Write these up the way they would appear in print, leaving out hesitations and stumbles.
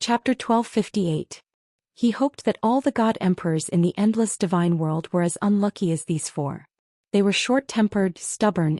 Chapter 1258. He hoped that all the god emperors in the endless divine world were as unlucky as these four. They were short-tempered, stubborn.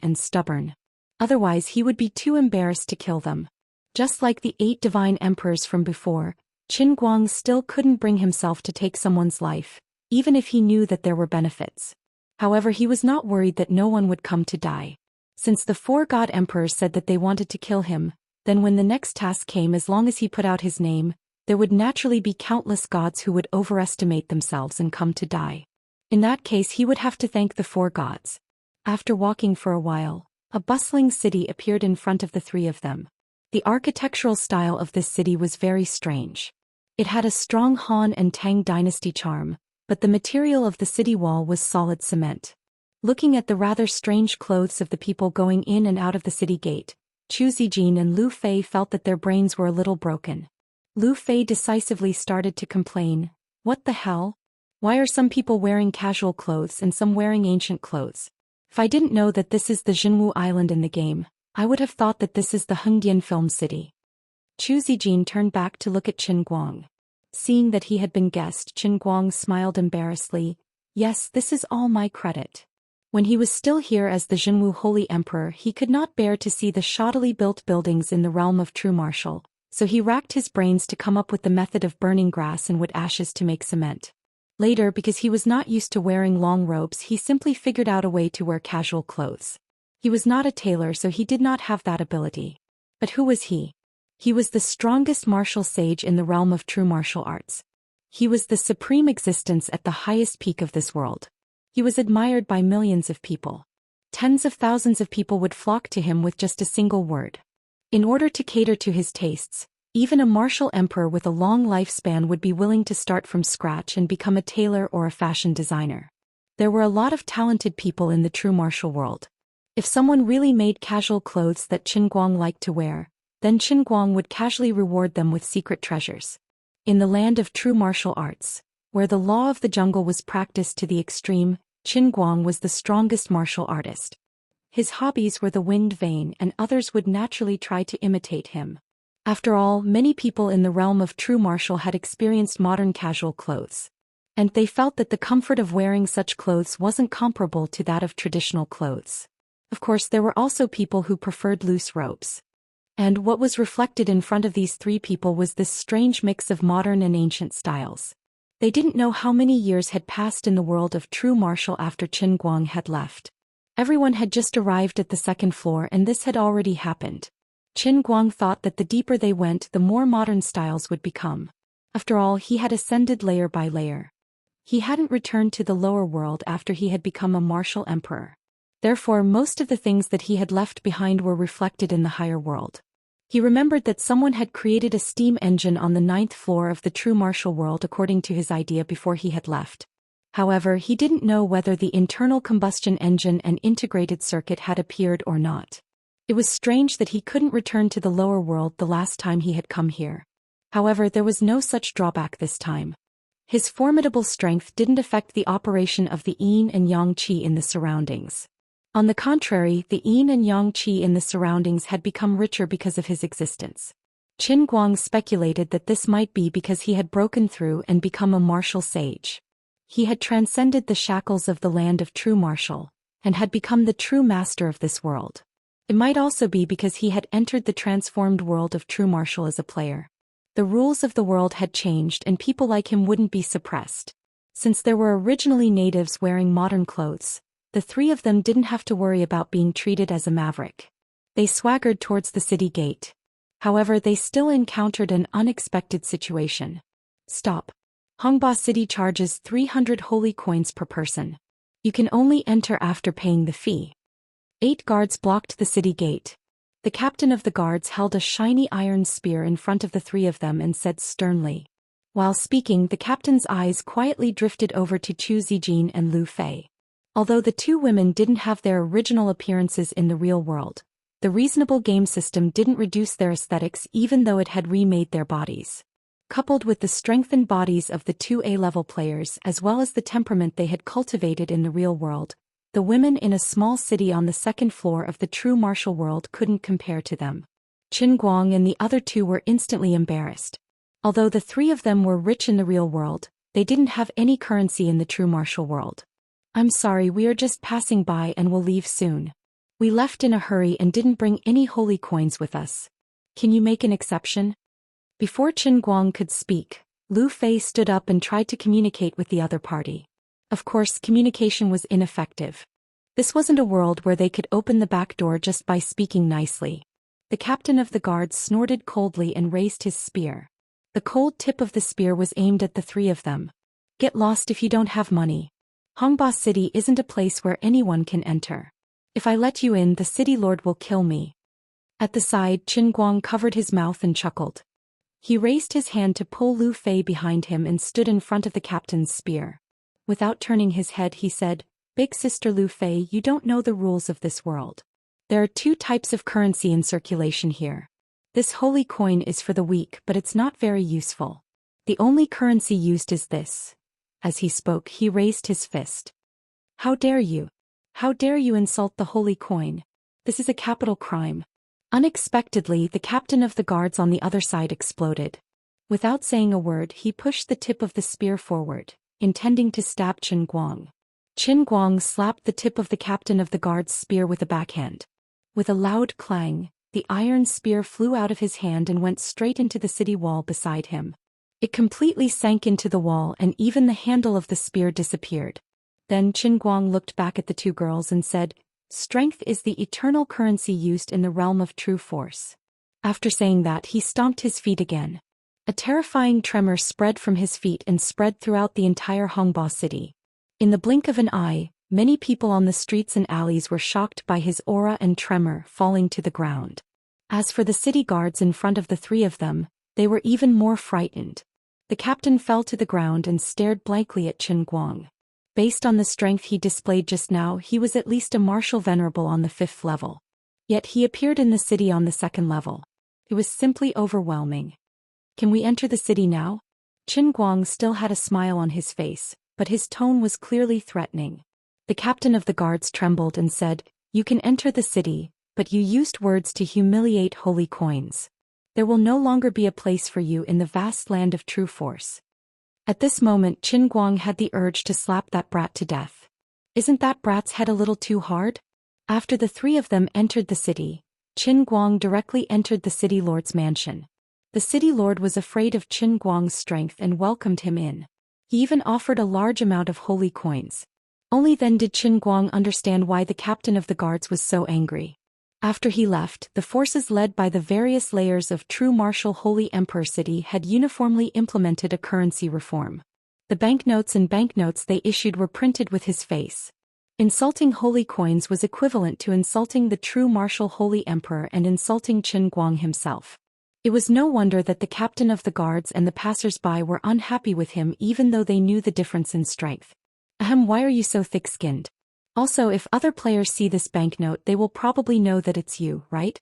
Otherwise he would be too embarrassed to kill them. Just like the 8 divine emperors from before, Qin Guang still couldn't bring himself to take someone's life, even if he knew that there were benefits. However, he was not worried that no one would come to die. Since the 4 god emperors said that they wanted to kill him, then when the next task came, as long as he put out his name, there would naturally be countless gods who would overestimate themselves and come to die. In that case he would have to thank the 4 gods. After walking for a while, a bustling city appeared in front of the 3 of them. The architectural style of this city was very strange. It had a strong Han and Tang dynasty charm, but the material of the city wall was solid cement. Looking at the rather strange clothes of the people going in and out of the city gate, Zhou Xian and Lu Fei felt that their brains were a little broken. Lu Fei decisively started to complain, "What the hell? Why are some people wearing casual clothes and some wearing ancient clothes? If I didn't know that this is the Jinwu Island in the game, I would have thought that this is the Hengdian film city." Zhou Xian turned back to look at Qin Guang. Seeing that he had been guessed, Qin Guang smiled embarrassedly. "Yes, this is all my credit. When he was still here as the Jinwu Holy Emperor, he could not bear to see the shoddily built buildings in the realm of true martial, so he racked his brains to come up with the method of burning grass and wood ashes to make cement. Later, because he was not used to wearing long robes, he simply figured out a way to wear casual clothes. He was not a tailor, so he did not have that ability. But who was he? He was the strongest martial sage in the realm of true martial arts. He was the supreme existence at the highest peak of this world. He was admired by millions of people. Tens of thousands of people would flock to him with just a single word. In order to cater to his tastes, even a martial emperor with a long lifespan would be willing to start from scratch and become a tailor or a fashion designer. There were a lot of talented people in the true martial world. If someone really made casual clothes that Qin Guang liked to wear, then Qin Guang would casually reward them with secret treasures. In the land of true martial arts, where the law of the jungle was practiced to the extreme, Qin Guang was the strongest martial artist. His hobbies were the wind vane, and others would naturally try to imitate him. After all, many people in the realm of true martial had experienced modern casual clothes. And they felt that the comfort of wearing such clothes wasn't comparable to that of traditional clothes. Of course, there were also people who preferred loose robes. And what was reflected in front of these 3 people was this strange mix of modern and ancient styles. They didn't know how many years had passed in the world of true martial after Qin Guang had left. Everyone had just arrived at the 2nd floor, and this had already happened. Qin Guang thought that the deeper they went, the more modern styles would become. After all, he had ascended layer by layer. He hadn't returned to the lower world after he had become a martial emperor. Therefore, most of the things that he had left behind were reflected in the higher world. He remembered that someone had created a steam engine on the 9th floor of the true martial world according to his idea before he had left. However, he didn't know whether the internal combustion engine and integrated circuit had appeared or not. It was strange that he couldn't return to the lower world the last time he had come here. However, there was no such drawback this time. His formidable strength didn't affect the operation of the yin and yang qi in the surroundings. On the contrary, the yin and yang qi in the surroundings had become richer because of his existence. Qin Guang speculated that this might be because he had broken through and become a martial sage. He had transcended the shackles of the land of true martial, and had become the true master of this world. It might also be because he had entered the transformed world of true martial as a player. The rules of the world had changed, and people like him wouldn't be suppressed. Since there were originally natives wearing modern clothes, the 3 of them didn't have to worry about being treated as a maverick. They swaggered towards the city gate. However, they still encountered an unexpected situation. "Stop. Hongba City charges 300 holy coins per person. You can only enter after paying the fee." 8 guards blocked the city gate. The captain of the guards held a shiny iron spear in front of the 3 of them and said sternly. While speaking, the captain's eyes quietly drifted over to Zhou Xian and Lu Fei. Although the 2 women didn't have their original appearances in the real world, the reasonable game system didn't reduce their aesthetics even though it had remade their bodies. Coupled with the strengthened bodies of the 2 A-level players as well as the temperament they had cultivated in the real world, the women in a small city on the 2nd floor of the true martial world couldn't compare to them. Qin Guang and the other 2 were instantly embarrassed. Although the three of them were rich in the real world, they didn't have any currency in the true martial world. I'm sorry, we are just passing by and will leave soon. We left in a hurry and didn't bring any holy coins with us. Can you make an exception? Before Qin Guang could speak, Lu Fei stood up and tried to communicate with the other party. Of course, communication was ineffective. This wasn't a world where they could open the back door just by speaking nicely. The captain of the guards snorted coldly and raised his spear. The cold tip of the spear was aimed at the three of them. Get lost if you don't have money. Hongba City isn't a place where anyone can enter. If I let you in, the city lord will kill me. At the side, Qin Guang covered his mouth and chuckled. He raised his hand to pull Lu Fei behind him and stood in front of the captain's spear. Without turning his head, he said, "Big sister Lu Fei, you don't know the rules of this world. There are two types of currency in circulation here. This holy coin is for the weak, but it's not very useful. The only currency used is this." As he spoke, he raised his fist. "How dare you? How dare you insult the holy coin? This is a capital crime." Unexpectedly, the captain of the guards on the other side exploded. Without saying a word, he pushed the tip of the spear forward, intending to stab Qin Guang. Qin Guang slapped the tip of the captain of the guard's spear with a backhand. With a loud clang, the iron spear flew out of his hand and went straight into the city wall beside him. It completely sank into the wall and even the handle of the spear disappeared. Then Qin Guang looked back at the two girls and said, "Strength is the eternal currency used in the realm of true force." After saying that, he stomped his feet again. A terrifying tremor spread from his feet and spread throughout the entire Hongba city. In the blink of an eye, many people on the streets and alleys were shocked by his aura and tremor, falling to the ground. As for the city guards in front of the three of them, they were even more frightened. The captain fell to the ground and stared blankly at Qin Guang. Based on the strength he displayed just now, he was at least a martial venerable on the 5th level. Yet he appeared in the city on the 2nd level. It was simply overwhelming. "Can we enter the city now?" Qin Guang still had a smile on his face, but his tone was clearly threatening. The captain of the guards trembled and said, "You can enter the city, but you used words to humiliate holy coins. There will no longer be a place for you in the vast land of true force." At this moment, Qin Guang had the urge to slap that brat to death. Isn't that brat's head a little too hard? After the three of them entered the city, Qin Guang directly entered the city lord's mansion. The city lord was afraid of Qin Guang's strength and welcomed him in. He even offered a large amount of holy coins. Only then did Qin Guang understand why the captain of the guards was so angry. After he left, the forces led by the various layers of true martial Holy Emperor City had uniformly implemented a currency reform. The banknotes and banknotes they issued were printed with his face. Insulting holy coins was equivalent to insulting the true martial Holy Emperor and insulting Qin Guang himself. It was no wonder that the captain of the guards and the passers-by were unhappy with him even though they knew the difference in strength. Ahem, why are you so thick-skinned? Also, if other players see this banknote, they will probably know that it's you, right?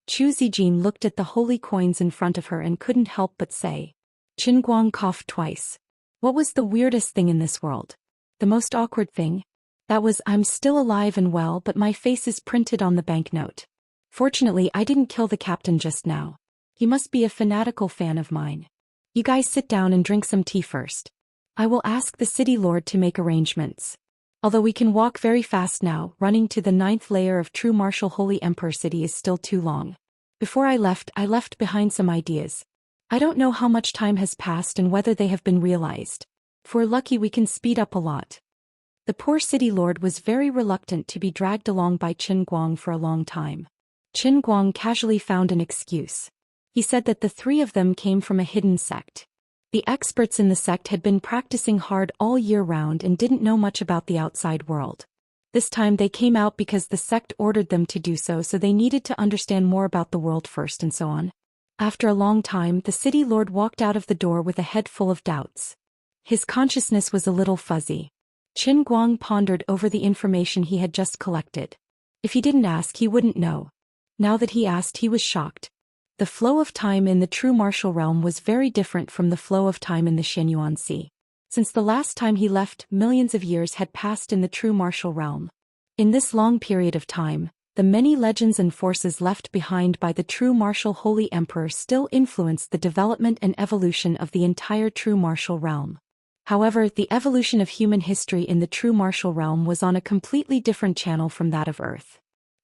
Chu Zijin looked at the holy coins in front of her and couldn't help but say. Qin Guang coughed twice. What was the weirdest thing in this world? The most awkward thing? That was, I'm still alive and well, but my face is printed on the banknote. Fortunately, I didn't kill the captain just now. He must be a fanatical fan of mine. You guys sit down and drink some tea first. I will ask the city lord to make arrangements. Although we can walk very fast now, running to the 9th layer of true martial Holy Emperor City is still too long. Before I left behind some ideas. I don't know how much time has passed and whether they have been realized. If we're lucky, we can speed up a lot. The poor city lord was very reluctant to be dragged along by Qin Guang for a long time. Qin Guang casually found an excuse. He said that the three of them came from a hidden sect. The experts in the sect had been practicing hard all year round and didn't know much about the outside world. This time they came out because the sect ordered them to do so, so they needed to understand more about the world first and so on. After a long time, the city lord walked out of the door with a head full of doubts. His consciousness was a little fuzzy. Qin Guang pondered over the information he had just collected. If he didn't ask, he wouldn't know. Now that he asked, he was shocked. The flow of time in the true martial realm was very different from the flow of time in the Xianyuan Sea. Since the last time he left, millions of years had passed in the true martial realm. In this long period of time, the many legends and forces left behind by the true martial Holy Emperor still influenced the development and evolution of the entire true martial realm. However, the evolution of human history in the true martial realm was on a completely different channel from that of Earth.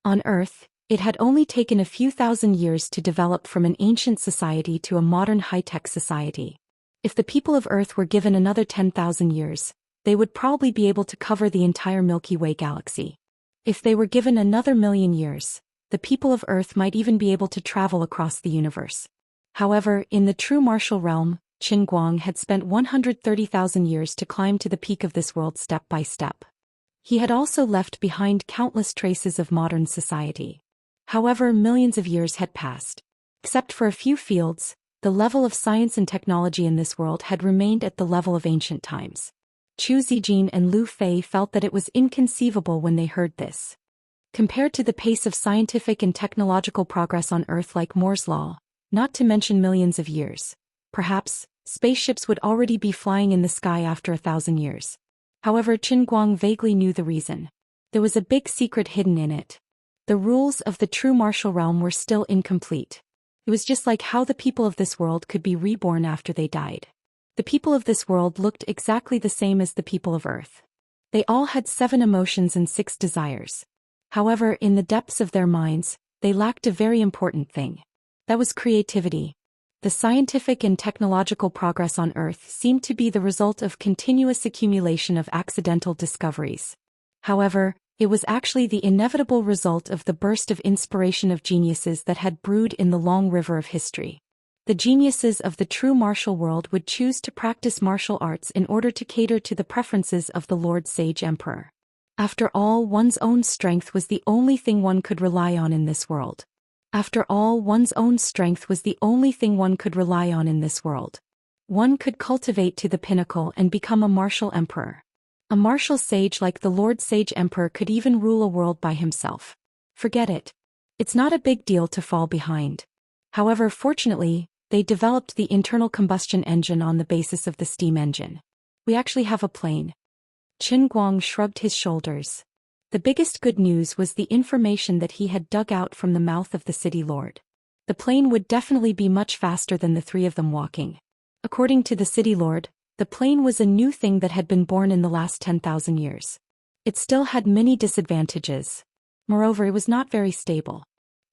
On Earth, it had only taken a few thousand years to develop from an ancient society to a modern high-tech society. If the people of Earth were given another 10,000 years, they would probably be able to cover the entire Milky Way galaxy. If they were given another 1,000,000 years, the people of Earth might even be able to travel across the universe. However, in the true martial realm, Qin Guang had spent 130,000 years to climb to the peak of this world step by step. He had also left behind countless traces of modern society. However, millions of years had passed. Except for a few fields, the level of science and technology in this world had remained at the level of ancient times. Zhou Xian and Lu Fei felt that it was inconceivable when they heard this. Compared to the pace of scientific and technological progress on Earth like Moore's Law, not to mention millions of years, perhaps, spaceships would already be flying in the sky after 1,000 years. However, Qin Guang vaguely knew the reason. There was a big secret hidden in it. The rules of the true martial realm were still incomplete. It was just like how the people of this world could be reborn after they died. The people of this world looked exactly the same as the people of Earth. They all had 7 emotions and 6 desires. However, in the depths of their minds, they lacked a very important thing. That was creativity. The scientific and technological progress on Earth seemed to be the result of continuous accumulation of accidental discoveries. However, it was actually the inevitable result of the burst of inspiration of geniuses that had brewed in the long river of history. The geniuses of the true martial world would choose to practice martial arts in order to cater to the preferences of the Lord Sage Emperor. After all, one's own strength was the only thing one could rely on in this world. After all, one's own strength was the only thing one could rely on in this world. One could cultivate to the pinnacle and become a martial emperor. A martial sage like the Lord Sage Emperor could even rule a world by himself. Forget it. It's not a big deal to fall behind. However, fortunately, they developed the internal combustion engine on the basis of the steam engine. We actually have a plane. Qin Guang shrugged his shoulders. The biggest good news was the information that he had dug out from the mouth of the city lord. The plane would definitely be much faster than the 3 of them walking. According to the city lord, the plane was a new thing that had been born in the last 10,000 years. It still had many disadvantages. Moreover, it was not very stable.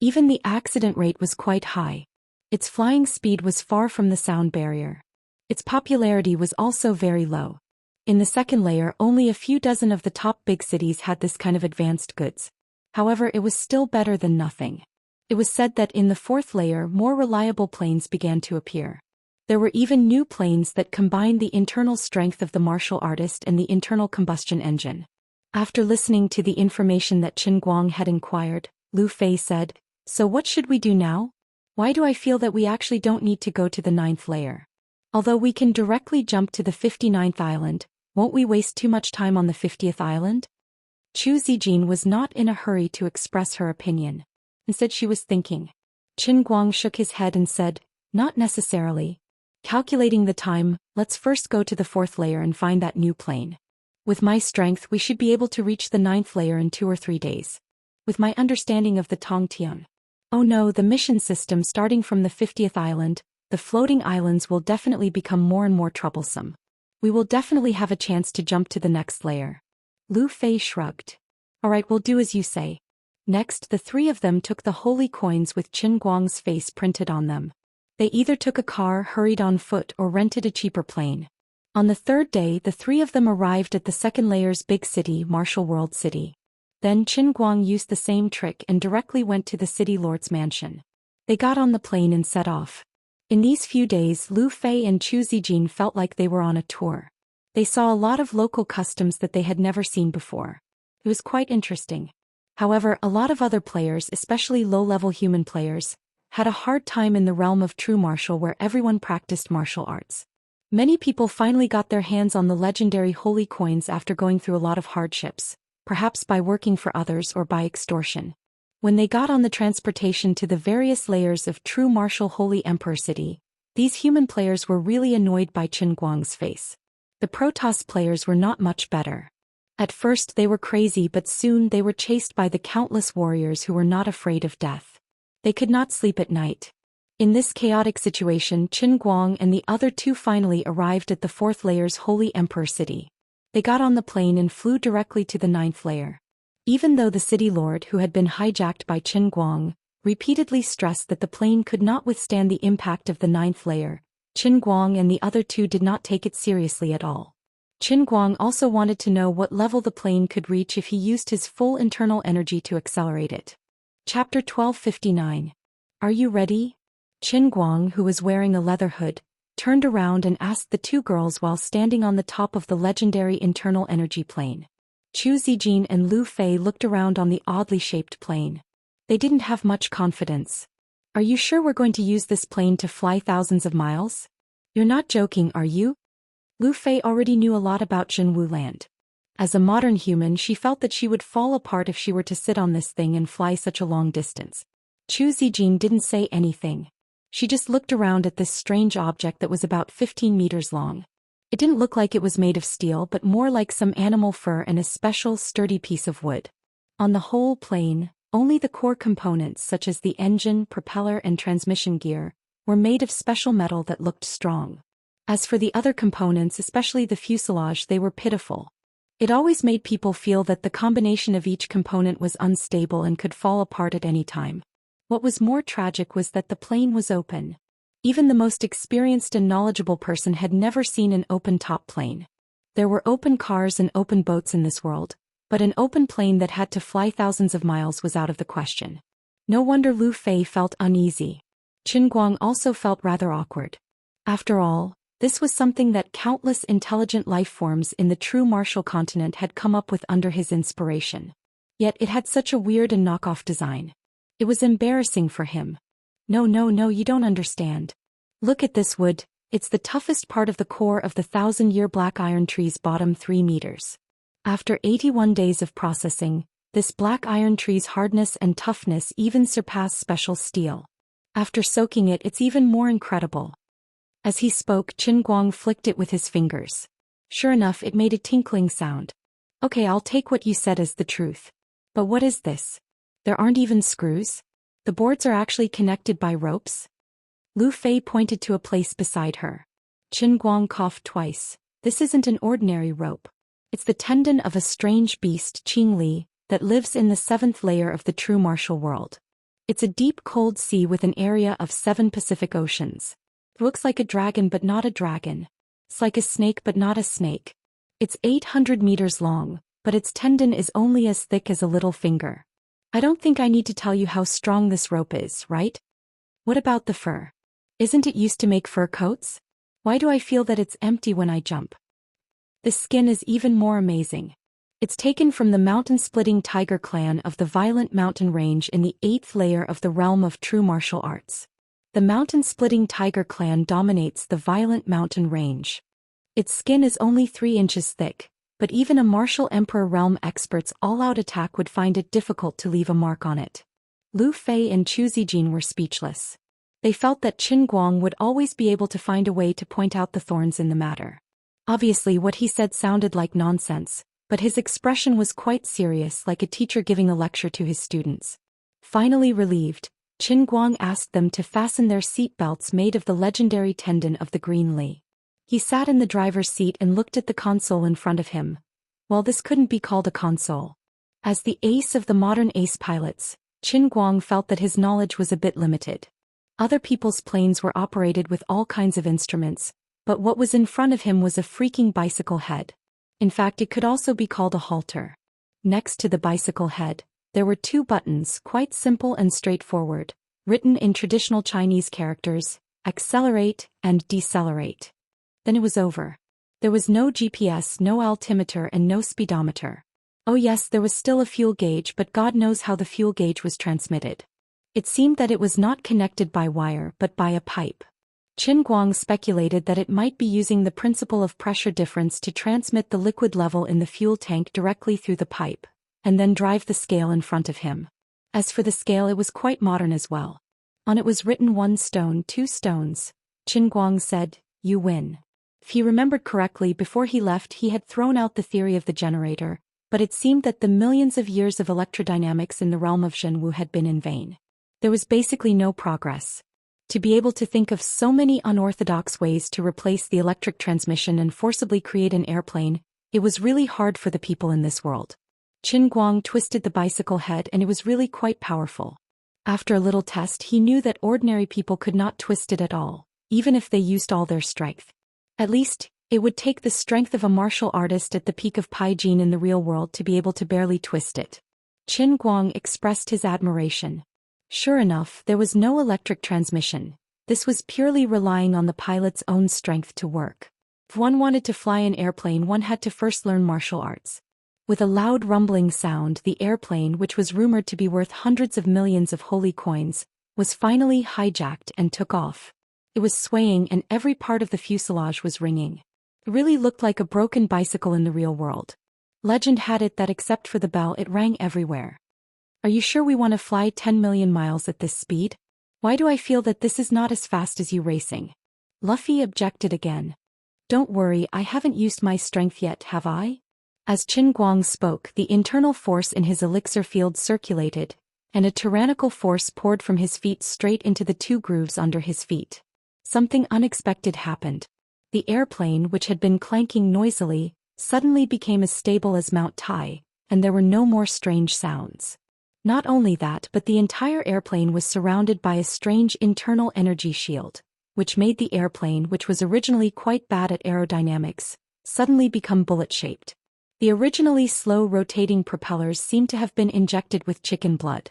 Even the accident rate was quite high. Its flying speed was far from the sound barrier. Its popularity was also very low. In the second layer, only a few dozen of the top big cities had this kind of advanced goods. However, it was still better than nothing. It was said that in the 4th layer, more reliable planes began to appear. There were even new planes that combined the internal strength of the martial artist and the internal combustion engine. After listening to the information that Qin Guang had inquired, Lu Fei said, "So what should we do now? Why do I feel that we actually don't need to go to the 9th layer? Although we can directly jump to the 59th island, won't we waste too much time on the 50th island?" Zhou Xian was not in a hurry to express her opinion. Instead, she was thinking. Qin Guang shook his head and said, "Not necessarily. Calculating the time, let's first go to the 4th layer and find that new plane. With my strength, we should be able to reach the 9th layer in 2 or 3 days. With my understanding of the Tongtian. Oh no, the mission system starting from the 50th island, the floating islands will definitely become more and more troublesome. We will definitely have a chance to jump to the next layer." Lu Fei shrugged. "Alright, we'll do as you say." Next, the 3 of them took the holy coins with Qin Guang's face printed on them. They either took a car, hurried on foot, or rented a cheaper plane. On the 3rd day, the 3 of them arrived at the 2nd layer's big city, Martial World City. Then Qin Guang used the same trick and directly went to the city lord's mansion. They got on the plane and set off. In these few days, Lu Fei and Zhou Xian felt like they were on a tour. They saw a lot of local customs that they had never seen before. It was quite interesting. However, a lot of other players, especially low-level human players, had a hard time in the realm of true martial where everyone practiced martial arts. Many people finally got their hands on the legendary holy coins after going through a lot of hardships, perhaps by working for others or by extortion. When they got on the transportation to the various layers of true martial Holy Emperor City, these human players were really annoyed by Qin Guang's face. The Protoss players were not much better. At first they were crazy, but soon they were chased by the countless warriors who were not afraid of death. They could not sleep at night. In this chaotic situation, Qin Guang and the other two finally arrived at the fourth layer's Holy Emperor city. They got on the plane and flew directly to the ninth layer. Even though the city lord, who had been hijacked by Qin Guang, repeatedly stressed that the plane could not withstand the impact of the ninth layer, Qin Guang and the other two did not take it seriously at all. Qin Guang also wanted to know what level the plane could reach if he used his full internal energy to accelerate it. Chapter 1259. Are you ready? Qin Guang, who was wearing a leather hood, turned around and asked the two girls while standing on the top of the legendary internal energy plane. Zhou Xian and Lu Fei looked around on the oddly shaped plane. They didn't have much confidence. Are you sure we're going to use this plane to fly thousands of miles? You're not joking, are you? Lu Fei already knew a lot about Zhenwu Land. As a modern human, she felt that she would fall apart if she were to sit on this thing and fly such a long distance. Zhou Xian didn't say anything. She just looked around at this strange object that was about 15 meters long. It didn't look like it was made of steel, but more like some animal fur and a special, sturdy piece of wood. On the whole plane, only the core components such as the engine, propeller and transmission gear were made of special metal that looked strong. As for the other components, especially the fuselage, they were pitiful. It always made people feel that the combination of each component was unstable and could fall apart at any time. What was more tragic was that the plane was open. Even the most experienced and knowledgeable person had never seen an open-top plane. There were open cars and open boats in this world, but an open plane that had to fly thousands of miles was out of the question. No wonder Lu Fei felt uneasy. Qin Guang also felt rather awkward. After all, this was something that countless intelligent life forms in the true martial continent had come up with under his inspiration. Yet it had such a weird and knockoff design. It was embarrassing for him. No, you don't understand. Look at this wood, it's the toughest part of the core of the 1,000-year black iron tree's bottom 3 meters. After 81 days of processing, this black iron tree's hardness and toughness even surpass special steel. After soaking it, it's even more incredible. As he spoke, Qin Guang flicked it with his fingers. Sure enough, it made a tinkling sound. Okay, I'll take what you said as the truth. But what is this? There aren't even screws? The boards are actually connected by ropes? Lu Fei pointed to a place beside her. Qin Guang coughed twice. This isn't an ordinary rope. It's the tendon of a strange beast, Qing Li, that lives in the 7th layer of the true martial world. It's a deep cold sea with an area of 7 Pacific Oceans. It looks like a dragon but not a dragon. It's like a snake but not a snake. It's 800 meters long, but its tendon is only as thick as a little finger. I don't think I need to tell you how strong this rope is, right? What about the fur? Isn't it used to make fur coats? Why do I feel that it's empty when I jump? The skin is even more amazing. It's taken from the mountain-splitting tiger clan of the Violent Mountain Range in the 8th layer of the realm of true martial arts. The mountain-splitting tiger clan dominates the Violent Mountain Range. Its skin is only 3 inches thick, but even a martial emperor realm expert's all-out attack would find it difficult to leave a mark on it. Lu Fei and Zhou Xian were speechless. They felt that Qin Guang would always be able to find a way to point out the thorns in the matter. Obviously, what he said sounded like nonsense, but his expression was quite serious, like a teacher giving a lecture to his students. Finally relieved, Qin Guang asked them to fasten their seat belts made of the legendary tendon of the green Li. He sat in the driver's seat and looked at the console in front of him. Well, this couldn't be called a console. As the ace of the modern ace pilots, Qin Guang felt that his knowledge was a bit limited. Other people's planes were operated with all kinds of instruments, but what was in front of him was a freaking bicycle head. In fact, it could also be called a halter. Next to the bicycle head, there were 2 buttons, quite simple and straightforward, written in traditional Chinese characters: accelerate and decelerate. Then it was over. There was no GPS, no altimeter and no speedometer. Oh yes, there was still a fuel gauge, but God knows how the fuel gauge was transmitted. It seemed that it was not connected by wire but by a pipe. Qin Guang speculated that it might be using the principle of pressure difference to transmit the liquid level in the fuel tank directly through the pipe, and then drive the scale in front of him. As for the scale, it was quite modern as well. On it was written 1 stone, 2 stones. Qin Guang said, "You win." If he remembered correctly, before he left he had thrown out the theory of the generator, But it seemed that the millions of years of electrodynamics in the realm of Zhenwu had been in vain. There was basically no progress. To be able to think of so many unorthodox ways to replace the electric transmission and forcibly create an airplane, it was really hard for the people in this world. Qin Guang twisted the bicycle head and it was really quite powerful. After a little test he knew that ordinary people could not twist it at all, even if they used all their strength. At least, it would take the strength of a martial artist at the peak of Pai Jin in the real world to be able to barely twist it. Qin Guang expressed his admiration. Sure enough, there was no electric transmission. This was purely relying on the pilot's own strength to work. If one wanted to fly an airplane, one had to first learn martial arts. With a loud rumbling sound, the airplane, which was rumored to be worth hundreds of millions of holy coins, was finally hijacked and took off. It was swaying and every part of the fuselage was ringing. It really looked like a broken bicycle in the real world. Legend had it that except for the bell it rang everywhere. Are you sure we want to fly 10 million miles at this speed? Why do I feel that this is not as fast as you racing? Luffy objected again. Don't worry, I haven't used my strength yet, have I? As Qin Guang spoke, the internal force in his elixir field circulated, and a tyrannical force poured from his feet straight into the two grooves under his feet. Something unexpected happened. The airplane, which had been clanking noisily, suddenly became as stable as Mount Tai, and there were no more strange sounds. Not only that, but the entire airplane was surrounded by a strange internal energy shield, which made the airplane, which was originally quite bad at aerodynamics, suddenly become bullet-shaped. The originally slow-rotating propellers seemed to have been injected with chicken blood.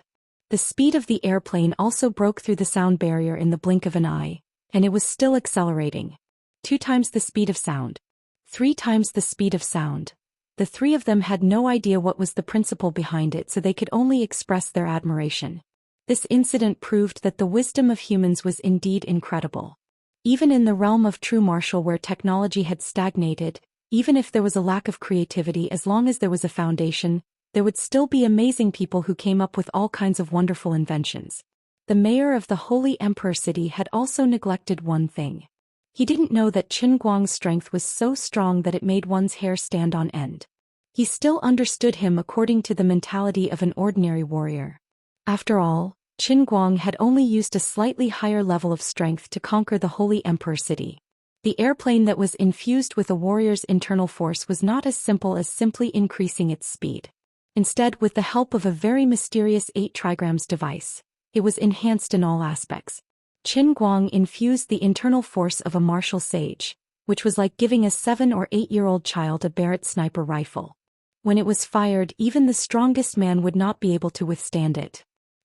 The speed of the airplane also broke through the sound barrier in the blink of an eye, and it was still accelerating. 2 times the speed of sound. 3 times the speed of sound. The three of them had no idea what was the principle behind it, so they could only express their admiration. This incident proved that the wisdom of humans was indeed incredible. Even in the realm of true martial where technology had stagnated, even if there was a lack of creativity, as long as there was a foundation, there would still be amazing people who came up with all kinds of wonderful inventions. The mayor of the Holy Emperor City had also neglected one thing. He didn't know that Qin Guang's strength was so strong that it made one's hair stand on end. He still understood him according to the mentality of an ordinary warrior. After all, Qin Guang had only used a slightly higher level of strength to conquer the Holy Emperor City. The airplane that was infused with a warrior's internal force was not as simple as simply increasing its speed. Instead, with the help of a very mysterious 8 trigrams device, it was enhanced in all aspects. Qin Guang infused the internal force of a martial sage, which was like giving a 7 or 8-year-old child a Barrett sniper rifle. When it was fired, even the strongest man would not be able to withstand it.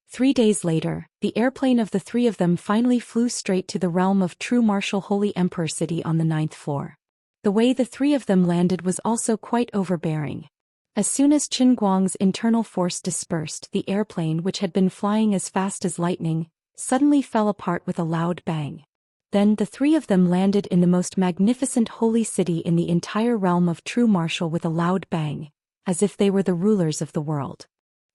3 days later, the airplane of the 3 of them finally flew straight to the realm of true martial Holy Emperor City on the 9th floor. The way the 3 of them landed was also quite overbearing. As soon as Qin Guang's internal force dispersed, the airplane, which had been flying as fast as lightning, suddenly fell apart with a loud bang. Then the 3 of them landed in the most magnificent holy city in the entire realm of true martial with a loud bang, as if they were the rulers of the world.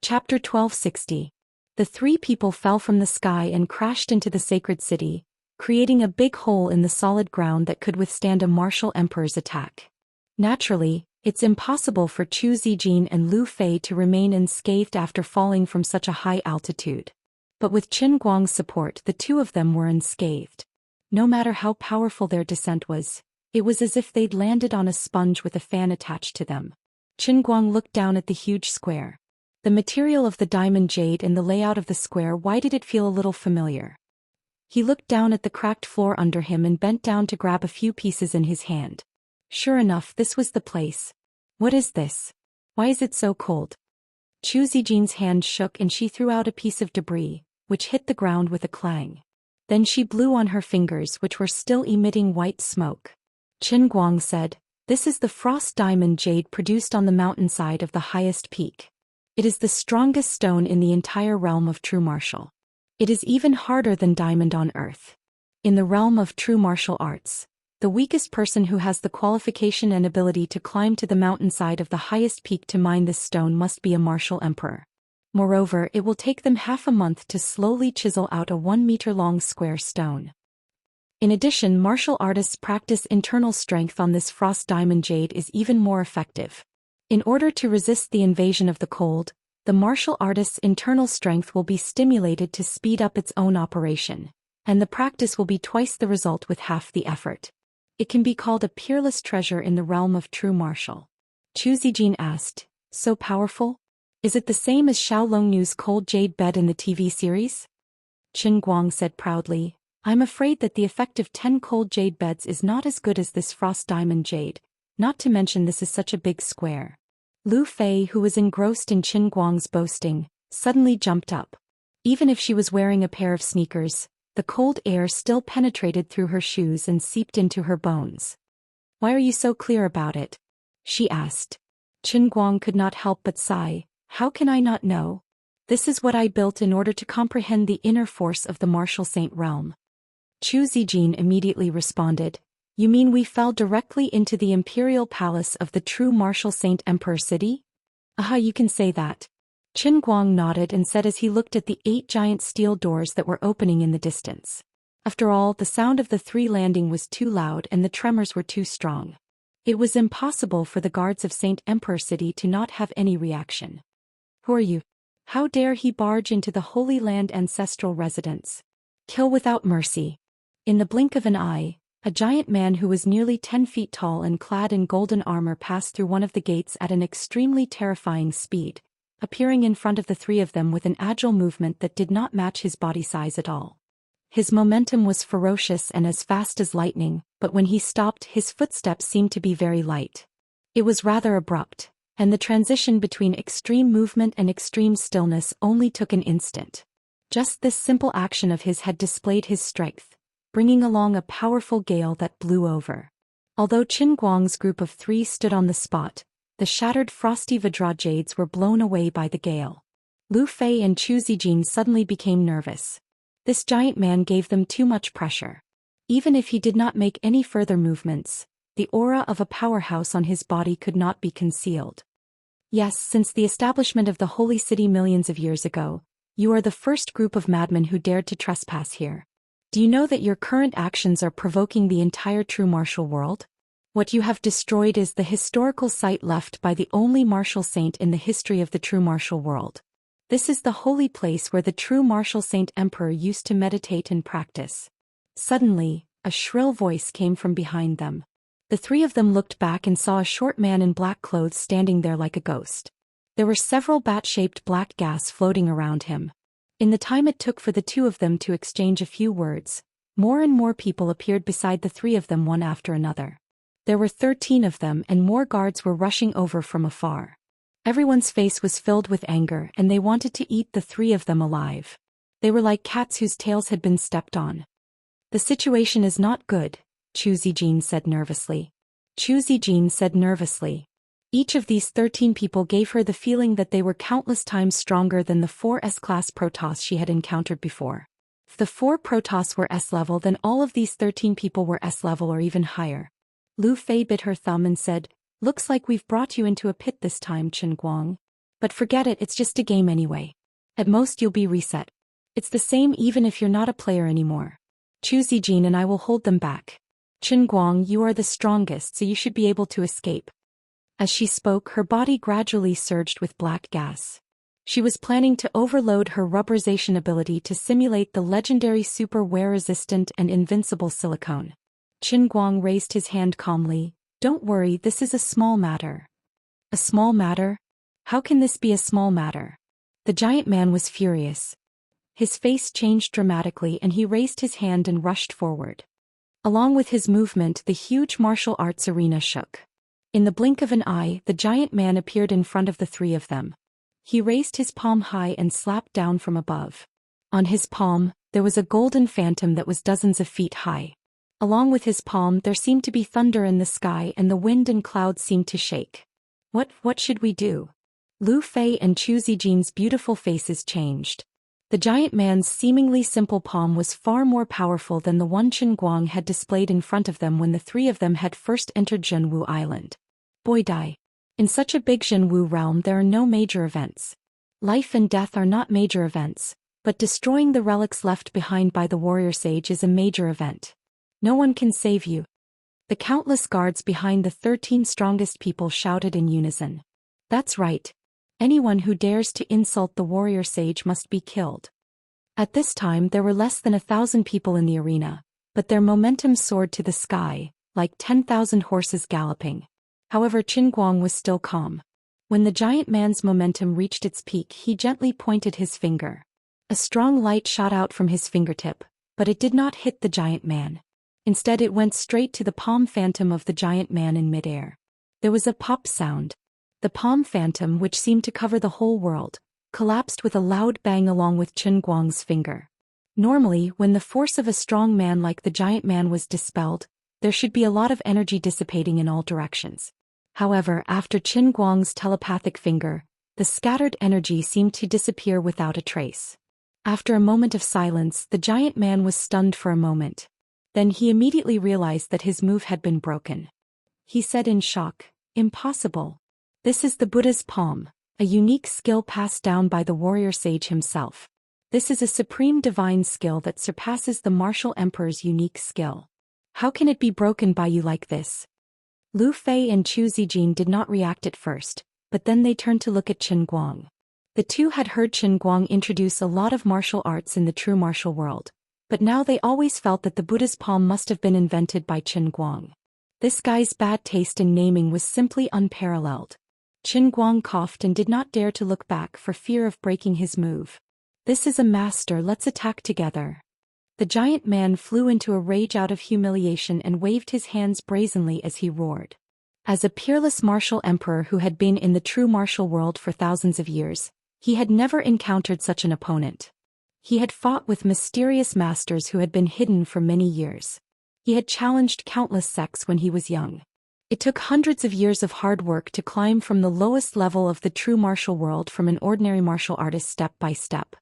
Chapter 1260. The 3 people fell from the sky and crashed into the sacred city, creating a big hole in the solid ground that could withstand a martial emperor's attack. Naturally, it's impossible for Chu Zijin and Lu Fei to remain unscathed after falling from such a high altitude. But with Qin Guang's support, the 2 of them were unscathed. No matter how powerful their descent was, it was as if they'd landed on a sponge with a fan attached to them. Qin Guang looked down at the huge square. The material of the diamond jade and the layout of the square, why did it feel a little familiar? He looked down at the cracked floor under him and bent down to grab a few pieces in his hand. Sure enough, this was the place. What is this? Why is it so cold? Chu Zijin's hand shook and she threw out a piece of debris, which hit the ground with a clang. Then she blew on her fingers, which were still emitting white smoke. Qin Guang said, "This is the frost diamond jade produced on the mountainside of the highest peak. It is the strongest stone in the entire realm of true martial. It is even harder than diamond on earth. In the realm of true martial arts, the weakest person who has the qualification and ability to climb to the mountainside of the highest peak to mine this stone must be a martial emperor. Moreover, it will take them half a month to slowly chisel out a 1-meter-long square stone. In addition, martial artists practice internal strength on this frost diamond jade is even more effective. In order to resist the invasion of the cold, the martial artist's internal strength will be stimulated to speed up its own operation, and the practice will be twice the result with half the effort. It can be called a peerless treasure in the realm of true martial. Zhou Xian asked, so powerful? Is it the same as Xiao Longnu's cold jade bed in the TV series? Qin Guang said proudly, I'm afraid that the effect of 10 cold jade beds is not as good as this frost diamond jade, not to mention this is such a big square. Lu Fei, who was engrossed in Qin Guang's boasting, suddenly jumped up. Even if she was wearing a pair of sneakers, the cold air still penetrated through her shoes and seeped into her bones. Why are you so clear about it? She asked. Qin Guang could not help but sigh. How can I not know? This is what I built in order to comprehend the inner force of the martial saint realm. Zhou Xian immediately responded, you mean we fell directly into the imperial palace of the true martial saint emperor city? Aha, you can say that. Qin Guang nodded and said as he looked at the 8 giant steel doors that were opening in the distance. After all, the sound of the 3 landing was too loud and the tremors were too strong. It was impossible for the guards of Saint Emperor City to not have any reaction. Who are you? How dare he barge into the Holy Land ancestral residence? Kill without mercy. In the blink of an eye, a giant man who was nearly 10 feet tall and clad in golden armor passed through one of the gates at an extremely terrifying speed, appearing in front of the 3 of them with an agile movement that did not match his body size at all. His momentum was ferocious and as fast as lightning, but when he stopped, his footsteps seemed to be very light. It was rather abrupt, and the transition between extreme movement and extreme stillness only took an instant. Just this simple action of his had displayed his strength, bringing along a powerful gale that blew over. Although Qin Guang's group of 3 stood on the spot, the shattered frosty Vajra jades were blown away by the gale. Lu Fei and Zhou Xian suddenly became nervous. This giant man gave them too much pressure. Even if he did not make any further movements, the aura of a powerhouse on his body could not be concealed. Yes, since the establishment of the holy city millions of years ago, you are the first group of madmen who dared to trespass here. Do you know that your current actions are provoking the entire true martial world? What you have destroyed is the historical site left by the only martial saint in the history of the true martial world. This is the holy place where the true martial saint emperor used to meditate and practice. Suddenly, a shrill voice came from behind them. The 3 of them looked back and saw a short man in black clothes standing there like a ghost. There were several bat-shaped black gas floating around him. In the time it took for the 2 of them to exchange a few words, more and more people appeared beside the 3 of them one after another. There were 13 of them and more guards were rushing over from afar. Everyone's face was filled with anger and they wanted to eat the 3 of them alive. They were like cats whose tails had been stepped on. The situation is not good, Zhou Xian said nervously. Zhou Xian said nervously. Each of these 13 people gave her the feeling that they were countless times stronger than the 4 S-class Protoss she had encountered before. If the 4 Protoss were S-level, then all of these 13 people were S-level or even higher. Lu Fei bit her thumb and said, looks like we've brought you into a pit this time, Qin Guang. But forget it, it's just a game anyway. At most you'll be reset. It's the same even if you're not a player anymore. Zhou Xian and I will hold them back. Qin Guang, you are the strongest, so you should be able to escape. As she spoke, her body gradually surged with black gas. She was planning to overload her rubberization ability to simulate the legendary super wear-resistant and invincible silicone. Qin Guang raised his hand calmly. Don't worry, this is a small matter. A small matter? How can this be a small matter? The giant man was furious. His face changed dramatically and he raised his hand and rushed forward. Along with his movement, the huge martial arts arena shook. In the blink of an eye, the giant man appeared in front of the 3 of them. He raised his palm high and slapped down from above. On his palm, there was a golden phantom that was dozens of feet high. Along with his palm, there seemed to be thunder in the sky and the wind and clouds seemed to shake. What should we do? Lu Fei and Zhou Xian's beautiful faces changed. The giant man's seemingly simple palm was far more powerful than the one Qin Guang had displayed in front of them when the 3 of them had first entered Zhenwu Island. Boy die. In such a big Zhenwu realm there are no major events. Life and death are not major events, but destroying the relics left behind by the warrior sage is a major event. No one can save you. The countless guards behind the 13 strongest people shouted in unison. That's right. Anyone who dares to insult the warrior sage must be killed. At this time there were less than 1,000 people in the arena, but their momentum soared to the sky, like 10,000 horses galloping. However, Qin Guang was still calm. When the giant man's momentum reached its peak, he gently pointed his finger. A strong light shot out from his fingertip, but it did not hit the giant man. Instead it went straight to the palm phantom of the giant man in midair. There was a pop sound. The palm phantom, which seemed to cover the whole world, collapsed with a loud bang along with Qin Guang's finger. Normally, when the force of a strong man like the giant man was dispelled, there should be a lot of energy dissipating in all directions. However, after Qin Guang's telepathic finger, the scattered energy seemed to disappear without a trace. After a moment of silence, the giant man was stunned for a moment. Then he immediately realized that his move had been broken. He said in shock, "Impossible. This is the Buddha's palm, a unique skill passed down by the warrior sage himself. This is a supreme divine skill that surpasses the martial emperor's unique skill. How can it be broken by you like this?" Lu Fei and Chu Zijin did not react at first, but then they turned to look at Qin Guang. The two had heard Qin Guang introduce a lot of martial arts in the true martial world, but now they always felt that the Buddha's palm must have been invented by Qin Guang. This guy's bad taste in naming was simply unparalleled. Qin Guang coughed and did not dare to look back for fear of breaking his move. "This is a master, let's attack together." The giant man flew into a rage out of humiliation and waved his hands brazenly as he roared. As a peerless martial emperor who had been in the true martial world for thousands of years, he had never encountered such an opponent. He had fought with mysterious masters who had been hidden for many years. He had challenged countless sects when he was young. It took hundreds of years of hard work to climb from the lowest level of the true martial world from an ordinary martial artist step by step.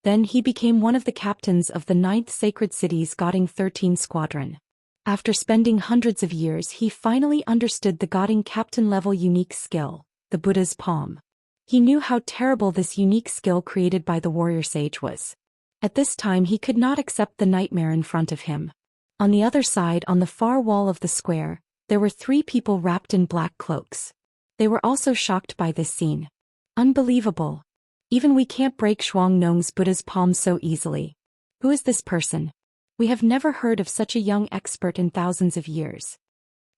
Then he became one of the captains of the 9th Sacred City's Goding 13 Squadron. After spending hundreds of years, he finally understood the Goding captain-level unique skill, the Buddha's palm. He knew how terrible this unique skill created by the warrior sage was. At this time he could not accept the nightmare in front of him. On the other side, on the far wall of the square, there were 3 people wrapped in black cloaks. They were also shocked by this scene. Unbelievable. Even we can't break Shuang Nong's Buddha's palm so easily. Who is this person? We have never heard of such a young expert in thousands of years.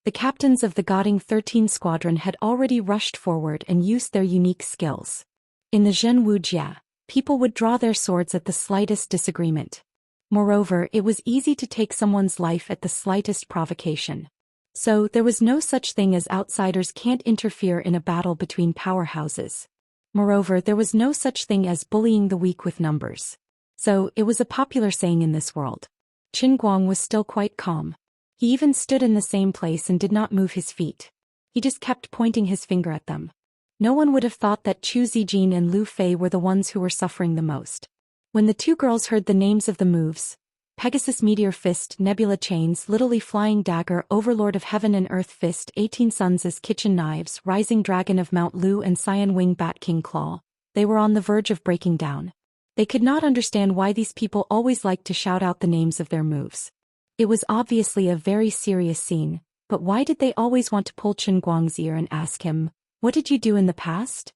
The captains of the Goding 13 Squadron had already rushed forward and used their unique skills. In the Zhen Wujia, people would draw their swords at the slightest disagreement. Moreover, it was easy to take someone's life at the slightest provocation. So, there was no such thing as outsiders can't interfere in a battle between powerhouses. Moreover, there was no such thing as bullying the weak with numbers. So, it was a popular saying in this world. Qin Guang was still quite calm. He even stood in the same place and did not move his feet. He just kept pointing his finger at them. No one would have thought that Chu Zijin and Lu Fei were the ones who were suffering the most. When the 2 girls heard the names of the moves, Pegasus Meteor Fist, Nebula Chains, Literally Flying Dagger, Overlord of Heaven and Earth Fist, 18 Suns as Kitchen Knives, Rising Dragon of Mount Lu and Cyan Wing Bat King Claw, they were on the verge of breaking down. They could not understand why these people always liked to shout out the names of their moves. It was obviously a very serious scene, but why did they always want to pull Qin Guang's ear and ask him, "What did you do in the past?"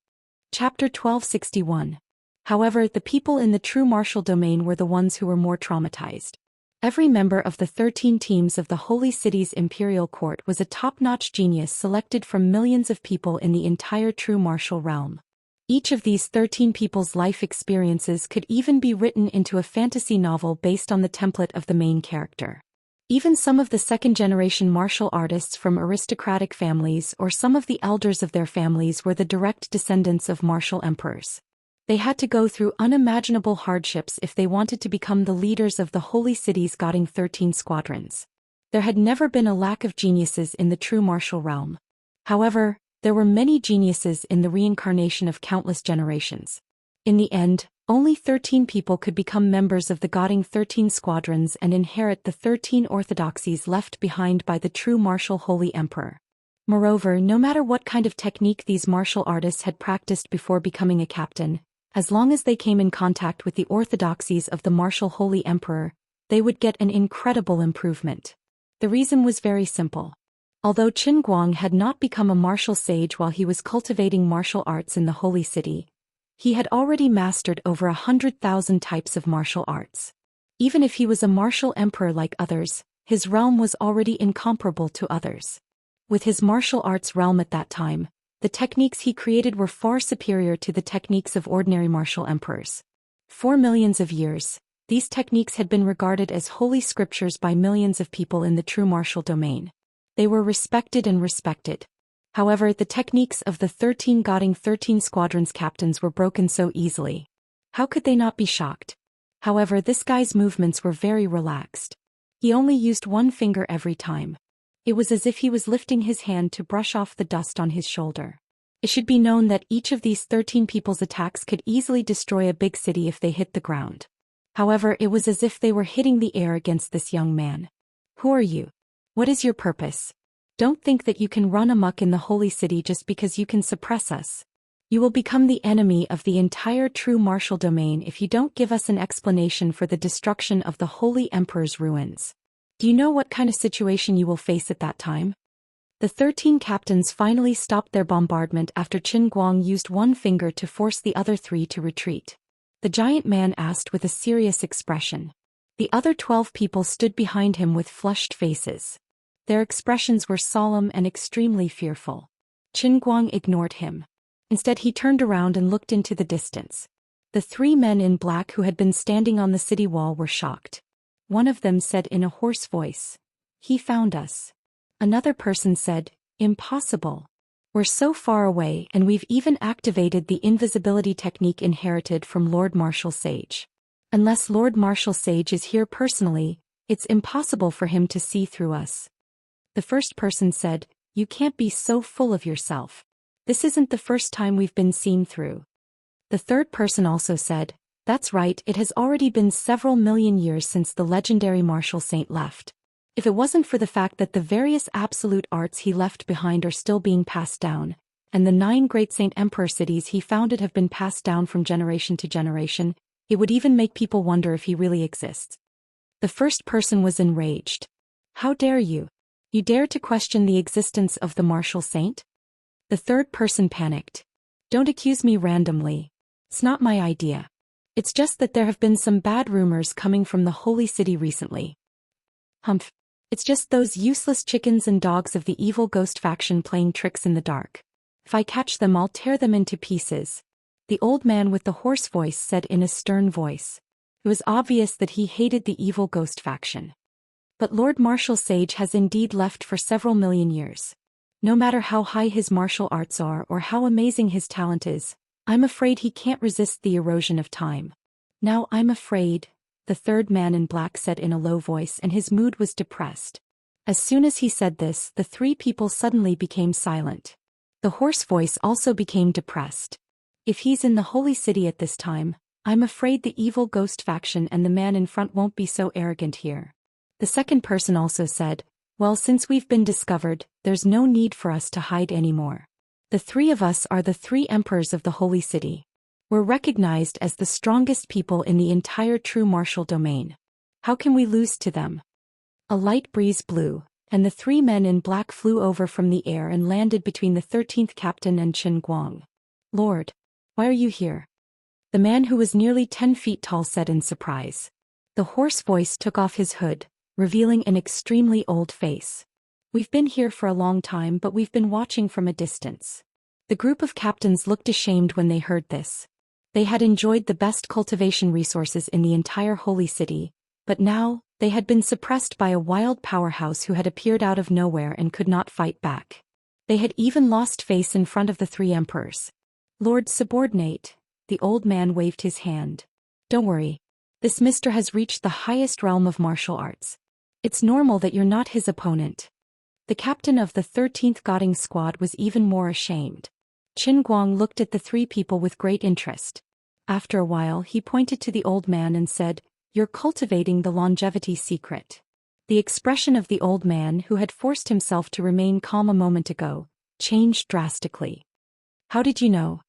Chapter 1261. However, the people in the true martial domain were the ones who were more traumatized. Every member of the 13 teams of the Holy City's Imperial Court was a top-notch genius selected from millions of people in the entire true martial realm. Each of these 13 people's life experiences could even be written into a fantasy novel based on the template of the main character. Even some of the second-generation martial artists from aristocratic families or some of the elders of their families were the direct descendants of martial emperors. They had to go through unimaginable hardships if they wanted to become the leaders of the Holy City's Goding 13 Squadrons. There had never been a lack of geniuses in the true martial realm. However, there were many geniuses in the reincarnation of countless generations. In the end, only 13 people could become members of the Goding 13 Squadrons and inherit the 13 orthodoxies left behind by the true martial Holy Emperor. Moreover, no matter what kind of technique these martial artists had practiced before becoming a captain, as long as they came in contact with the orthodoxies of the martial Holy Emperor, they would get an incredible improvement. The reason was very simple. Although Qin Guang had not become a martial sage while he was cultivating martial arts in the Holy City, he had already mastered over 100,000 types of martial arts. Even if he was a martial emperor like others, his realm was already incomparable to others. With his martial arts realm at that time, the techniques he created were far superior to the techniques of ordinary martial emperors. For millions of years, these techniques had been regarded as holy scriptures by millions of people in the true martial domain. They were respected and respected. However, the techniques of the 13 Guarding 13 Squadrons captains were broken so easily. How could they not be shocked? However, this guy's movements were very relaxed. He only used one finger every time. It was as if he was lifting his hand to brush off the dust on his shoulder. It should be known that each of these 13 people's attacks could easily destroy a big city if they hit the ground. However, it was as if they were hitting the air against this young man. Who are you? What is your purpose? Don't think that you can run amok in the holy city just because you can suppress us. You will become the enemy of the entire true martial domain if you don't give us an explanation for the destruction of the Holy Emperor's ruins. Do you know what kind of situation you will face at that time? The 13 captains finally stopped their bombardment after Qin Guang used one finger to force the other 3 to retreat. The giant man asked with a serious expression. The other 12 people stood behind him with flushed faces. Their expressions were solemn and extremely fearful. Qin Guang ignored him. Instead, he turned around and looked into the distance. The 3 men in black who had been standing on the city wall were shocked. One of them said in a hoarse voice, "He found us." Another person said, "Impossible. We're so far away and we've even activated the invisibility technique inherited from Lord Martial Sage. Unless Lord Martial Sage is here personally, it's impossible for him to see through us." The first person said, "You can't be so full of yourself. This isn't the first time we've been seen through." The third person also said, "That's right, it has already been several million years since the legendary martial saint left. If it wasn't for the fact that the various absolute arts he left behind are still being passed down, and the 9 great Saint Emperor cities he founded have been passed down from generation to generation, it would even make people wonder if he really exists." The first person was enraged. "How dare you? You dare to question the existence of the martial saint?" The third person panicked. "Don't accuse me randomly. It's not my idea. It's just that there have been some bad rumors coming from the holy city recently." "Humph. It's just those useless chickens and dogs of the evil ghost faction playing tricks in the dark. If I catch them, I'll tear them into pieces," the old man with the hoarse voice said in a stern voice. It was obvious that he hated the evil ghost faction. But Lord Martial Sage has indeed left for several million years. No matter how high his martial arts are or how amazing his talent is, I'm afraid he can't resist the erosion of time. "Now I'm afraid," the third man in black said in a low voice, and his mood was depressed. As soon as he said this, the 3 people suddenly became silent. The hoarse voice also became depressed. "If he's in the holy city at this time, I'm afraid the evil ghost faction and the man in front won't be so arrogant here." The second person also said, "Well, since we've been discovered, there's no need for us to hide anymore. The 3 of us are the 3 emperors of the holy city. We're recognized as the strongest people in the entire true martial domain. How can we lose to them?" A light breeze blew, and the 3 men in black flew over from the air and landed between the 13th captain and Qin Guang. "Lord, why are you here?" the man who was nearly 10 feet tall said in surprise. The hoarse voice took off his hood, revealing an extremely old face. "We've been here for a long time, but we've been watching from a distance." The group of captains looked ashamed when they heard this. They had enjoyed the best cultivation resources in the entire holy city, but now, they had been suppressed by a wild powerhouse who had appeared out of nowhere and could not fight back. They had even lost face in front of the 3 emperors. "Lord Subordinate," the old man waved his hand. "Don't worry. This mister has reached the highest realm of martial arts. It's normal that you're not his opponent." The captain of the 13th Guarding Squad was even more ashamed. Qin Guang looked at the 3 people with great interest. After a while, he pointed to the old man and said, "You're cultivating the longevity secret." The expression of the old man, who had forced himself to remain calm a moment ago, changed drastically. "How did you know?"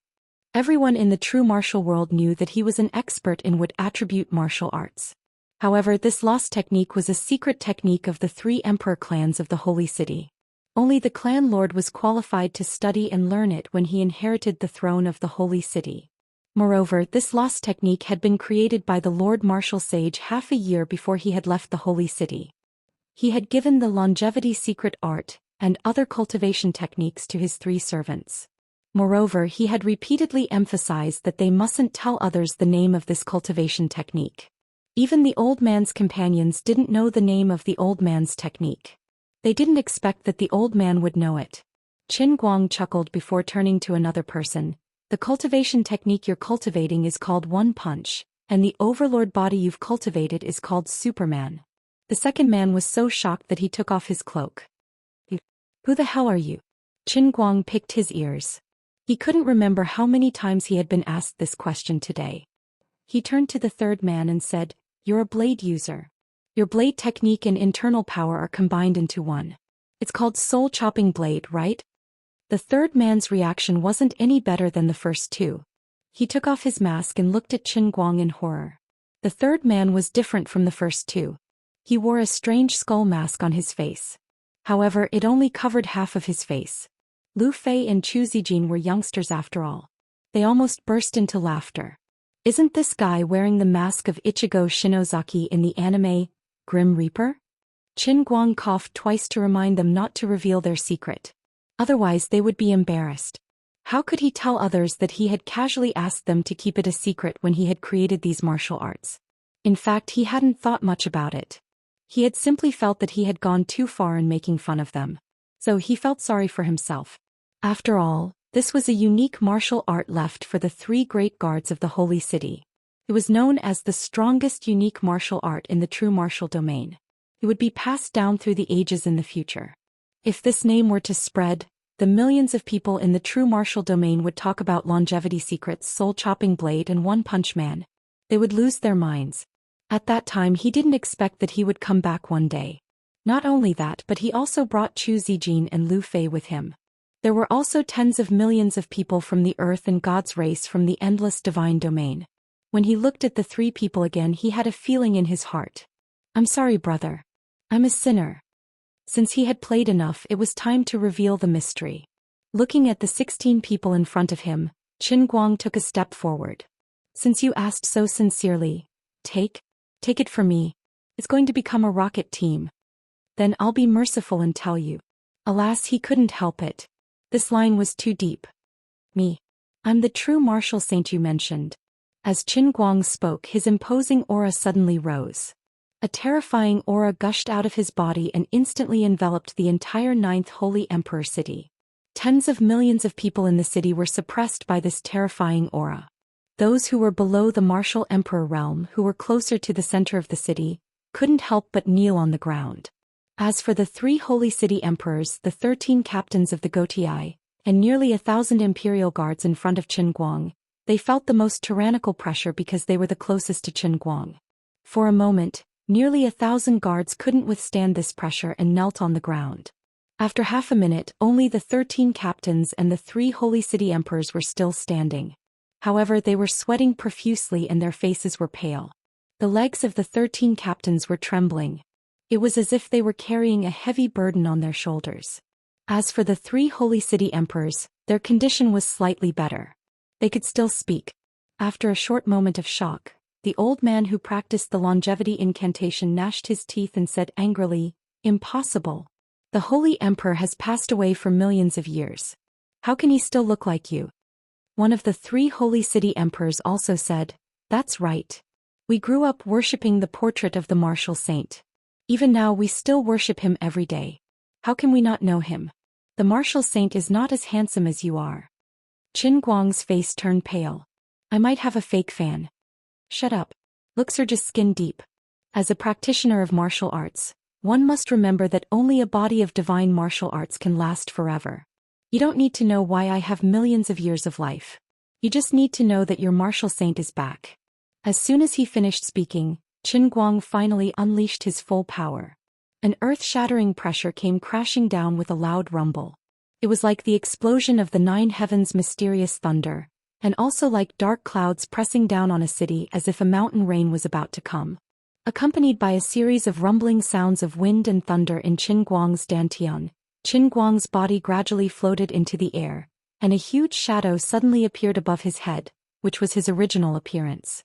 Everyone in the true martial world knew that he was an expert in wood attribute martial arts. However, this lost technique was a secret technique of the 3 emperor clans of the Holy City. Only the clan lord was qualified to study and learn it when he inherited the throne of the holy city. Moreover, this lost technique had been created by the Lord Martial Sage half a year before he had left the holy city. He had given the longevity secret art and other cultivation techniques to his 3 servants. Moreover, he had repeatedly emphasized that they mustn't tell others the name of this cultivation technique. Even the old man's companions didn't know the name of the old man's technique. They didn't expect that the old man would know it. Qin Guang chuckled before turning to another person. The cultivation technique you're cultivating is called One Punch, and the overlord body you've cultivated is called Superman. The second man was so shocked that he took off his cloak. Who the hell are you? Qin Guang picked his ears. He couldn't remember how many times he had been asked this question today. He turned to the third man and said, "You're a blade user. Your blade technique and internal power are combined into one. It's called soul chopping blade, right?" The third man's reaction wasn't any better than the first 2. He took off his mask and looked at Qin Guang in horror. The third man was different from the first 2. He wore a strange skull mask on his face. However, it only covered half of his face. Lu Fei and Chu Zijin were youngsters after all. They almost burst into laughter. Isn't this guy wearing the mask of Ichigo Shinozaki in the anime Grim Reaper? Qin Guang coughed twice to remind them not to reveal their secret. Otherwise they would be embarrassed. How could he tell others that he had casually asked them to keep it a secret when he had created these martial arts? In fact, he hadn't thought much about it. He had simply felt that he had gone too far in making fun of them. So he felt sorry for himself. After all, this was a unique martial art left for the 3 great guards of the holy city. It was known as the strongest unique martial art in the true martial domain. It would be passed down through the ages in the future. If this name were to spread, the millions of people in the true martial domain would talk about longevity secrets, soul chopping blade and One Punch Man. They would lose their minds. At that time he didn't expect that he would come back one day. Not only that, but he also brought Chu Zijin and Lu Fei with him. There were also tens of millions of people from the earth and God's race from the endless divine domain. When he looked at the 3 people again, he had a feeling in his heart. "I'm sorry, brother. I'm a sinner." Since he had played enough, it was time to reveal the mystery. Looking at the 16 people in front of him, Qin Guang took a step forward. "Since you asked so sincerely, take it from me. It's going to become a rocket team. Then I'll be merciful and tell you." Alas, he couldn't help it. This line was too deep. "Me. I'm the true martial saint you mentioned." As Qin Guang spoke, his imposing aura suddenly rose. A terrifying aura gushed out of his body and instantly enveloped the entire 9th Holy Emperor city. Tens of millions of people in the city were suppressed by this terrifying aura. Those who were below the martial emperor realm, who were closer to the center of the city, couldn't help but kneel on the ground. As for the 3 holy city emperors, the 13 captains of the Gotiai, and nearly 1,000 imperial guards in front of Qin Guang, they felt the most tyrannical pressure because they were the closest to Qin Guang. For a moment, nearly 1,000 guards couldn't withstand this pressure and knelt on the ground. After half a minute, only the 13 captains and the 3 holy city emperors were still standing. However, they were sweating profusely and their faces were pale. The legs of the 13 captains were trembling. It was as if they were carrying a heavy burden on their shoulders. As for the 3 holy city emperors, their condition was slightly better. They could still speak. After a short moment of shock, the old man who practiced the longevity incantation gnashed his teeth and said angrily, "Impossible. The holy emperor has passed away for millions of years. How can he still look like you?" One of the 3 holy city emperors also said, "That's right. We grew up worshipping the portrait of the martial saint. Even now we still worship him every day. How can we not know him? The martial saint is not as handsome as you are." Qin Guang's face turned pale. "I might have a fake fan." "Shut up. Looks are just skin deep. As a practitioner of martial arts, one must remember that only a body of divine martial arts can last forever. You don't need to know why I have millions of years of life. You just need to know that your martial saint is back." As soon as he finished speaking, Qin Guang finally unleashed his full power. An earth-shattering pressure came crashing down with a loud rumble. It was like the explosion of the 9 heavens' mysterious thunder, and also like dark clouds pressing down on a city as if a mountain rain was about to come. Accompanied by a series of rumbling sounds of wind and thunder in Qin Guang's dantian, Qin Guang's body gradually floated into the air, and a huge shadow suddenly appeared above his head, which was his original appearance.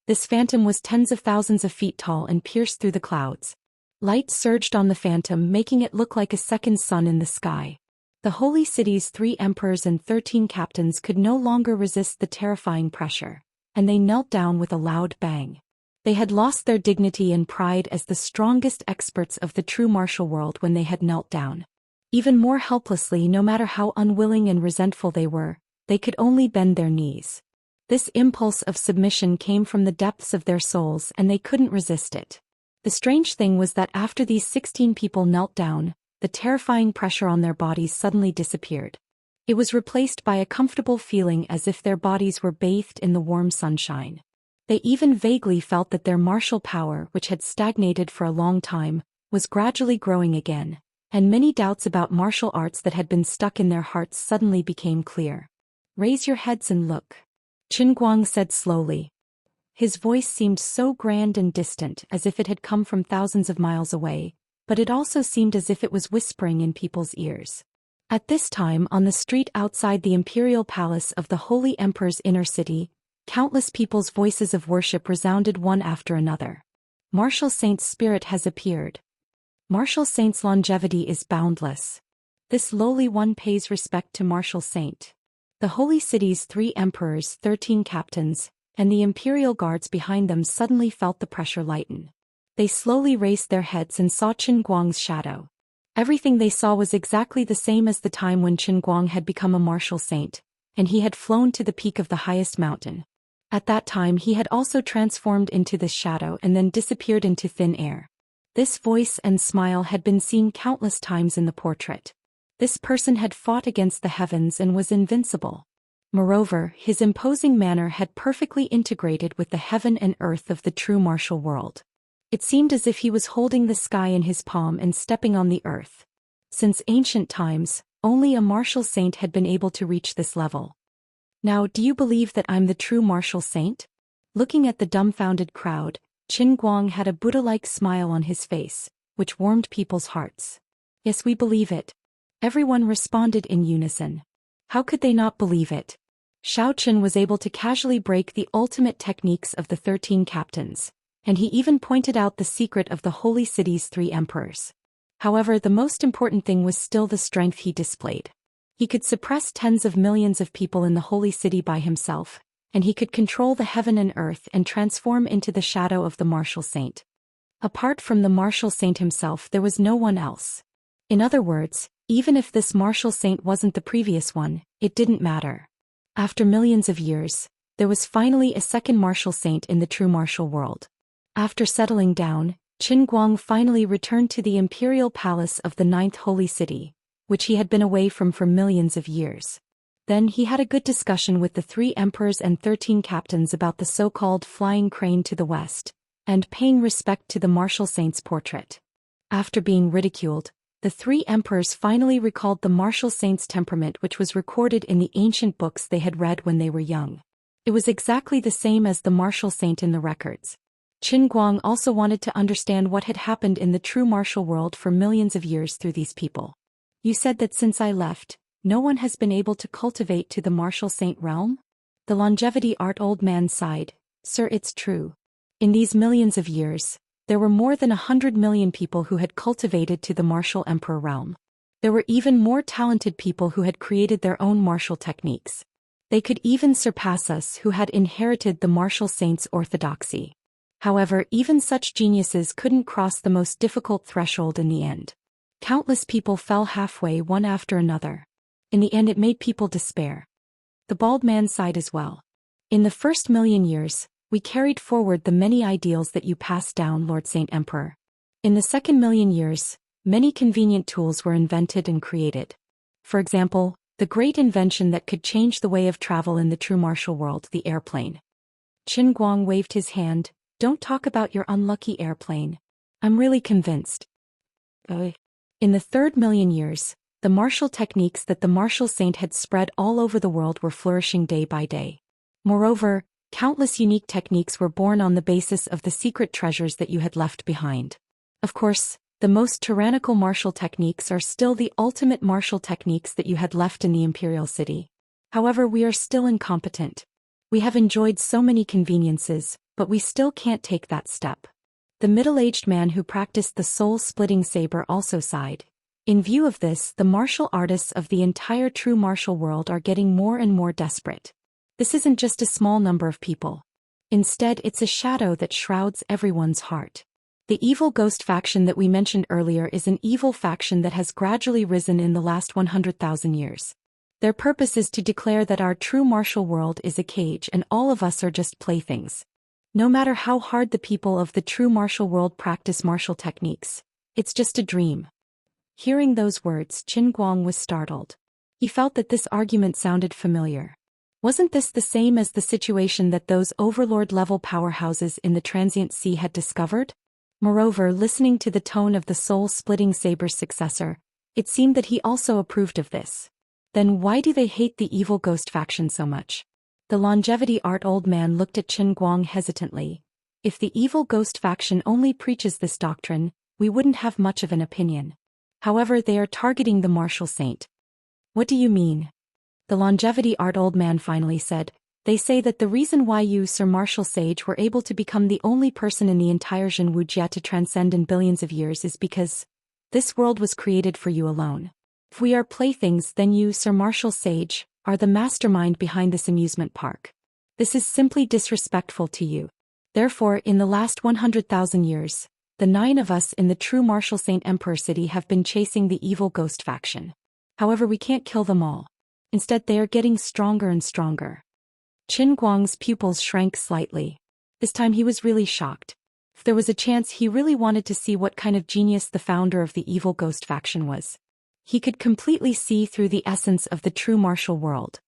This phantom was tens of thousands of feet tall and pierced through the clouds. Light surged on the phantom, making it look like a second sun in the sky. The holy city's 3 emperors and 13 captains could no longer resist the terrifying pressure, and they knelt down with a loud bang. They had lost their dignity and pride as the strongest experts of the true martial world when they had knelt down. Even more helplessly, no matter how unwilling and resentful they were, they could only bend their knees. This impulse of submission came from the depths of their souls and they couldn't resist it. The strange thing was that after these 16 people knelt down, the terrifying pressure on their bodies suddenly disappeared. It was replaced by a comfortable feeling as if their bodies were bathed in the warm sunshine. They even vaguely felt that their martial power, which had stagnated for a long time, was gradually growing again, and many doubts about martial arts that had been stuck in their hearts suddenly became clear. "Raise your heads and look," Qin Guang said slowly. His voice seemed so grand and distant as if it had come from thousands of miles away, but it also seemed as if it was whispering in people's ears. At this time, on the street outside the imperial palace of the Holy Emperor's inner city, countless people's voices of worship resounded one after another. "Martial Saint's spirit has appeared. Martial Saint's longevity is boundless. This lowly one pays respect to Martial Saint." The holy city's 3 emperors, 13 captains, and the imperial guards behind them suddenly felt the pressure lighten. They slowly raised their heads and saw Qin Guang's shadow. Everything they saw was exactly the same as the time when Qin Guang had become a martial saint, and he had flown to the peak of the highest mountain. At that time he had also transformed into this shadow and then disappeared into thin air. This voice and smile had been seen countless times in the portrait. This person had fought against the heavens and was invincible. Moreover, his imposing manner had perfectly integrated with the heaven and earth of the true martial world. It seemed as if he was holding the sky in his palm and stepping on the earth. Since ancient times, only a martial saint had been able to reach this level. "Now, do you believe that I'm the true martial saint?" Looking at the dumbfounded crowd, Qin Guang had a Buddha-like smile on his face, which warmed people's hearts. "Yes, we believe it." Everyone responded in unison. How could they not believe it? Xiao Qin was able to casually break the ultimate techniques of the 13 captains, and he even pointed out the secret of the holy city's 3 emperors. However, the most important thing was still the strength he displayed. He could suppress tens of millions of people in the holy city by himself, and he could control the heaven and earth and transform into the shadow of the martial saint. Apart from the martial saint himself, there was no one else. In other words, even if this martial saint wasn't the previous one, it didn't matter. After millions of years, there was finally a second martial saint in the true martial world. After settling down, Qin Guang finally returned to the imperial palace of the 9th holy city, which he had been away from for millions of years. Then he had a good discussion with the 3 emperors and 13 captains about the so-called flying crane to the west, and paying respect to the martial saint's portrait. After being ridiculed, the 3 emperors finally recalled the martial saint's temperament, which was recorded in the ancient books they had read when they were young. It was exactly the same as the martial saint in the records. Qin Guang also wanted to understand what had happened in the true martial world for millions of years through these people. "You said that since I left, no one has been able to cultivate to the martial saint realm?" The longevity art old man sighed. "Sir, it's true. In these millions of years, there were more than 100 million people who had cultivated to the martial emperor realm. There were even more talented people who had created their own martial techniques. They could even surpass us who had inherited the martial saint's orthodoxy. However, even such geniuses couldn't cross the most difficult threshold in the end. Countless people fell halfway one after another. In the end, it made people despair." The bald man sighed as well. "In the first million years, we carried forward the many ideals that you passed down, Lord Saint Emperor. In the second million years, many convenient tools were invented and created. For example, the great invention that could change the way of travel in the true martial world, the airplane." Qin Guang waved his hand. "Don't talk about your unlucky airplane. I'm really convinced." In the 3rd million years, the martial techniques that the martial saint had spread all over the world were flourishing day by day. Moreover, countless unique techniques were born on the basis of the secret treasures that you had left behind. Of course, The most tyrannical martial techniques are still the ultimate martial techniques that you had left in the imperial city. However, we are still incompetent. We have enjoyed so many conveniences, but we still can't take that step. The middle-aged man who practiced the soul-splitting saber also sighed. In view of this, the martial artists of the entire true martial world are getting more and more desperate. This isn't just a small number of people. Instead, it's a shadow that shrouds everyone's heart. The evil ghost faction that we mentioned earlier is an evil faction that has gradually risen in the last 100,000 years. Their purpose is to declare that our true martial world is a cage and all of us are just playthings. No matter how hard the people of the true martial world practice martial techniques, it's just a dream. Hearing those words, Qin Guang was startled. He felt that this argument sounded familiar. Wasn't this the same as the situation that those overlord-level powerhouses in the transient sea had discovered? Moreover, listening to the tone of the soul-splitting saber's successor, it seemed that he also approved of this. Then why do they hate the evil ghost faction so much? The longevity art old man looked at Qin Guang hesitantly. If the evil ghost faction only preaches this doctrine, we wouldn't have much of an opinion. However, they are targeting the martial saint. What do you mean? The longevity art old man finally said. They say that the reason why you, Sir Martial Sage, were able to become the only person in the entire Wuxia to transcend in billions of years is because this world was created for you alone. If we are playthings, then you, Sir Martial Sage, are the mastermind behind this amusement park. This is simply disrespectful to you. Therefore, in the last 100,000 years, the 9 of us in the true Martial Saint Emperor City have been chasing the evil ghost faction. However, we can't kill them all. Instead, they are getting stronger and stronger. Qin Guang's pupils shrank slightly. This time he was really shocked. If there was a chance, he really wanted to see what kind of genius the founder of the evil ghost faction was. He could completely see through the essence of the true martial world.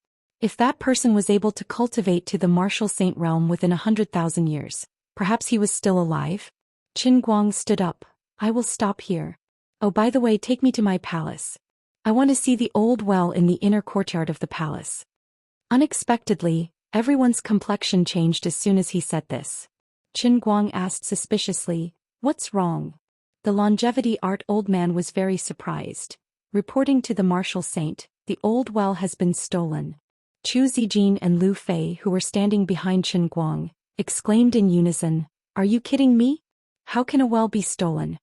If that person was able to cultivate to the martial saint realm within 100,000 years, perhaps he was still alive? Qin Guang stood up. I will stop here. Oh, by the way, take me to my palace. I want to see the old well in the inner courtyard of the palace. Unexpectedly, everyone's complexion changed as soon as he said this. Qin Guang asked suspiciously, "What's wrong?" The longevity art old man was very surprised. Reporting to the martial saint, the old well has been stolen. Chu Zijin and Lu Fei, who were standing behind Qin Guang, exclaimed in unison, "Are you kidding me? How can a well be stolen?"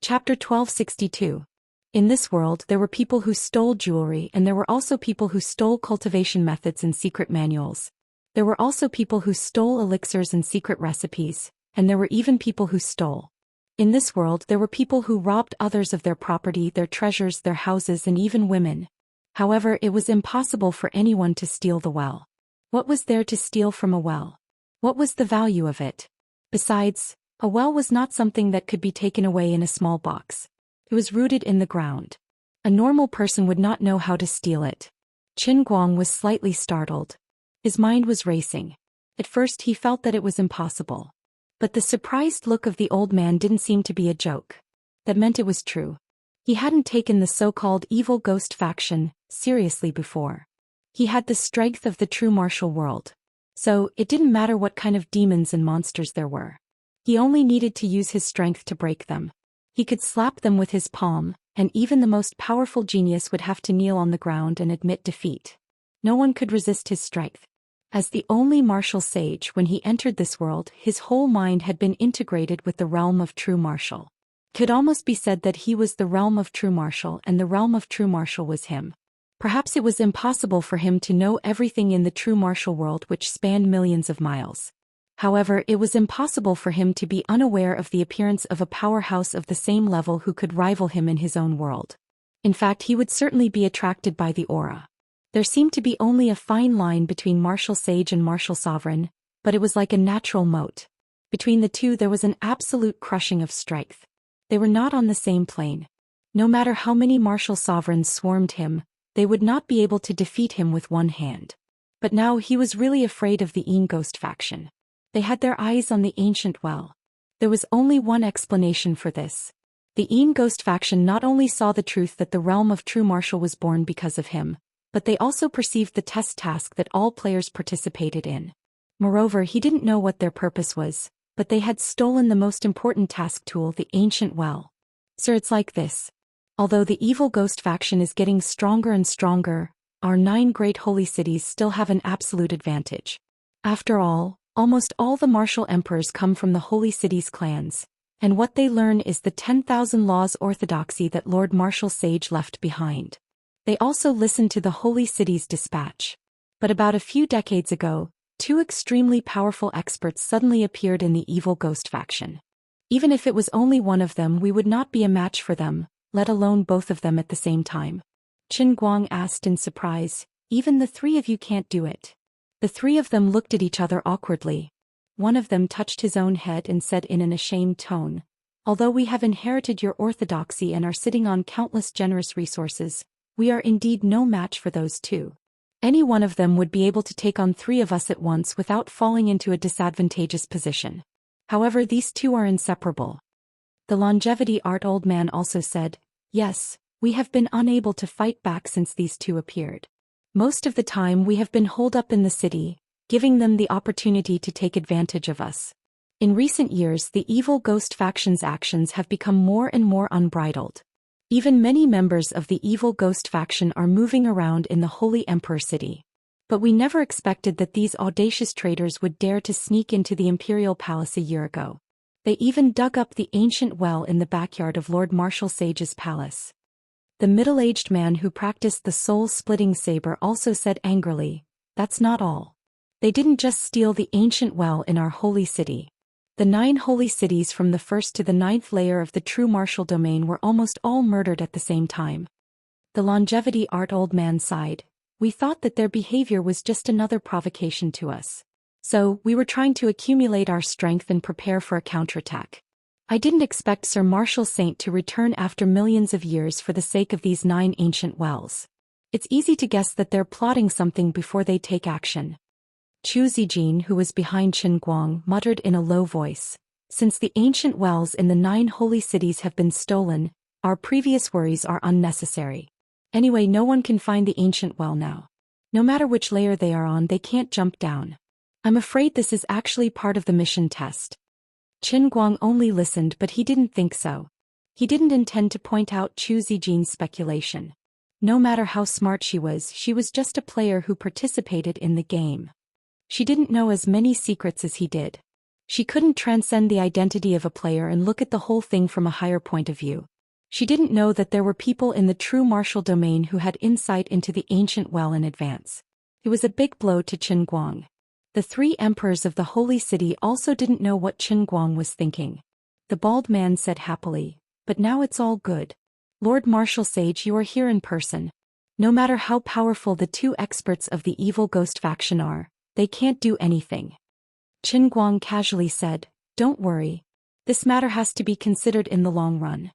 Chapter 1262. In this world there were people who stole jewelry, and there were also people who stole cultivation methods and secret manuals. There were also people who stole elixirs and secret recipes, and there were even people who stole. In this world there were people who robbed others of their property, their treasures, their houses, and even women. However, it was impossible for anyone to steal the well. What was there to steal from a well? What was the value of it? Besides, a well was not something that could be taken away in a small box. It was rooted in the ground. A normal person would not know how to steal it. Qin Guang was slightly startled. His mind was racing. At first he felt that it was impossible. But the surprised look of the old man didn't seem to be a joke. That meant it was true. He hadn't taken the so-called evil ghost faction seriously before. He had the strength of the true martial world. So, it didn't matter what kind of demons and monsters there were. He only needed to use his strength to break them. He could slap them with his palm, and even the most powerful genius would have to kneel on the ground and admit defeat. No one could resist his strength. As the only martial sage, when he entered this world, his whole mind had been integrated with the realm of true martial. It could almost be said that he was the realm of true martial and the realm of true martial was him. Perhaps it was impossible for him to know everything in the true martial world which spanned millions of miles. However, it was impossible for him to be unaware of the appearance of a powerhouse of the same level who could rival him in his own world. In fact, he would certainly be attracted by the aura. There seemed to be only a fine line between martial sage and martial sovereign, but it was like a natural moat. Between the two there was an absolute crushing of strength. They were not on the same plane. No matter how many martial sovereigns swarmed him, they would not be able to defeat him with one hand. But now he was really afraid of the Een Ghost faction. They had their eyes on the ancient well. There was only one explanation for this. The Een Ghost faction not only saw the truth that the realm of true martial was born because of him, but they also perceived the test task that all players participated in. Moreover, he didn't know what their purpose was, but they had stolen the most important task tool, the ancient well. Sir, it's like this. Although the evil ghost faction is getting stronger and stronger, our 9 great holy cities still have an absolute advantage. After all, almost all the martial emperors come from the holy cities' clans, and what they learn is the 10,000 laws orthodoxy that Lord Martial Sage left behind. They also listen to the holy cities' dispatch. But about a few decades ago, 2 extremely powerful experts suddenly appeared in the evil ghost faction. Even if it was only one of them, we would not be a match for them, let alone both of them at the same time. Qin Guang asked in surprise, even the 3 of you can't do it? The 3 of them looked at each other awkwardly. One of them touched his own head and said in an ashamed tone, although we have inherited your orthodoxy and are sitting on countless generous resources, we are indeed no match for those 2. Any one of them would be able to take on 3 of us at once without falling into a disadvantageous position. However, these 2 are inseparable. The longevity art old man also said, yes, we have been unable to fight back since these 2 appeared. Most of the time we have been holed up in the city, giving them the opportunity to take advantage of us. In recent years, the evil ghost faction's actions have become more and more unbridled. Even many members of the evil ghost faction are moving around in the Holy Emperor City. But we never expected that these audacious traitors would dare to sneak into the Imperial Palace a year ago. They even dug up the ancient well in the backyard of Lord Martial Sage's palace. The middle-aged man who practiced the soul-splitting saber also said angrily, that's not all. They didn't just steal the ancient well in our holy city. The 9 holy cities from the 1st to the 9th layer of the true martial domain were almost all murdered at the same time. The longevity art old man sighed. We thought that their behavior was just another provocation to us. So, we were trying to accumulate our strength and prepare for a counterattack. I didn't expect Sir Martial Saint to return after millions of years for the sake of these 9 ancient wells. It's easy to guess that they're plotting something before they take action. Chu Zijin, who was behind Qin Guang, muttered in a low voice, since the ancient wells in the 9 holy cities have been stolen, our previous worries are unnecessary. Anyway, no one can find the ancient well now. No matter which layer they are on, they can't jump down. I'm afraid this is actually part of the mission test. Qin Guang only listened, but he didn't think so. He didn't intend to point out Chu Zijin's speculation. No matter how smart she was just a player who participated in the game. She didn't know as many secrets as he did. She couldn't transcend the identity of a player and look at the whole thing from a higher point of view. She didn't know that there were people in the true martial domain who had insight into the ancient well in advance. It was a big blow to Qin Guang. The 3 emperors of the holy city also didn't know what Qin Guang was thinking. The bald man said happily, but now it's all good. Lord Martial Sage, you are here in person. No matter how powerful the 2 experts of the evil ghost faction are, they can't do anything. Qin Guang casually said, don't worry. This matter has to be considered in the long run.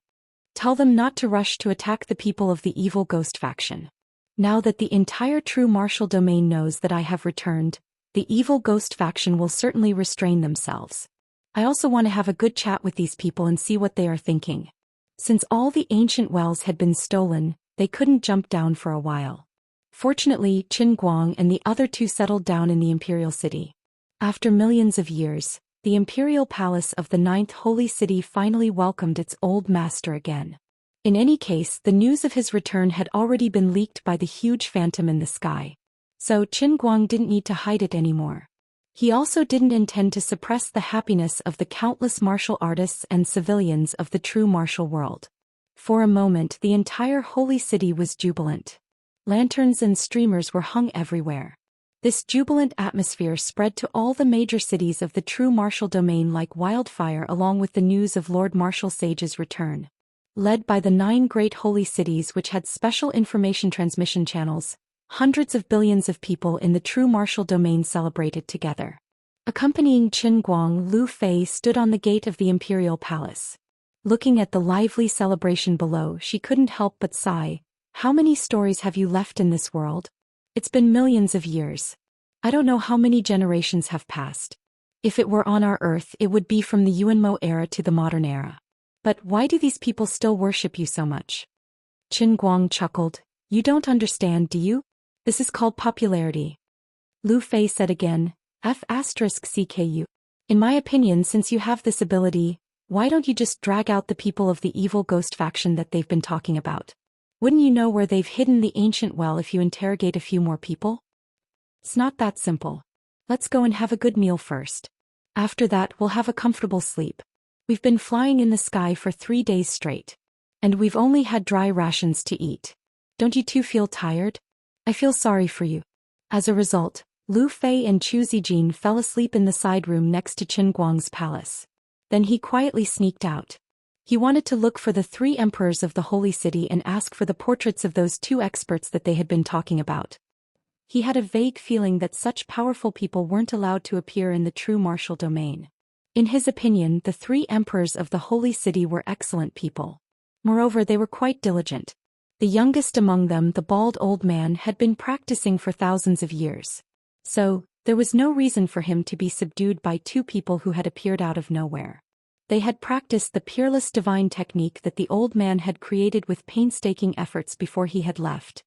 Tell them not to rush to attack the people of the evil ghost faction. Now that the entire true martial domain knows that I have returned, the evil ghost faction will certainly restrain themselves. I also want to have a good chat with these people and see what they are thinking. Since all the ancient wells had been stolen, they couldn't jump down for a while. Fortunately, Qin Guang and the other 2 settled down in the Imperial City. After millions of years, the Imperial Palace of the 9th Holy City finally welcomed its old master again. In any case, the news of his return had already been leaked by the huge phantom in the sky. So Qin Guang didn't need to hide it anymore. He also didn't intend to suppress the happiness of the countless martial artists and civilians of the true martial world. For a moment, the entire holy city was jubilant. Lanterns and streamers were hung everywhere. This jubilant atmosphere spread to all the major cities of the true martial domain like wildfire, along with the news of Lord Martial Sage's return. Led by the 9 great holy cities which had special information transmission channels, hundreds of billions of people in the true martial domain celebrated together. Accompanying Qin Guang, Lu Fei stood on the gate of the Imperial Palace. Looking at the lively celebration below, she couldn't help but sigh. How many stories have you left in this world? It's been millions of years. I don't know how many generations have passed. If it were on our Earth, it would be from the Yuanmo era to the modern era. But why do these people still worship you so much? Qin Guang chuckled. You don't understand, do you? This is called popularity. Lu Fei said again, F***CKU. In my opinion, since you have this ability, Why don't you just drag out the people of the evil ghost faction that they've been talking about? Wouldn't you know where they've hidden the ancient well if you interrogate a few more people? It's not that simple. Let's go and have a good meal first. After that, we'll have a comfortable sleep. We've been flying in the sky for 3 days straight. And we've only had dry rations to eat. Don't you two feel tired? I feel sorry for you. As a result, Lu Fei and Chu Zijin fell asleep in the side room next to Qin Guang's palace. Then he quietly sneaked out. He wanted to look for the 3 emperors of the Holy City and ask for the portraits of those 2 experts that they had been talking about. He had a vague feeling that such powerful people weren't allowed to appear in the true martial domain. In his opinion, the 3 emperors of the Holy City were excellent people. Moreover, they were quite diligent. The youngest among them, the bald old man, had been practicing for thousands of years. So, there was no reason for him to be subdued by 2 people who had appeared out of nowhere. They had practiced the peerless divine technique that the old man had created with painstaking efforts before he had left.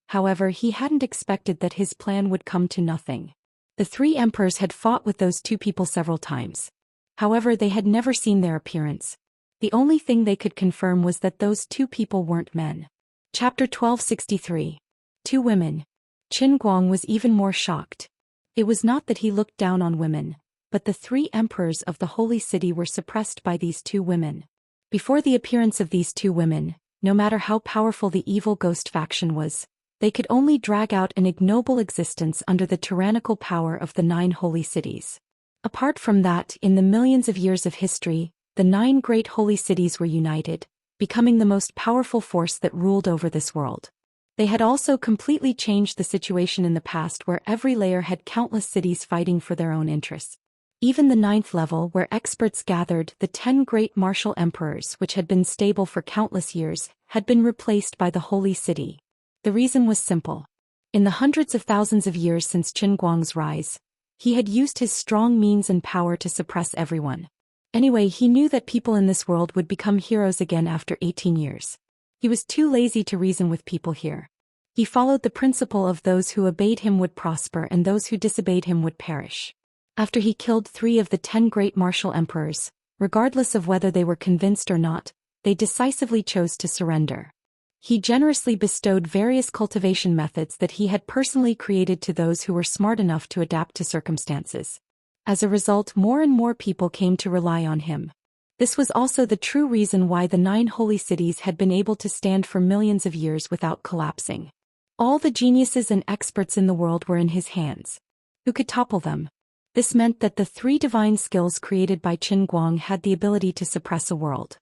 However, he hadn't expected that his plan would come to nothing. The 3 emperors had fought with those 2 people several times. However, they had never seen their appearance. The only thing they could confirm was that those 2 people weren't men. Chapter 1263. 2 women. Qin Guang was even more shocked. It was not that he looked down on women, but the 3 emperors of the Holy City were suppressed by these 2 women. Before the appearance of these 2 women, no matter how powerful the evil ghost faction was, they could only drag out an ignoble existence under the tyrannical power of the 9 holy cities. Apart from that, in the millions of years of history, the 9 great holy cities were united, becoming the most powerful force that ruled over this world. They had also completely changed the situation in the past where every layer had countless cities fighting for their own interests. Even the 9th level, where experts gathered, the 10 great martial emperors, which had been stable for countless years, had been replaced by the holy city. The reason was simple. In the hundreds of thousands of years since Qin Guang's rise, he had used his strong means and power to suppress everyone. Anyway, he knew that people in this world would become heroes again after 18 years. He was too lazy to reason with people here. He followed the principle of those who obeyed him would prosper and those who disobeyed him would perish. After he killed 3 of the 10 great martial emperors, regardless of whether they were convinced or not, they decisively chose to surrender. He generously bestowed various cultivation methods that he had personally created to those who were smart enough to adapt to circumstances. As a result, more and more people came to rely on him. This was also the true reason why the 9 holy cities had been able to stand for millions of years without collapsing. All the geniuses and experts in the world were in his hands. Who could topple them? This meant that the 3 divine skills created by Qin Guang had the ability to suppress a world.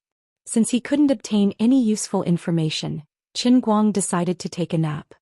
Since he couldn't obtain any useful information, Qin Guang decided to take a nap.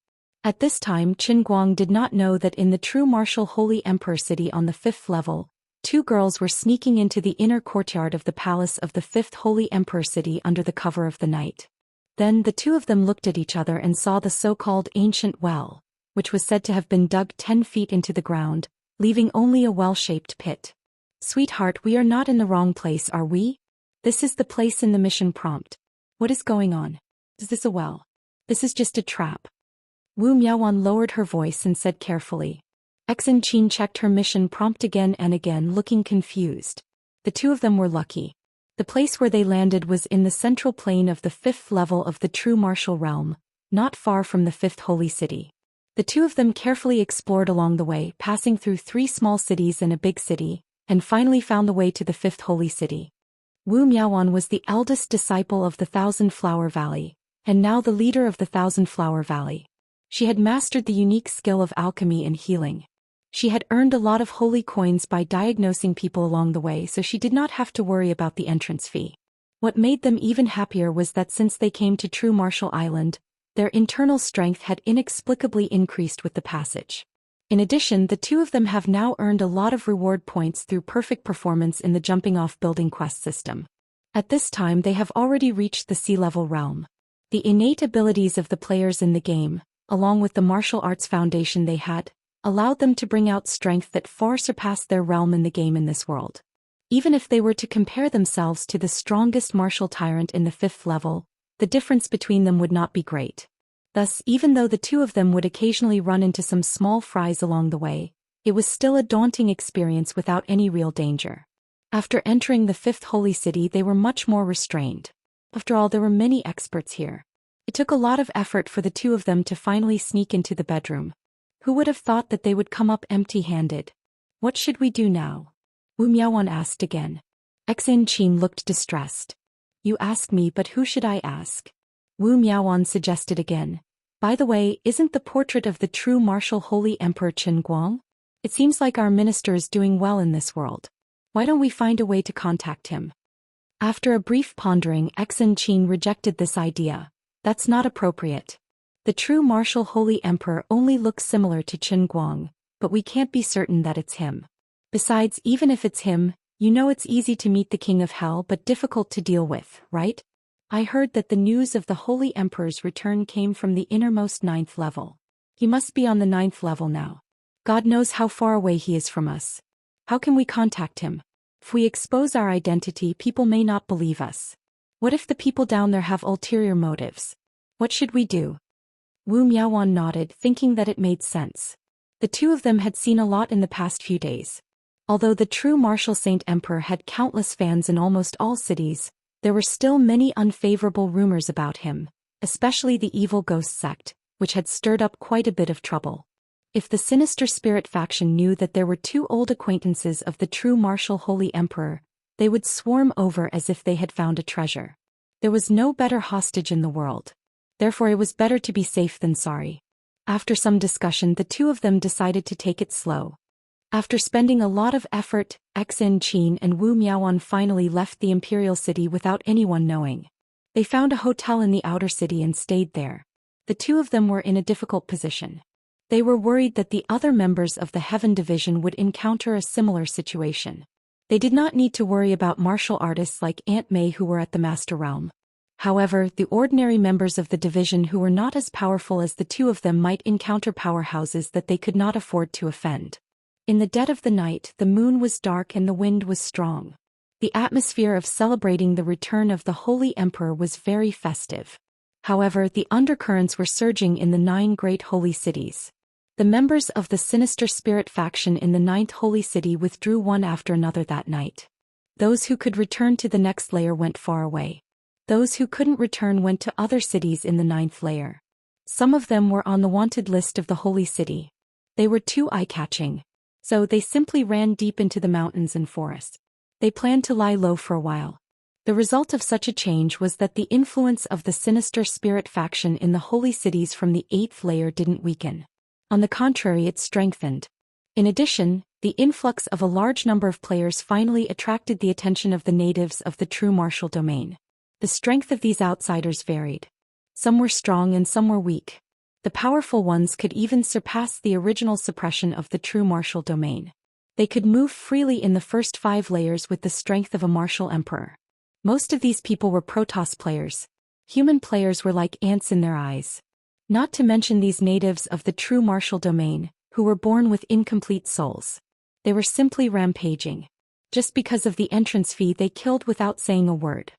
At this time, Qin Guang did not know that in the true martial Holy Emperor City on the 5th level, 2 girls were sneaking into the inner courtyard of the palace of the 5th Holy Emperor City under the cover of the night. Then the 2 of them looked at each other and saw the so-called ancient well, which was said to have been dug 10 feet into the ground, leaving only a well-shaped pit. "Sweetheart, we are not in the wrong place, are we? This is the place in the mission prompt. What is going on? Is this a well? This is just a trap." Wu Miaowan lowered her voice and said carefully. Exin Qin checked her mission prompt again and again, looking confused. The 2 of them were lucky. The place where they landed was in the central plain of the 5th level of the true martial realm, not far from the 5th holy city. The 2 of them carefully explored along the way, passing through 3 small cities and a big city, and finally found the way to the 5th holy city. Wu Miaowan was the eldest disciple of the Thousand Flower Valley, and now the leader of the Thousand Flower Valley. She had mastered the unique skill of alchemy and healing. She had earned a lot of holy coins by diagnosing people along the way, so she did not have to worry about the entrance fee. What made them even happier was that since they came to True Martial Island, their internal strength had inexplicably increased with the passage. In addition, the 2 of them have now earned a lot of reward points through perfect performance in the jumping-off building quest system. At this time, they have already reached the sea-level realm. The innate abilities of the players in the game, along with the martial arts foundation they had, allowed them to bring out strength that far surpassed their realm in the game in this world. Even if they were to compare themselves to the strongest martial tyrant in the 5th level, the difference between them would not be great. Thus, even though the 2 of them would occasionally run into some small fries along the way, it was still a daunting experience without any real danger. After entering the fifth holy city, they were much more restrained. After all, there were many experts here. It took a lot of effort for the two of them to finally sneak into the bedroom. Who would have thought that they would come up empty-handed? What should we do now? Wu Miaowan asked again. Xianxia looked distressed. You ask me, but who should I ask? Wu Miaowan suggested again. By the way, isn't the portrait of the true martial holy emperor Chen Guang? It seems like our minister is doing well in this world. Why don't we find a way to contact him? After a brief pondering, Xianxia rejected this idea. That's not appropriate. The true martial holy emperor only looks similar to Chen Guang, but we can't be certain that it's him. Besides, even if it's him, you know it's easy to meet the king of hell but difficult to deal with, right? I heard that the news of the holy emperor's return came from the innermost 9th level. He must be on the 9th level now. God knows how far away he is from us. How can we contact him? If we expose our identity, people may not believe us. What if the people down there have ulterior motives? What should we do? Wu Miaowan nodded, thinking that it made sense. The two of them had seen a lot in the past few days. Although the true martial saint emperor had countless fans in almost all cities, there were still many unfavorable rumors about him, especially the evil ghost sect, which had stirred up quite a bit of trouble. If the sinister spirit faction knew that there were two old acquaintances of the true martial holy emperor, they would swarm over as if they had found a treasure. There was no better hostage in the world. Therefore it was better to be safe than sorry. After some discussion, the two of them decided to take it slow. After spending a lot of effort, Xianxia and Wu Miaowan finally left the imperial city without anyone knowing. They found a hotel in the outer city and stayed there. The two of them were in a difficult position. They were worried that the other members of the Heaven Division would encounter a similar situation. They did not need to worry about martial artists like Aunt May who were at the Master Realm. However, the ordinary members of the division who were not as powerful as the two of them might encounter powerhouses that they could not afford to offend. In the dead of the night, the moon was dark and the wind was strong. The atmosphere of celebrating the return of the Holy Emperor was very festive. However, the undercurrents were surging in the 9 great holy cities. The members of the sinister spirit faction in the 9th holy city withdrew one after another that night. Those who could return to the next layer went far away. Those who couldn't return went to other cities in the 9th layer. Some of them were on the wanted list of the holy city. They were too eye-catching. So they simply ran deep into the mountains and forests. They planned to lie low for a while. The result of such a change was that the influence of the sinister spirit faction in the holy cities from the 8th layer didn't weaken. On the contrary, it strengthened. In addition, the influx of a large number of players finally attracted the attention of the natives of the true martial domain. The strength of these outsiders varied. Some were strong and some were weak. The powerful ones could even surpass the original suppression of the true martial domain. They could move freely in the first 5 layers with the strength of a martial emperor. Most of these people were Protoss players. Human players were like ants in their eyes. Not to mention these natives of the true martial domain, who were born with incomplete souls. They were simply rampaging. Just because of the entrance fee, they killed without saying a word.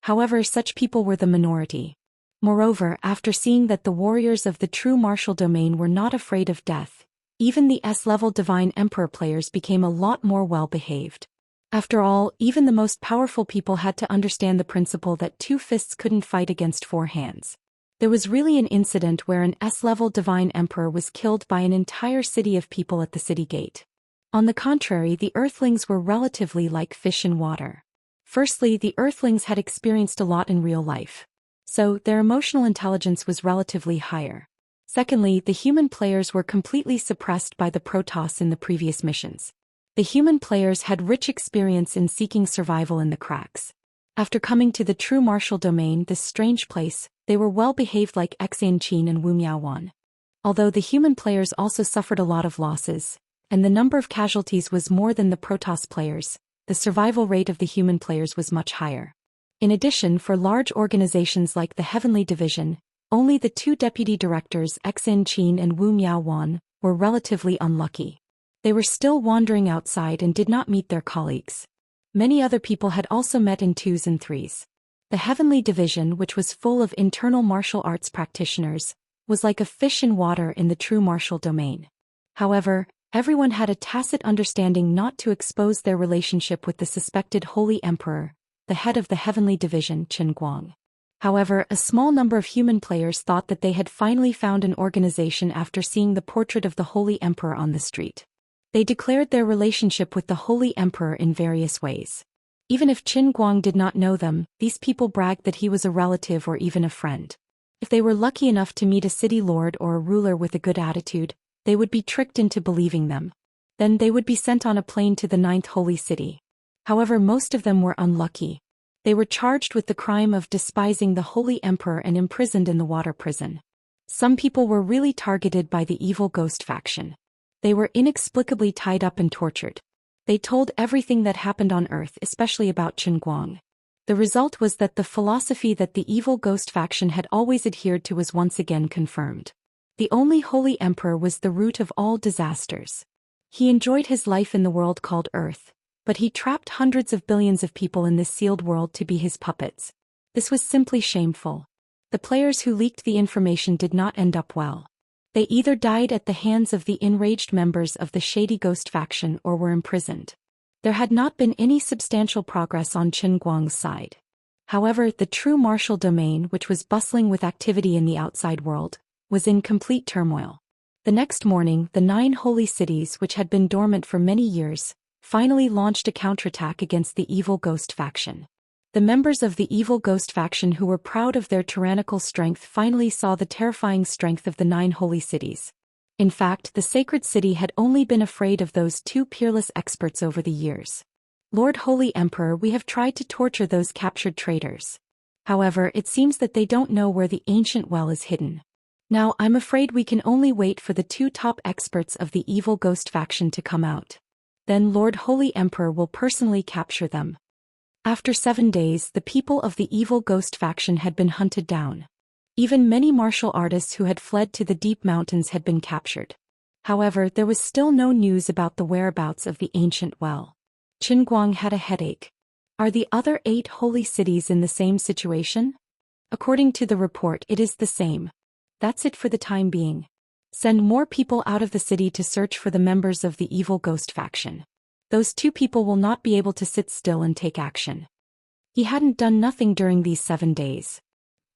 However, such people were the minority. Moreover, after seeing that the warriors of the true martial domain were not afraid of death, even the S-level Divine Emperor players became a lot more well-behaved. After all, even the most powerful people had to understand the principle that 2 fists couldn't fight against 4 hands. There was really an incident where an S-level Divine Emperor was killed by an entire city of people at the city gate. On the contrary, the Earthlings were relatively like fish in water. Firstly, the Earthlings had experienced a lot in real life. So, their emotional intelligence was relatively higher. Secondly, the human players were completely suppressed by the Protoss in the previous missions. The human players had rich experience in seeking survival in the cracks. After coming to the true martial domain, this strange place, they were well behaved like Xianxia and Wu Miaowan. Although the human players also suffered a lot of losses, and the number of casualties was more than the Protoss players, the survival rate of the human players was much higher. In addition, for large organizations like the Heavenly Division, only the 2 deputy directors Xianxia and Wu Miaowan were relatively unlucky. They were still wandering outside and did not meet their colleagues. Many other people had also met in 2s and 3s. The Heavenly Division, which was full of internal martial arts practitioners, was like a fish in water in the true martial domain. However, Everyone had a tacit understanding not to expose their relationship with the suspected Holy Emperor, the head of the Heavenly Division, Qin Guang. However, a small number of human players thought that they had finally found an organization after seeing the portrait of the Holy Emperor on the street. They declared their relationship with the Holy Emperor in various ways. Even if Qin Guang did not know them, these people bragged that he was a relative or even a friend. If they were lucky enough to meet a city lord or a ruler with a good attitude, they would be tricked into believing them. Then they would be sent on a plane to the 9th holy city. However, most of them were unlucky. They were charged with the crime of despising the Holy Emperor and imprisoned in the water prison. Some people were really targeted by the evil ghost faction. They were inexplicably tied up and tortured. They told everything that happened on Earth, especially about Qin Guang. The result was that the philosophy that the evil ghost faction had always adhered to was once again confirmed. The only Holy Emperor was the root of all disasters. He enjoyed his life in the world called Earth, but he trapped hundreds of billions of people in this sealed world to be his puppets. This was simply shameful. The players who leaked the information did not end up well. They either died at the hands of the enraged members of the shady ghost faction or were imprisoned. There had not been any substantial progress on Qin Guang's side. However, the true martial domain, which was bustling with activity in the outside world, was in complete turmoil. The next morning, the 9 holy cities, which had been dormant for many years, finally launched a counterattack against the evil ghost faction. The members of the evil ghost faction who were proud of their tyrannical strength finally saw the terrifying strength of the 9 holy cities. In fact, the sacred city had only been afraid of those 2 peerless experts over the years. Lord Holy Emperor, we have tried to torture those captured traitors. However, it seems that they don't know where the ancient well is hidden. Now, I'm afraid we can only wait for the 2 top experts of the evil ghost faction to come out. Then Lord Holy Emperor will personally capture them. After 7 days, the people of the evil ghost faction had been hunted down. Even many martial artists who had fled to the deep mountains had been captured. However, there was still no news about the whereabouts of the ancient well. Qin Guang had a headache. Are the other 8 holy cities in the same situation? According to the report, it is the same. That's it for the time being. Send more people out of the city to search for the members of the evil ghost faction. Those 2 people will not be able to sit still and take action. He hadn't done nothing during these 7 days.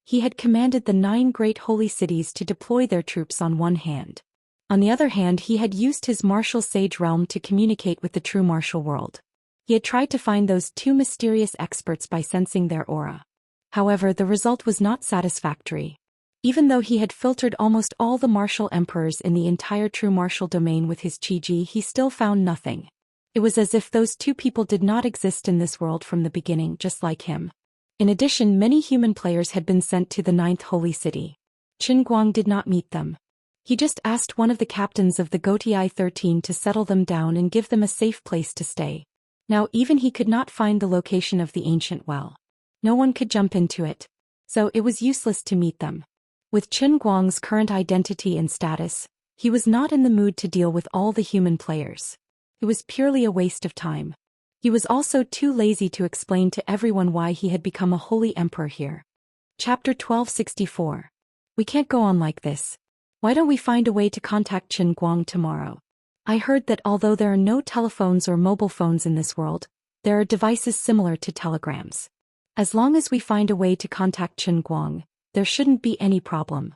He had commanded the 9 great holy cities to deploy their troops on one hand. On the other hand, he had used his martial sage realm to communicate with the true martial world. He had tried to find those 2 mysterious experts by sensing their aura. However, the result was not satisfactory. Even though he had filtered almost all the martial emperors in the entire true martial domain with his Qi, he still found nothing. It was as if those 2 people did not exist in this world from the beginning, just like him. In addition, many human players had been sent to the 9th holy city. Qin Guang did not meet them. He just asked one of the captains of the Gotiai 13 to settle them down and give them a safe place to stay. Now even he could not find the location of the ancient well. No one could jump into it. So it was useless to meet them. With Qin Guang's current identity and status, he was not in the mood to deal with all the human players. It was purely a waste of time. He was also too lazy to explain to everyone why he had become a holy emperor here. Chapter 1264. We can't go on like this. Why don't we find a way to contact Qin Guang tomorrow? I heard that although there are no telephones or mobile phones in this world, there are devices similar to telegrams. As long as we find a way to contact Qin Guang, there shouldn't be any problem.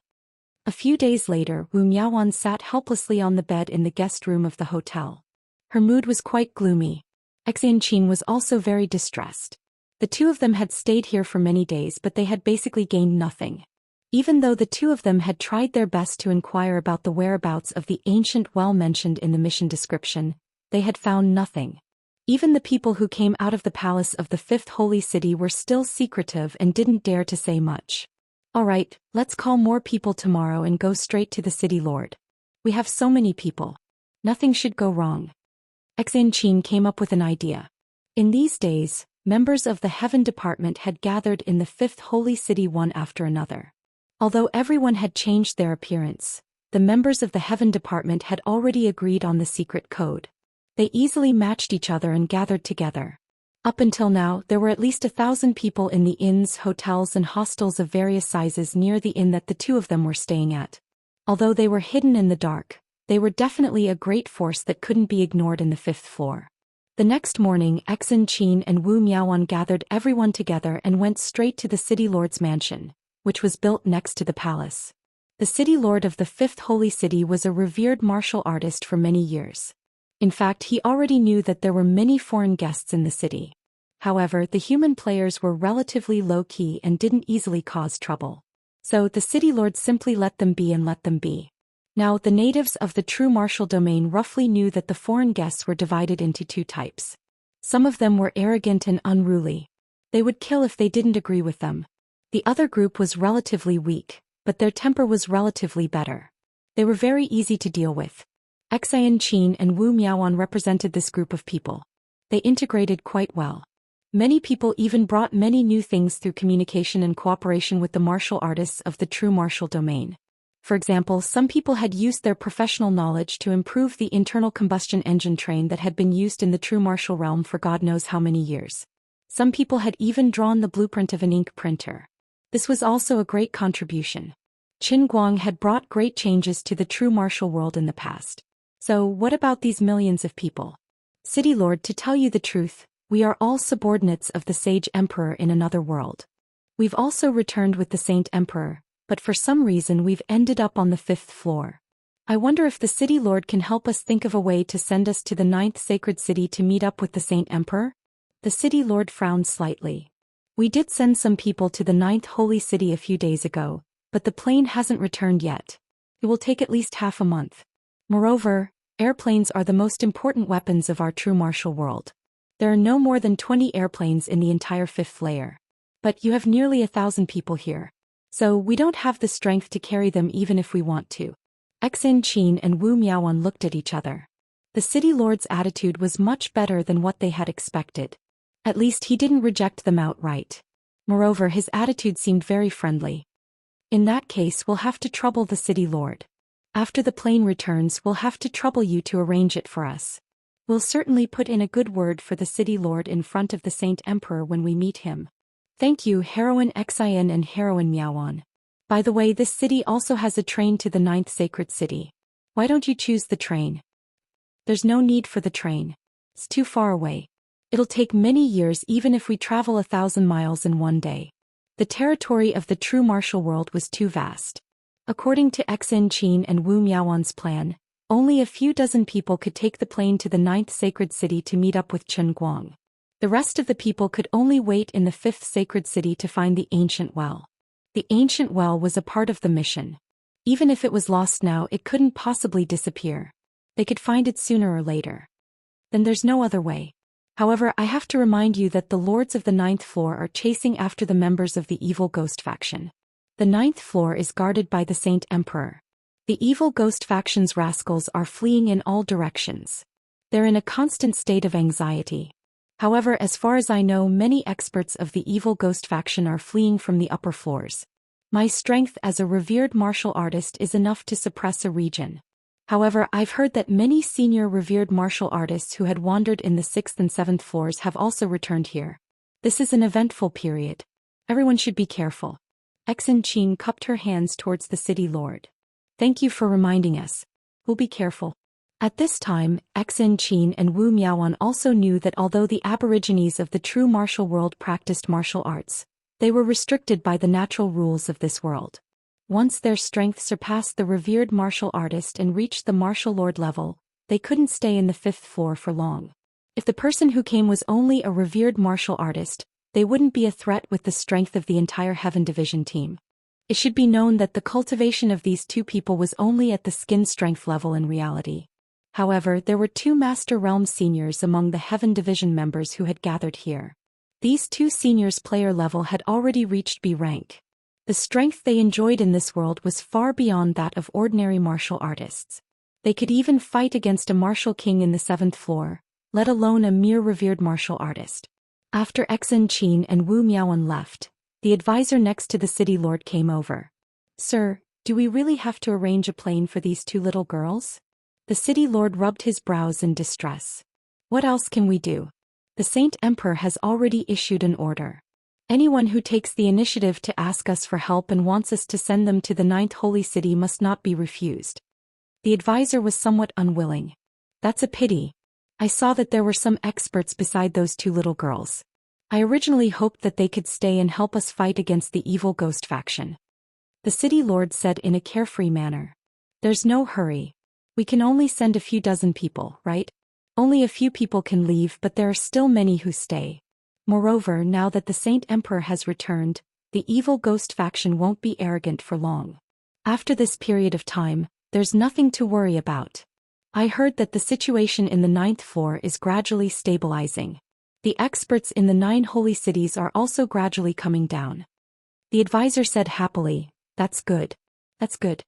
A few days later, Wu Miaoan sat helplessly on the bed in the guest room of the hotel. Her mood was quite gloomy. Xianxia was also very distressed. The 2 of them had stayed here for many days, but they had basically gained nothing. Even though the 2 of them had tried their best to inquire about the whereabouts of the ancient well mentioned in the mission description, they had found nothing. Even the people who came out of the palace of the 5th holy city were still secretive and didn't dare to say much. Alright, let's call more people tomorrow and go straight to the city lord. We have so many people. Nothing should go wrong. Xianxia came up with an idea. In these days, members of the Heaven Department had gathered in the 5th holy city one after another. Although everyone had changed their appearance, the members of the Heaven Department had already agreed on the secret code. They easily matched each other and gathered together. Up until now, there were at least 1,000 people in the inns, hotels and hostels of various sizes near the inn that the 2 of them were staying at. Although they were hidden in the dark, They were definitely a great force that couldn't be ignored in the 5th floor. The next morning, Xianxia and Wu Miaoan gathered everyone together and went straight to the city lord's mansion, which was built next to the palace. The city lord of the 5th holy city was a revered martial artist for many years. In fact, he already knew that there were many foreign guests in the city. However, the human players were relatively low-key and didn't easily cause trouble. So the city lord simply let them be and let them be. Now, the natives of the true martial domain roughly knew that the foreign guests were divided into two types. Some of them were arrogant and unruly. They would kill if they didn't agree with them. The other group was relatively weak, but their temper was relatively better. They were very easy to deal with. Xianxia and Wu Miaoan represented this group of people. They integrated quite well. Many people even brought many new things through communication and cooperation with the martial artists of the true martial domain. For example, some people had used their professional knowledge to improve the internal combustion engine train that had been used in the true martial realm for God knows how many years. Some people had even drawn the blueprint of an ink printer. This was also a great contribution. Qin Guang had brought great changes to the true martial world in the past. So, what about these millions of people? City Lord, to tell you the truth, we are all subordinates of the Sage Emperor in another world. We've also returned with the Saint Emperor, but for some reason we've ended up on the 5th floor. I wonder if the City Lord can help us think of a way to send us to the 9th sacred city to meet up with the Saint Emperor? The City Lord frowned slightly. We did send some people to the 9th holy city a few days ago, but the plane hasn't returned yet. It will take at least half a month. Moreover, airplanes are the most important weapons of our true martial world. There are no more than 20 airplanes in the entire 5th layer. But you have nearly 1,000 people here. So we don't have the strength to carry them even if we want to. Xianxia and Wu Miaoan looked at each other. The city lord's attitude was much better than what they had expected. At least he didn't reject them outright. Moreover, his attitude seemed very friendly. In that case, we'll have to trouble the city lord. After the plane returns, we'll have to trouble you to arrange it for us. We'll certainly put in a good word for the city lord in front of the Saint Emperor when we meet him. Thank you, Heroine Xian and Heroine Miaoan. By the way, this city also has a train to the 9th sacred city. Why don't you choose the train? There's no need for the train. It's too far away. It'll take many years even if we travel 1,000 miles in one day. The territory of the true martial world was too vast. According to Xianxia and Wu Miaoan's plan, only a few dozen people could take the plane to the 9th sacred city to meet up with Qin Guang. The rest of the people could only wait in the 5th sacred city to find the ancient well. The ancient well was a part of the mission. Even if it was lost now, it couldn't possibly disappear. They could find it sooner or later. Then there's no other way. However, I have to remind you that the lords of the 9th floor are chasing after the members of the evil ghost faction. The 9th floor is guarded by the Saint Emperor. The evil ghost faction's rascals are fleeing in all directions. They're in a constant state of anxiety. However, as far as I know, many experts of the evil ghost faction are fleeing from the upper floors. My strength as a revered martial artist is enough to suppress a region. However, I've heard that many senior revered martial artists who had wandered in the 6th and 7th floors have also returned here. This is an eventful period. Everyone should be careful. Xianxia cupped her hands towards the city lord. Thank you for reminding us. We'll be careful. At this time, Xianxia and Wu Miaoan also knew that although the aborigines of the true martial world practiced martial arts, they were restricted by the natural rules of this world. Once their strength surpassed the revered martial artist and reached the martial lord level, they couldn't stay in the 5th floor for long. If the person who came was only a revered martial artist, they wouldn't be a threat with the strength of the entire Heaven Division team. It should be known that the cultivation of these two people was only at the skin strength level in reality. However, there were two Master Realm seniors among the Heaven Division members who had gathered here. These two seniors' player level had already reached B rank. The strength they enjoyed in this world was far beyond that of ordinary martial artists. They could even fight against a martial king in the 7th floor, let alone a mere revered martial artist. After Xianxia and Wu Miaoan left, the advisor next to the city lord came over. Sir, do we really have to arrange a plane for these two little girls? The city lord rubbed his brows in distress. What else can we do? The Saint Emperor has already issued an order. Anyone who takes the initiative to ask us for help and wants us to send them to the 9th holy city must not be refused. The advisor was somewhat unwilling. That's a pity. I saw that there were some experts beside those two little girls. I originally hoped that they could stay and help us fight against the evil ghost faction. The city lord said in a carefree manner. There's no hurry. We can only send a few dozen people, right? Only a few people can leave, but there are still many who stay. Moreover, now that the Saint Emperor has returned, the evil ghost faction won't be arrogant for long. After this period of time, there's nothing to worry about. I heard that the situation in the 9th floor is gradually stabilizing. The experts in the 9 holy cities are also gradually coming down. The advisor said happily, That's good. That's good.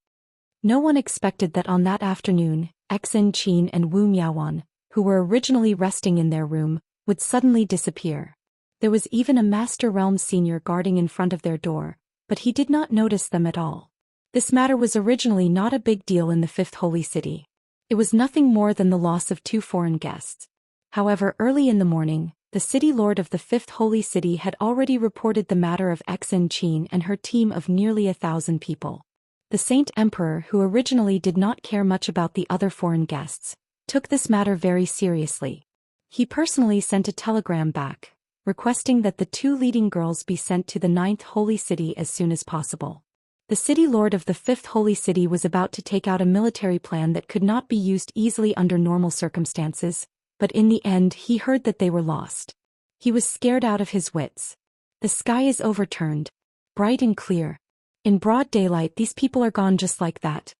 No one expected that on that afternoon, Xianxia and Wu Miaowan, who were originally resting in their room, would suddenly disappear. There was even a Master Realm Senior guarding in front of their door, but he did not notice them at all. This matter was originally not a big deal in the 5th holy city. It was nothing more than the loss of 2 foreign guests. However, early in the morning, the city lord of the 5th holy city had already reported the matter of Xianxia and her team of nearly 1,000 people. The Saint Emperor, who originally did not care much about the other foreign guests, took this matter very seriously. He personally sent a telegram back, requesting that the 2 leading girls be sent to the 9th holy city as soon as possible. The city lord of the 5th holy city was about to take out a military plan that could not be used easily under normal circumstances, but in the end he heard that they were lost. He was scared out of his wits. The sky is overturned, bright and clear. In broad daylight these people are gone just like that.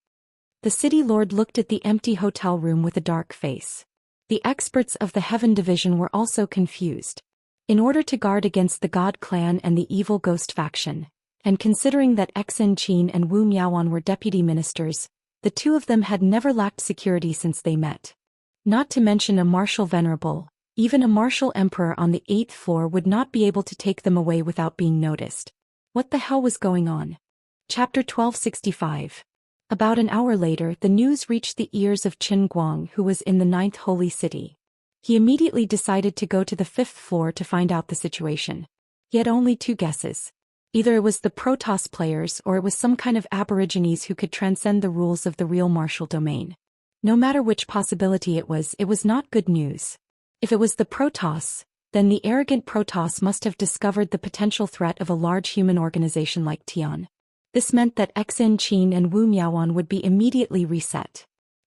The city lord looked at the empty hotel room with a dark face. The experts of the Heaven Division were also confused. In order to guard against the God clan and the evil ghost faction, and considering that Xianxia and Wu Miaowan were deputy ministers, the 2 of them had never lacked security since they met. Not to mention a martial venerable, even a martial emperor on the 8th floor would not be able to take them away without being noticed. What the hell was going on? Chapter 1265. About an hour later, the news reached the ears of Qin Guang, who was in the 9th holy city. He immediately decided to go to the 5th floor to find out the situation. He had only 2 guesses. Either it was the Protoss players or it was some kind of aborigines who could transcend the rules of the real martial domain. No matter which possibility it was not good news. If it was the Protoss, then the arrogant Protoss must have discovered the potential threat of a large human organization like Tian. This meant that Xianxia and Wu Miaowan would be immediately reset.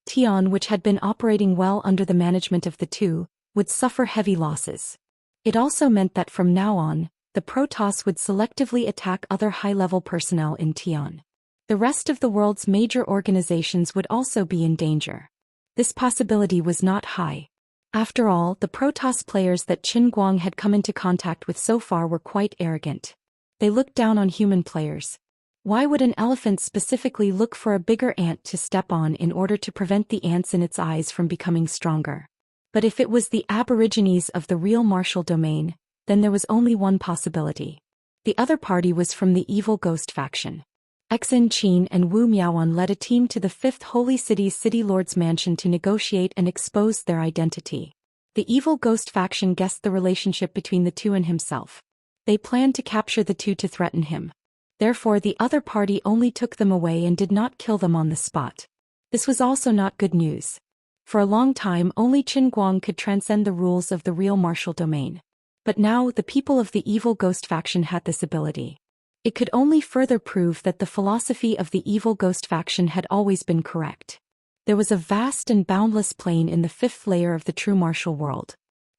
Tian, which had been operating well under the management of the 2, would suffer heavy losses. It also meant that from now on, the Protoss would selectively attack other high-level personnel in Tian. The rest of the world's major organizations would also be in danger. This possibility was not high. After all, the Protoss players that Qin Guang had come into contact with so far were quite arrogant. They looked down on human players. Why would an elephant specifically look for a bigger ant to step on in order to prevent the ants in its eyes from becoming stronger? But if it was the aborigines of the real martial domain, then there was only one possibility. The other party was from the evil ghost faction. Xianxia and Wu Miaowan led a team to the 5th holy city's city lord's mansion to negotiate and expose their identity. The evil ghost faction guessed the relationship between the 2 and himself. They planned to capture the 2 to threaten him. Therefore the other party only took them away and did not kill them on the spot. This was also not good news. For a long time only Qin Guang could transcend the rules of the real martial domain. But now the people of the evil ghost faction had this ability. It could only further prove that the philosophy of the evil ghost faction had always been correct. There was a vast and boundless plain in the 5th layer of the true martial world.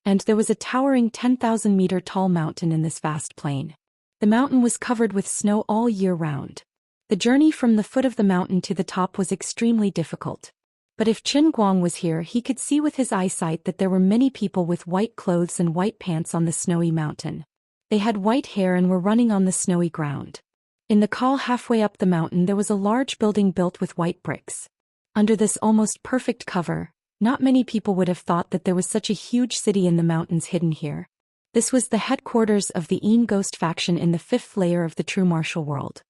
And there was a towering 10,000-meter tall mountain in this vast plain. The mountain was covered with snow all year round. The journey from the foot of the mountain to the top was extremely difficult. But if Qin Guang was here, he could see with his eyesight that there were many people with white clothes and white pants on the snowy mountain. They had white hair and were running on the snowy ground. In the col halfway up the mountain there was a large building built with white bricks. Under this almost perfect cover, not many people would have thought that there was such a huge city in the mountains hidden here. This was the headquarters of the Een Ghost faction in the 5th layer of the true martial world.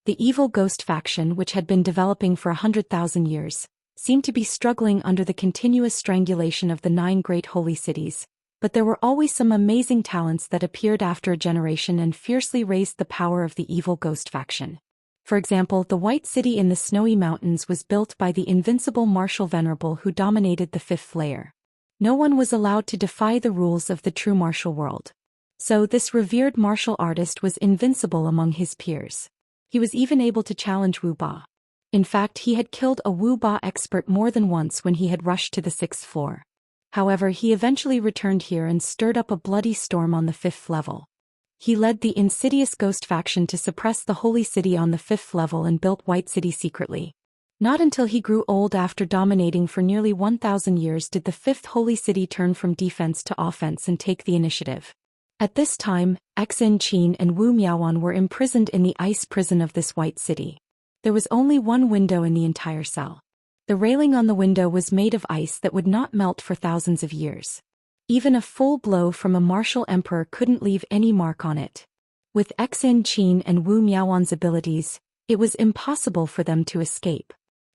The evil ghost faction, which had been developing for 100,000 years, seemed to be struggling under the continuous strangulation of the 9 great holy cities. But there were always some amazing talents that appeared after a generation and fiercely raised the power of the evil ghost faction. For example, the White City in the Snowy Mountains was built by the invincible martial venerable who dominated the fifth layer. No one was allowed to defy the rules of the true martial world. So this revered martial artist was invincible among his peers. He was even able to challenge Wu Ba. In fact, he had killed a Wu Ba expert more than once when he had rushed to the sixth floor. However, he eventually returned here and stirred up a bloody storm on the fifth level. He led the insidious ghost faction to suppress the holy city on the fifth level and built White City secretly. Not until he grew old after dominating for nearly 1,000 years did the fifth holy city turn from defense to offense and take the initiative. At this time, Xin Qin and Wu Miaoan were imprisoned in the ice prison of this White City. There was only one window in the entire cell. The railing on the window was made of ice that would not melt for thousands of years. Even a full blow from a martial emperor couldn't leave any mark on it. With Xin Qin and Wu Miaoan's abilities, it was impossible for them to escape.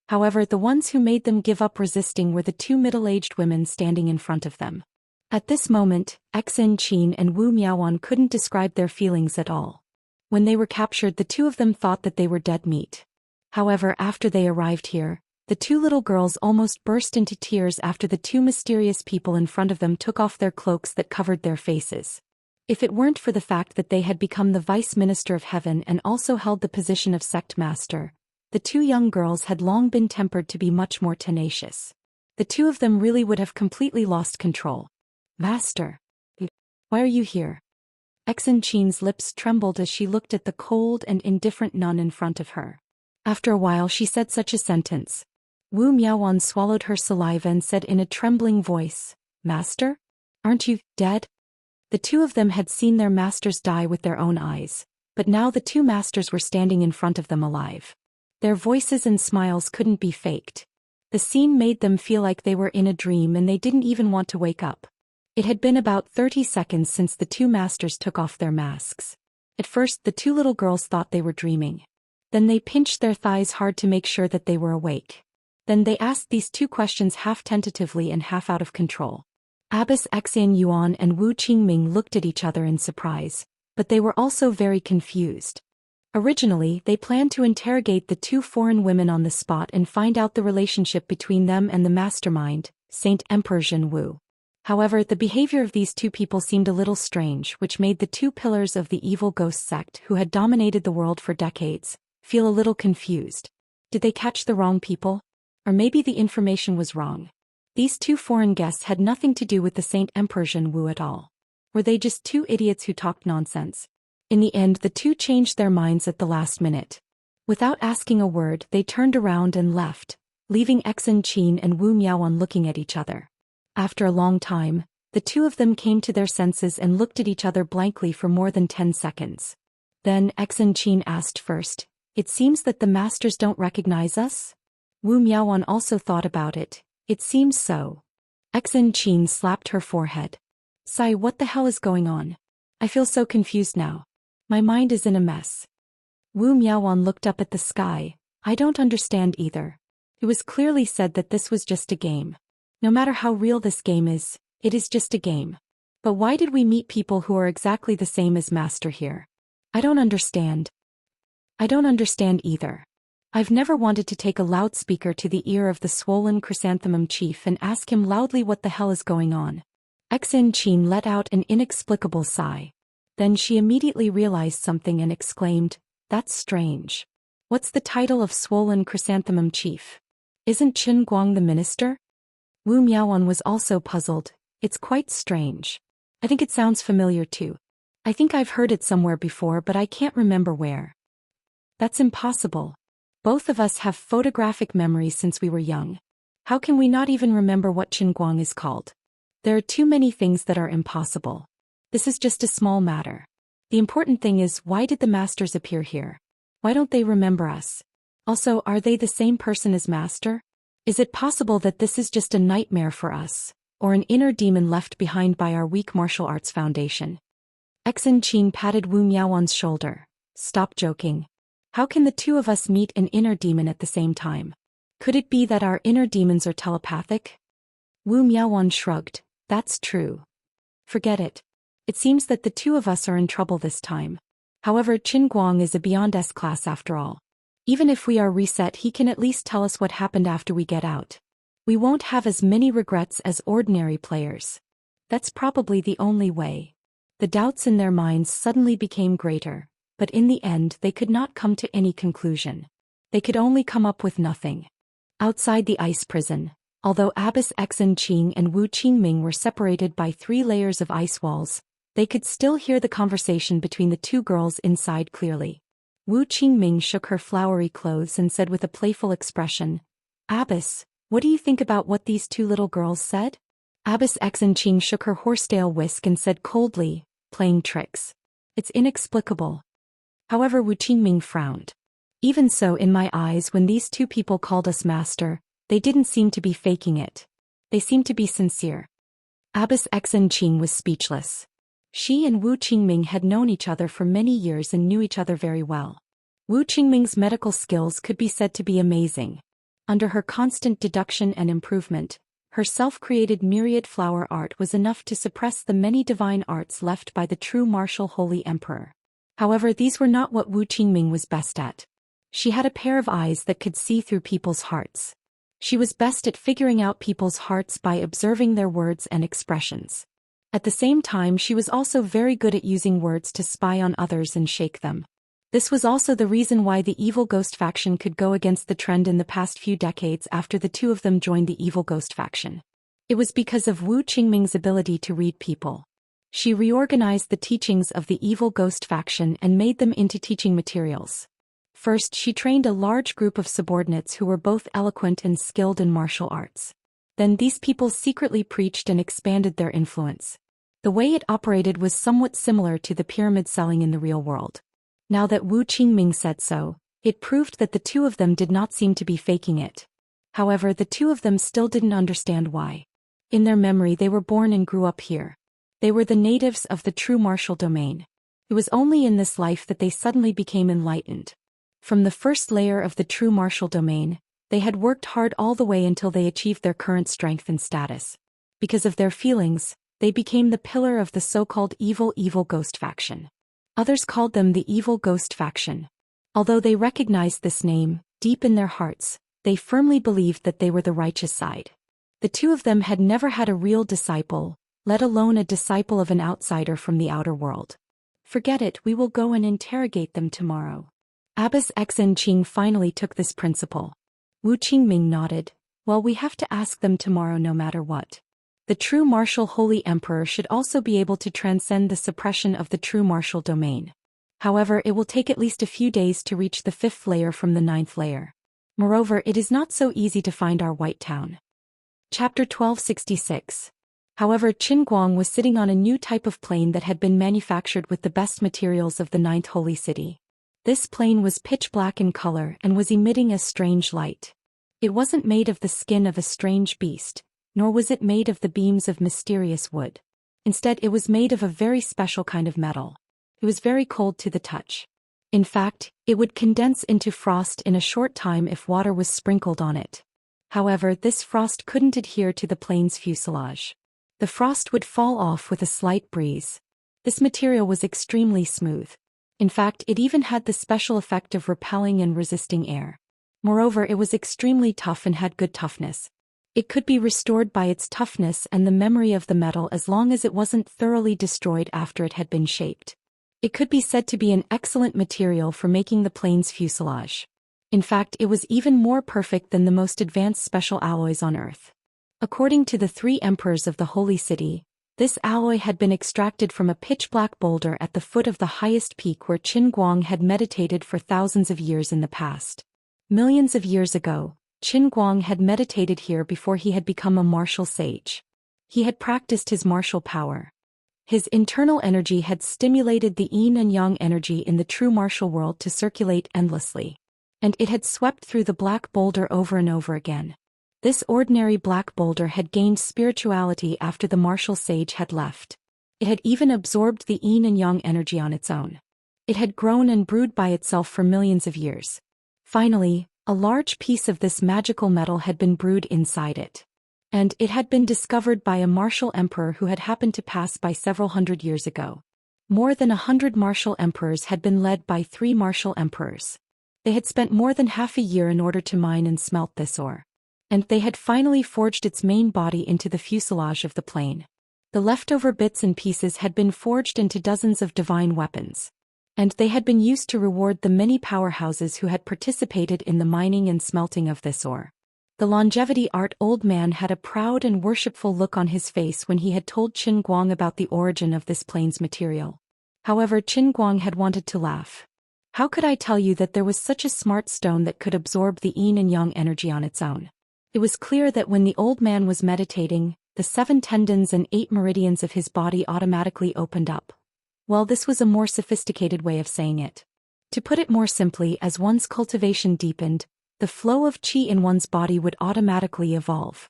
However, the ones who made them give up resisting were the two middle-aged women standing in front of them. At this moment, Xin Qin and Wu Miaoan couldn't describe their feelings at all. When they were captured, the two of them thought that they were dead meat. However, after they arrived here, the two little girls almost burst into tears after the two mysterious people in front of them took off their cloaks that covered their faces. If it weren't for the fact that they had become the Vice Minister of Heaven and also held the position of Sect Master, the two young girls had long been tempered to be much more tenacious. The two of them really would have completely lost control. Master, why are you here? Xin Qin's lips trembled as she looked at the cold and indifferent nun in front of her. After a while she said such a sentence. Wu Miaoan swallowed her saliva and said in a trembling voice, "Master? Aren't you dead?" The two of them had seen their masters die with their own eyes, but now the two masters were standing in front of them alive. Their voices and smiles couldn't be faked. The scene made them feel like they were in a dream and they didn't even want to wake up. It had been about 30 seconds since the two masters took off their masks. At first, the two little girls thought they were dreaming. Then they pinched their thighs hard to make sure that they were awake. Then they asked these two questions half tentatively and half out of control. Abbess Xian Yuan and Wu Qingming looked at each other in surprise, but they were also very confused. Originally, they planned to interrogate the two foreign women on the spot and find out the relationship between them and the mastermind, Saint Emperor Zhen Wu. However, the behavior of these two people seemed a little strange, which made the two pillars of the evil ghost sect who had dominated the world for decades feel a little confused. Did they catch the wrong people? Or maybe the information was wrong. These two foreign guests had nothing to do with the Saint Emperor Zhen Wu at all. Were they just two idiots who talked nonsense? In the end, the two changed their minds at the last minute. Without asking a word, they turned around and left, leaving Xin Qin and Wu Miaoan looking at each other. After a long time, the two of them came to their senses and looked at each other blankly for more than 10 seconds. Then Xin Qin asked first, "It seems that the masters don't recognize us?" Wu Miaoan also thought about it. "It seems so." Xin Qin slapped her forehead. "Sai, what the hell is going on? I feel so confused now. My mind is in a mess." Wu Miaoan looked up at the sky. "I don't understand either. It was clearly said that this was just a game. No matter how real this game is, it is just a game. But why did we meet people who are exactly the same as Master here? I don't understand. I don't understand either. I've never wanted to take a loudspeaker to the ear of the swollen chrysanthemum chief and ask him loudly what the hell is going on." Xin Qin let out an inexplicable sigh. Then she immediately realized something and exclaimed, "That's strange. What's the title of swollen chrysanthemum chief? Isn't Qin Guang the minister?" Wu Miaoan was also puzzled. "It's quite strange. I think it sounds familiar too. I think I've heard it somewhere before, but I can't remember where." "That's impossible. Both of us have photographic memories since we were young. How can we not even remember what Qin Guang is called? There are too many things that are impossible. This is just a small matter. The important thing is, why did the masters appear here? Why don't they remember us? Also, are they the same person as Master? Is it possible that this is just a nightmare for us, or an inner demon left behind by our weak martial arts foundation?" Xin Qin patted Wu Miaoan's shoulder. "Stop joking. How can the two of us meet an inner demon at the same time? Could it be that our inner demons are telepathic?" Wu Miaoan shrugged. "That's true. Forget it. It seems that the two of us are in trouble this time. However, Qin Guang is a beyond S class after all. Even if we are reset, he can at least tell us what happened after we get out. We won't have as many regrets as ordinary players. That's probably the only way. The doubts in their minds suddenly became greater, but in the end they could not come to any conclusion. They could only come up with nothing. Outside the ice prison, although Abbess Xianxia and Wu Qingming were separated by 3 layers of ice walls, they could still hear the conversation between the 2 girls inside clearly. Wu Qingming shook her flowery clothes and said with a playful expression, "Abbess, what do you think about what these 2 little girls said?" Abbess Xianxia shook her horsetail whisk and said coldly, "Playing tricks. It's inexplicable." However, Wu Qingming frowned. "Even so, in my eyes, when these 2 people called us master, they didn't seem to be faking it. They seemed to be sincere." Abbess Xianxia was speechless. She and Wu Qingming had known each other for many years and knew each other very well. Wu Qingming's medical skills could be said to be amazing. Under her constant deduction and improvement, her self-created myriad flower art was enough to suppress the many divine arts left by the true martial holy emperor. However, these were not what Wu Qingming was best at. She had a pair of eyes that could see through people's hearts. She was best at figuring out people's hearts by observing their words and expressions. At the same time, she was also very good at using words to spy on others and shake them. This was also the reason why the Evil Ghost faction could go against the trend in the past few decades after the 2 of them joined the Evil Ghost faction. It was because of Wu Qingming's ability to read people. She reorganized the teachings of the Evil Ghost faction and made them into teaching materials. First, she trained a large group of subordinates who were both eloquent and skilled in martial arts. Then these people secretly preached and expanded their influence. The way it operated was somewhat similar to the pyramid selling in the real world. Now that Wu Qingming said so, it proved that the 2 of them did not seem to be faking it. However, the 2 of them still didn't understand why. In their memory, they were born and grew up here. They were the natives of the true martial domain. It was only in this life that they suddenly became enlightened. From the first layer of the true martial domain, they had worked hard all the way until they achieved their current strength and status. Because of their feelings, they became the pillar of the so-called Evil Ghost faction. Others called them the Evil Ghost faction. Although they recognized this name, deep in their hearts, they firmly believed that they were the righteous side. The 2 of them had never had a real disciple, let alone a disciple of an outsider from the outer world. "Forget it, we will go and interrogate them tomorrow." Abbess Xianxia finally took this principle. Wu Qingming nodded. "Well, we have to ask them tomorrow no matter what. The true martial holy emperor should also be able to transcend the suppression of the true martial domain. However, it will take at least a few days to reach the 5th layer from the 9th layer. Moreover, it is not so easy to find our white town." Chapter 1266. However, Qin Guang was sitting on a new type of plane that had been manufactured with the best materials of the 9th holy city. This plane was pitch black in color and was emitting a strange light. It wasn't made of the skin of a strange beast, nor was it made of the beams of mysterious wood. Instead, it was made of a very special kind of metal. It was very cold to the touch. In fact, it would condense into frost in a short time if water was sprinkled on it. However, this frost couldn't adhere to the plane's fuselage. The frost would fall off with a slight breeze. This material was extremely smooth. In fact, it even had the special effect of repelling and resisting air. Moreover, it was extremely tough and had good toughness. It could be restored by its toughness and the memory of the metal as long as it wasn't thoroughly destroyed after it had been shaped. It could be said to be an excellent material for making the plane's fuselage. In fact, it was even more perfect than the most advanced special alloys on Earth. According to the 3 emperors of the Holy City, this alloy had been extracted from a pitch-black boulder at the foot of the highest peak where Qin Guang had meditated for thousands of years in the past. Millions of years ago, Qin Guang had meditated here before he had become a martial sage. He had practiced his martial power. His internal energy had stimulated the yin and yang energy in the true martial world to circulate endlessly. And it had swept through the black boulder over and over again. This ordinary black boulder had gained spirituality after the martial sage had left. It had even absorbed the yin and yang energy on its own. It had grown and brewed by itself for millions of years. Finally, a large piece of this magical metal had been brewed inside it. And it had been discovered by a martial emperor who had happened to pass by several hundred years ago. More than 100 martial emperors had been led by 3 martial emperors. They had spent more than half a year in order to mine and smelt this ore. And they had finally forged its main body into the fuselage of the plane. The leftover bits and pieces had been forged into dozens of divine weapons. And they had been used to reward the many powerhouses who had participated in the mining and smelting of this ore. The longevity art old man had a proud and worshipful look on his face when he had told Qin Guang about the origin of this plane's material. However, Qin Guang had wanted to laugh. How could I tell you that there was such a smart stone that could absorb the yin and yang energy on its own? It was clear that when the old man was meditating, the 7 tendons and 8 meridians of his body automatically opened up. Well, this was a more sophisticated way of saying it. To put it more simply, as one's cultivation deepened, the flow of qi in one's body would automatically evolve.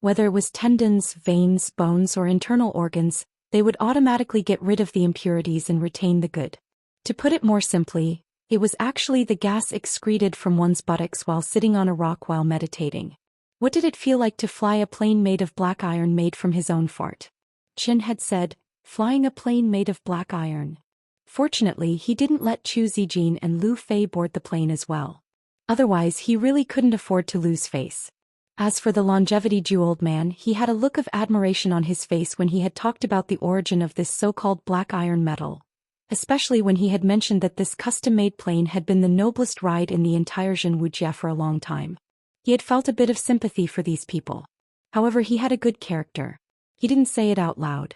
Whether it was tendons, veins, bones, or internal organs, they would automatically get rid of the impurities and retain the good. To put it more simply, it was actually the gas excreted from one's buttocks while sitting on a rock while meditating. What did it feel like to fly a plane made of black iron made from his own fart? Qin had said, flying a plane made of black iron. Fortunately, he didn't let Zhou Xian and Lu Fei board the plane as well. Otherwise, he really couldn't afford to lose face. As for the longevity Jew old man, he had a look of admiration on his face when he had talked about the origin of this so-called black iron metal. Especially when he had mentioned that this custom-made plane had been the noblest ride in the entire Wuxia for a long time. He had felt a bit of sympathy for these people. However, he had a good character. He didn't say it out loud.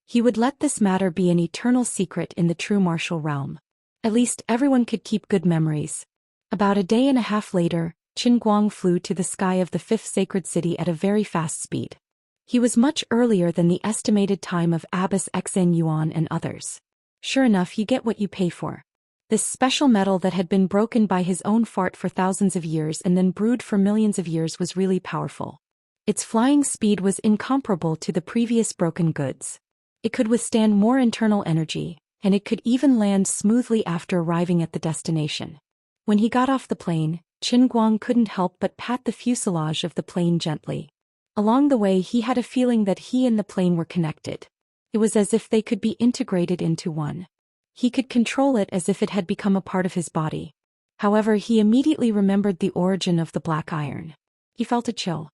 He would let this matter be an eternal secret in the true martial realm. At least everyone could keep good memories. About a day and a half later, Qin Guang flew to the sky of the 5th sacred city at a very fast speed. He was much earlier than the estimated time of Abbas Xn Yuan and others. Sure enough, you get what you pay for. This special metal that had been broken by his own fart for thousands of years and then brewed for millions of years was really powerful. Its flying speed was incomparable to the previous broken goods. It could withstand more internal energy, and it could even land smoothly after arriving at the destination. When he got off the plane, Qin Guang couldn't help but pat the fuselage of the plane gently. Along the way, he had a feeling that he and the plane were connected. It was as if they could be integrated into one. He could control it as if it had become a part of his body. However, he immediately remembered the origin of the black iron. He felt a chill.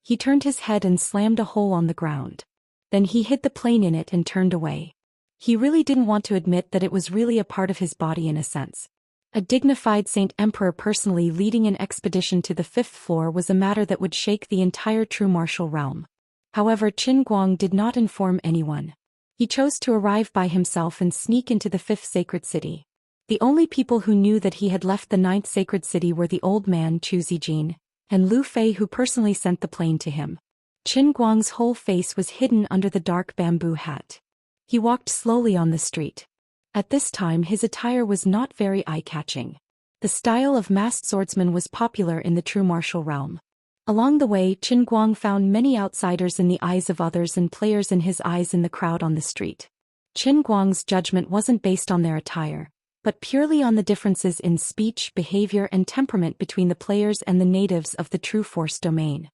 He turned his head and slammed a hole on the ground. Then he hid the plane in it and turned away. He really didn't want to admit that it was really a part of his body in a sense. A dignified Saint Emperor personally leading an expedition to the 5th floor was a matter that would shake the entire true martial realm. However, Qin Guang did not inform anyone. He chose to arrive by himself and sneak into the 5th sacred city. The only people who knew that he had left the 9th sacred city were the old man Zhou Xian and Lu Fei, who personally sent the plane to him. Qin Guang's whole face was hidden under the dark bamboo hat. He walked slowly on the street. At this time, his attire was not very eye-catching. The style of masked swordsman was popular in the true martial realm. Along the way, Qin Guang found many outsiders in the eyes of others and players in his eyes in the crowd on the street. Qin Guang's judgment wasn't based on their attire, but purely on the differences in speech, behavior, and temperament between the players and the natives of the true force domain.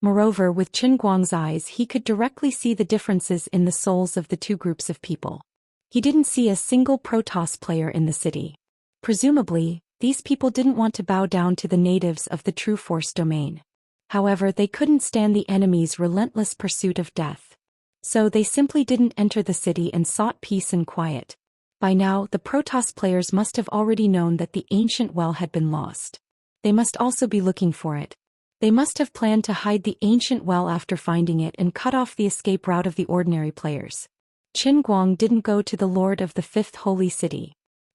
Moreover, with Qin Guang's eyes, he could directly see the differences in the souls of the two groups of people. He didn't see a single Protoss player in the city. Presumably, these people didn't want to bow down to the natives of the true force domain. However, they couldn't stand the enemy's relentless pursuit of death. So they simply didn't enter the city and sought peace and quiet. By now, the Protoss players must have already known that the ancient well had been lost. They must also be looking for it. They must have planned to hide the ancient well after finding it and cut off the escape route of the ordinary players. Qin Guang didn't go to the Lord of the 5th Holy City.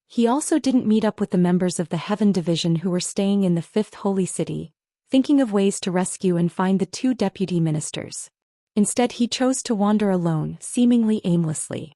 He also didn't meet up with the members of the Heaven Division who were staying in the 5th Holy City, thinking of ways to rescue and find the 2 deputy ministers. Instead, he chose to wander alone, seemingly aimlessly.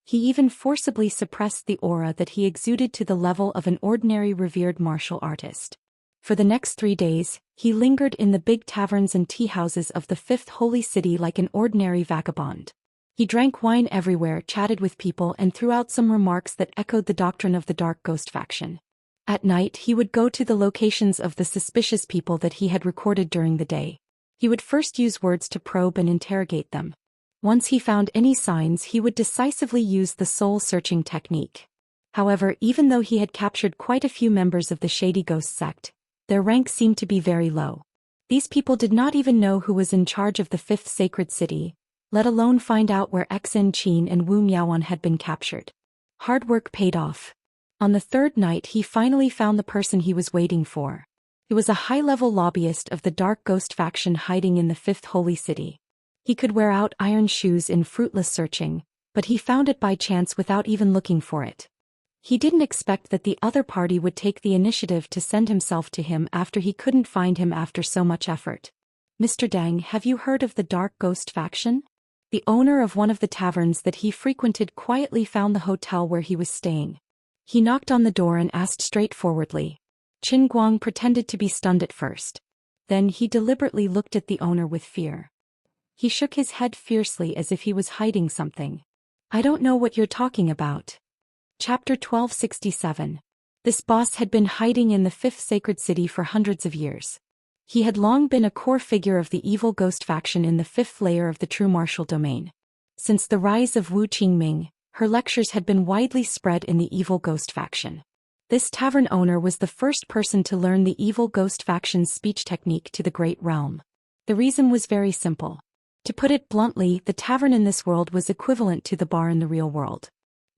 He even forcibly suppressed the aura that he exuded to the level of an ordinary revered martial artist. For the next 3 days, he lingered in the big taverns and tea houses of the 5th Holy City like an ordinary vagabond. He drank wine everywhere, chatted with people, and threw out some remarks that echoed the doctrine of the Dark Ghost faction. At night, he would go to the locations of the suspicious people that he had recorded during the day. He would first use words to probe and interrogate them. Once he found any signs, he would decisively use the soul-searching technique. However, even though he had captured quite a few members of the Shady Ghost sect, their rank seemed to be very low. These people did not even know who was in charge of the fifth sacred city, let alone find out where Xin Qin and Wu Miaoan had been captured. Hard work paid off. On the third night he finally found the person he was waiting for. He was a high-level lobbyist of the Dark Ghost faction hiding in the fifth holy city. He could wear out iron shoes in fruitless searching, but he found it by chance without even looking for it. He didn't expect that the other party would take the initiative to send himself to him after he couldn't find him after so much effort. "Mr. Dang, have you heard of the Dark Ghost faction?" The owner of one of the taverns that he frequented quietly found the hotel where he was staying. He knocked on the door and asked straightforwardly. Qin Guang pretended to be stunned at first. Then he deliberately looked at the owner with fear. He shook his head fiercely as if he was hiding something. "I don't know what you're talking about." Chapter 1267. This boss had been hiding in the fifth sacred city for hundreds of years. He had long been a core figure of the evil ghost faction in the fifth layer of the true martial domain. Since the rise of Wu Qingming, her lectures had been widely spread in the evil ghost faction. This tavern owner was the first person to learn the evil ghost faction's speech technique to the great realm. The reason was very simple. To put it bluntly, the tavern in this world was equivalent to the bar in the real world.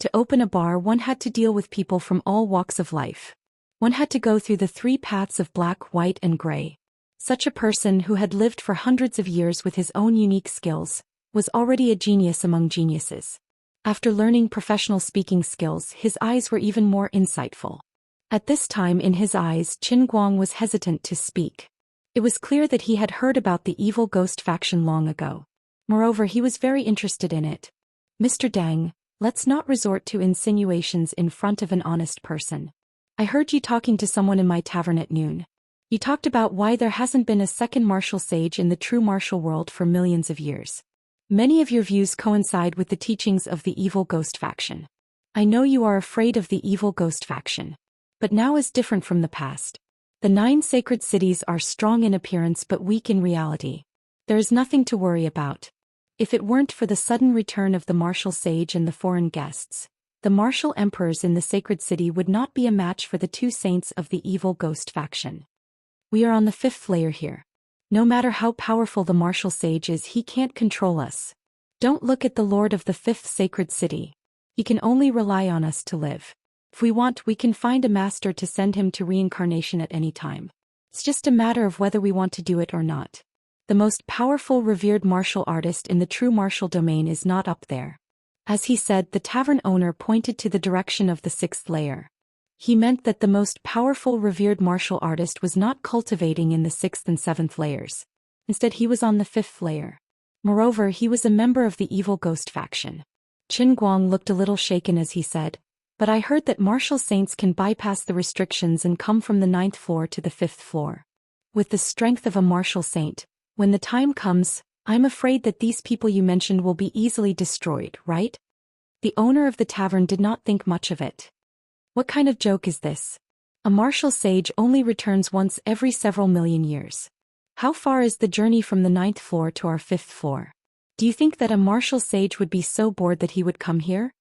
To open a bar, one had to deal with people from all walks of life. One had to go through the three paths of black, white, and gray. Such a person who had lived for hundreds of years with his own unique skills was already a genius among geniuses. After learning professional speaking skills, his eyes were even more insightful. At this time in his eyes, Qin Guang was hesitant to speak. It was clear that he had heard about the evil ghost faction long ago. Moreover, he was very interested in it. "Mr. Dang, let's not resort to insinuations in front of an honest person. I heard you talking to someone in my tavern at noon. You talked about why there hasn't been a second martial sage in the true martial world for millions of years. Many of your views coincide with the teachings of the evil ghost faction. I know you are afraid of the evil ghost faction. But now is different from the past. The 9 sacred cities are strong in appearance but weak in reality. There is nothing to worry about. If it weren't for the sudden return of the martial sage and the foreign guests, the martial emperors in the sacred city would not be a match for the 2 saints of the evil ghost faction. We are on the 5th layer here. No matter how powerful the martial sage is, he can't control us. Don't look at the lord of the 5th sacred city. He can only rely on us to live. If we want, we can find a master to send him to reincarnation at any time. It's just a matter of whether we want to do it or not. The most powerful revered martial artist in the true martial domain is not up there." As he said, the tavern owner pointed to the direction of the 6th layer. He meant that the most powerful revered martial artist was not cultivating in the 6th and 7th layers. Instead, he was on the 5th layer. Moreover, he was a member of the evil ghost faction. Qin Guang looked a little shaken as he said, "But I heard that martial saints can bypass the restrictions and come from the 9th floor to the 5th floor. With the strength of a martial saint, when the time comes, I'm afraid that these people you mentioned will be easily destroyed, right?" The owner of the tavern did not think much of it. "What kind of joke is this? A martial sage only returns once every several million years. How far is the journey from the 9th floor to our 5th floor? Do you think that a martial sage would be so bored that he would come here?"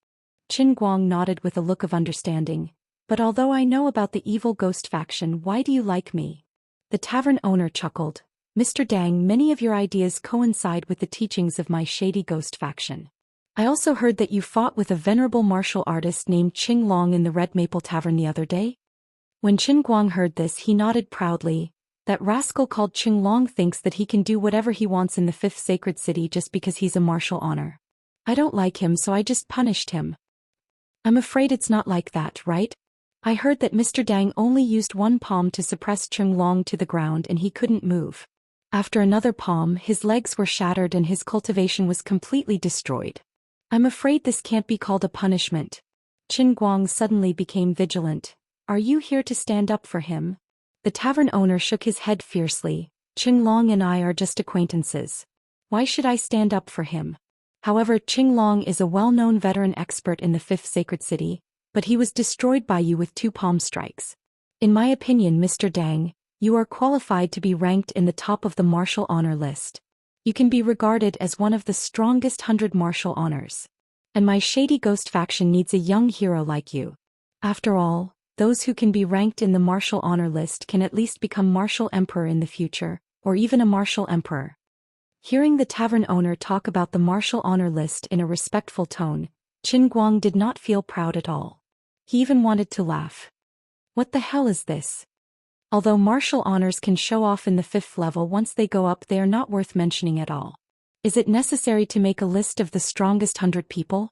Qin Guang nodded with a look of understanding. "But although I know about the evil ghost faction, why do you like me?" The tavern owner chuckled. "Mr. Dang, many of your ideas coincide with the teachings of my shady ghost faction. I also heard that you fought with a venerable martial artist named Qing Long in the Red Maple Tavern the other day." When Qin Guang heard this, he nodded proudly. "That rascal called Qing Long thinks that he can do whatever he wants in the 5th sacred city just because he's a martial honor. I don't like him, so I just punished him." "I'm afraid it's not like that, right? I heard that Mr. Dang only used one palm to suppress Qing Long to the ground and he couldn't move. After another palm, his legs were shattered and his cultivation was completely destroyed. I'm afraid this can't be called a punishment." Qin Guang suddenly became vigilant. "Are you here to stand up for him?" The tavern owner shook his head fiercely. "Qing Long and I are just acquaintances. Why should I stand up for him? However, Qing Long is a well-known veteran expert in the 5th sacred city, but he was destroyed by you with 2 palm strikes. In my opinion, Mr. Dang, you are qualified to be ranked in the top of the martial honor list. You can be regarded as one of the strongest 100 martial honors. And my shady ghost faction needs a young hero like you. After all, those who can be ranked in the martial honor list can at least become martial emperor in the future, or even a martial emperor. Hearing the tavern owner talk about the martial honor list in a respectful tone, Qin Guang did not feel proud at all. He even wanted to laugh. What the hell is this? Although martial honors can show off in the 5th level, once they go up they are not worth mentioning at all. Is it necessary to make a list of the strongest 100 people?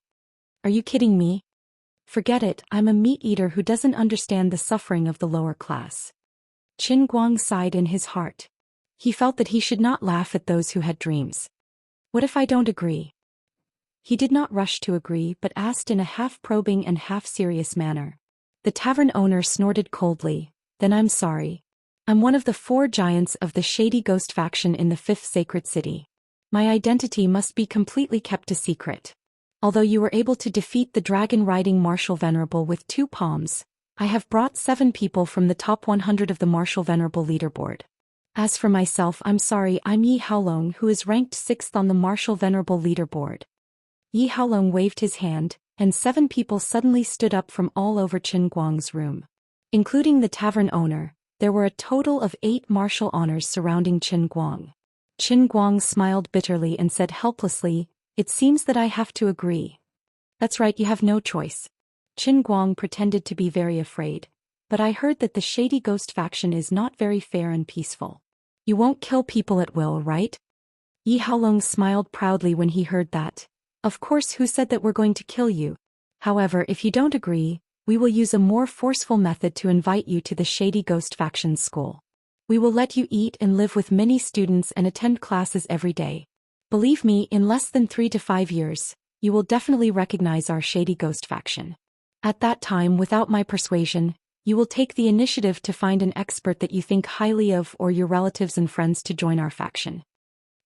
Are you kidding me? Forget it, I'm a meat eater who doesn't understand the suffering of the lower class. Qin Guang sighed in his heart. He felt that he should not laugh at those who had dreams. What if I don't agree? He did not rush to agree but asked in a half-probing and half-serious manner. The tavern owner snorted coldly. Then I'm sorry. I'm one of the 4 giants of the Shady Ghost faction in the 5th sacred city. My identity must be completely kept a secret. Although you were able to defeat the dragon-riding Martial Venerable with 2 palms, I have brought 7 people from the top 100 of the Martial Venerable leaderboard. As for myself, I'm sorry, I'm Yi Haolong, who is ranked 6th on the Martial Venerable leaderboard. Yi Haolong waved his hand, and 7 people suddenly stood up from all over Qin Guang's room. Including the tavern owner, there were a total of 8 martial honors surrounding Qin Guang. Qin Guang smiled bitterly and said helplessly, "It seems that I have to agree." "That's right, you have no choice." Qin Guang pretended to be very afraid. "But I heard that the Shady Ghost faction is not very fair and peaceful. You won't kill people at will, right?" Yi Haolong smiled proudly when he heard that. "Of course, who said that we're going to kill you? However, if you don't agree, we will use a more forceful method to invite you to the Shady Ghost faction's school. We will let you eat and live with many students and attend classes every day. Believe me, in less than 3 to 5 years, you will definitely recognize our Shady Ghost faction. At that time, without my persuasion, you will take the initiative to find an expert that you think highly of or your relatives and friends to join our faction."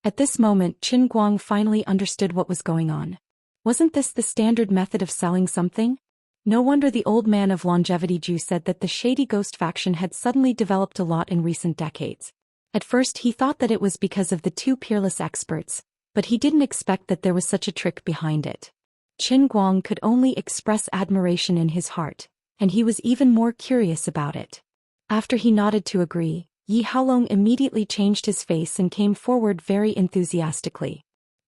At this moment, Qin Guang finally understood what was going on. Wasn't this the standard method of selling something? No wonder the old man of longevity Zhou said that the Shady Ghost faction had suddenly developed a lot in recent decades. At first he thought that it was because of the 2 peerless experts, but he didn't expect that there was such a trick behind it. Qin Guang could only express admiration in his heart, and he was even more curious about it. After he nodded to agree, Yi Haolong immediately changed his face and came forward very enthusiastically.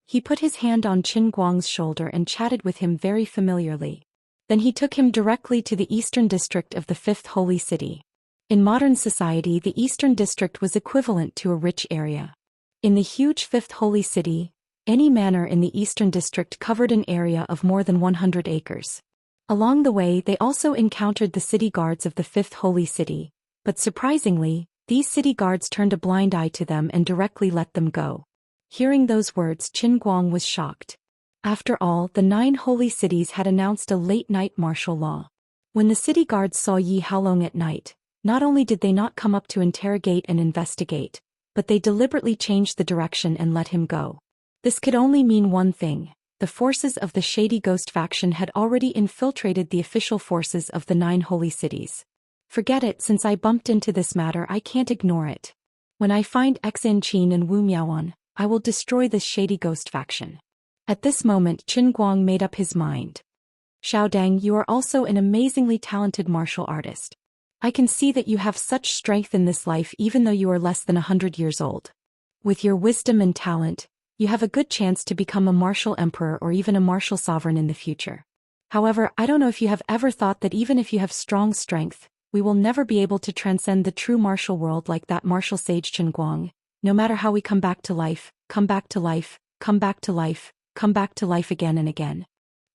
He put his hand on Qin Guang's shoulder and chatted with him very familiarly. Then he took him directly to the eastern district of the 5th holy city. In modern society, the eastern district was equivalent to a rich area. In the huge 5th holy city, any manor in the eastern district covered an area of more than 100 acres. Along the way they also encountered the city guards of the 5th holy city, but surprisingly, these city guards turned a blind eye to them and directly let them go. Hearing those words, Qin Guang was shocked. After all, the 9 holy cities had announced a late-night martial law. When the city guards saw Yi Haolong at night, not only did they not come up to interrogate and investigate, but they deliberately changed the direction and let him go. This could only mean one thing: the forces of the Shady Ghost faction had already infiltrated the official forces of the 9 holy cities. Forget it, since I bumped into this matter I can't ignore it. When I find Xin Qin and Wu Miaoan, I will destroy this Shady Ghost faction. At this moment Qin Guang made up his mind. Xiaodang, you are also an amazingly talented martial artist. I can see that you have such strength in this life even though you are less than 100 years old. With your wisdom and talent, you have a good chance to become a martial emperor or even a martial sovereign in the future. However, I don't know if you have ever thought that even if you have strong strength, we will never be able to transcend the true martial world like that martial sage Qin Guang. No matter how we come back to life, come back to life, come back to life, come back to life again and again.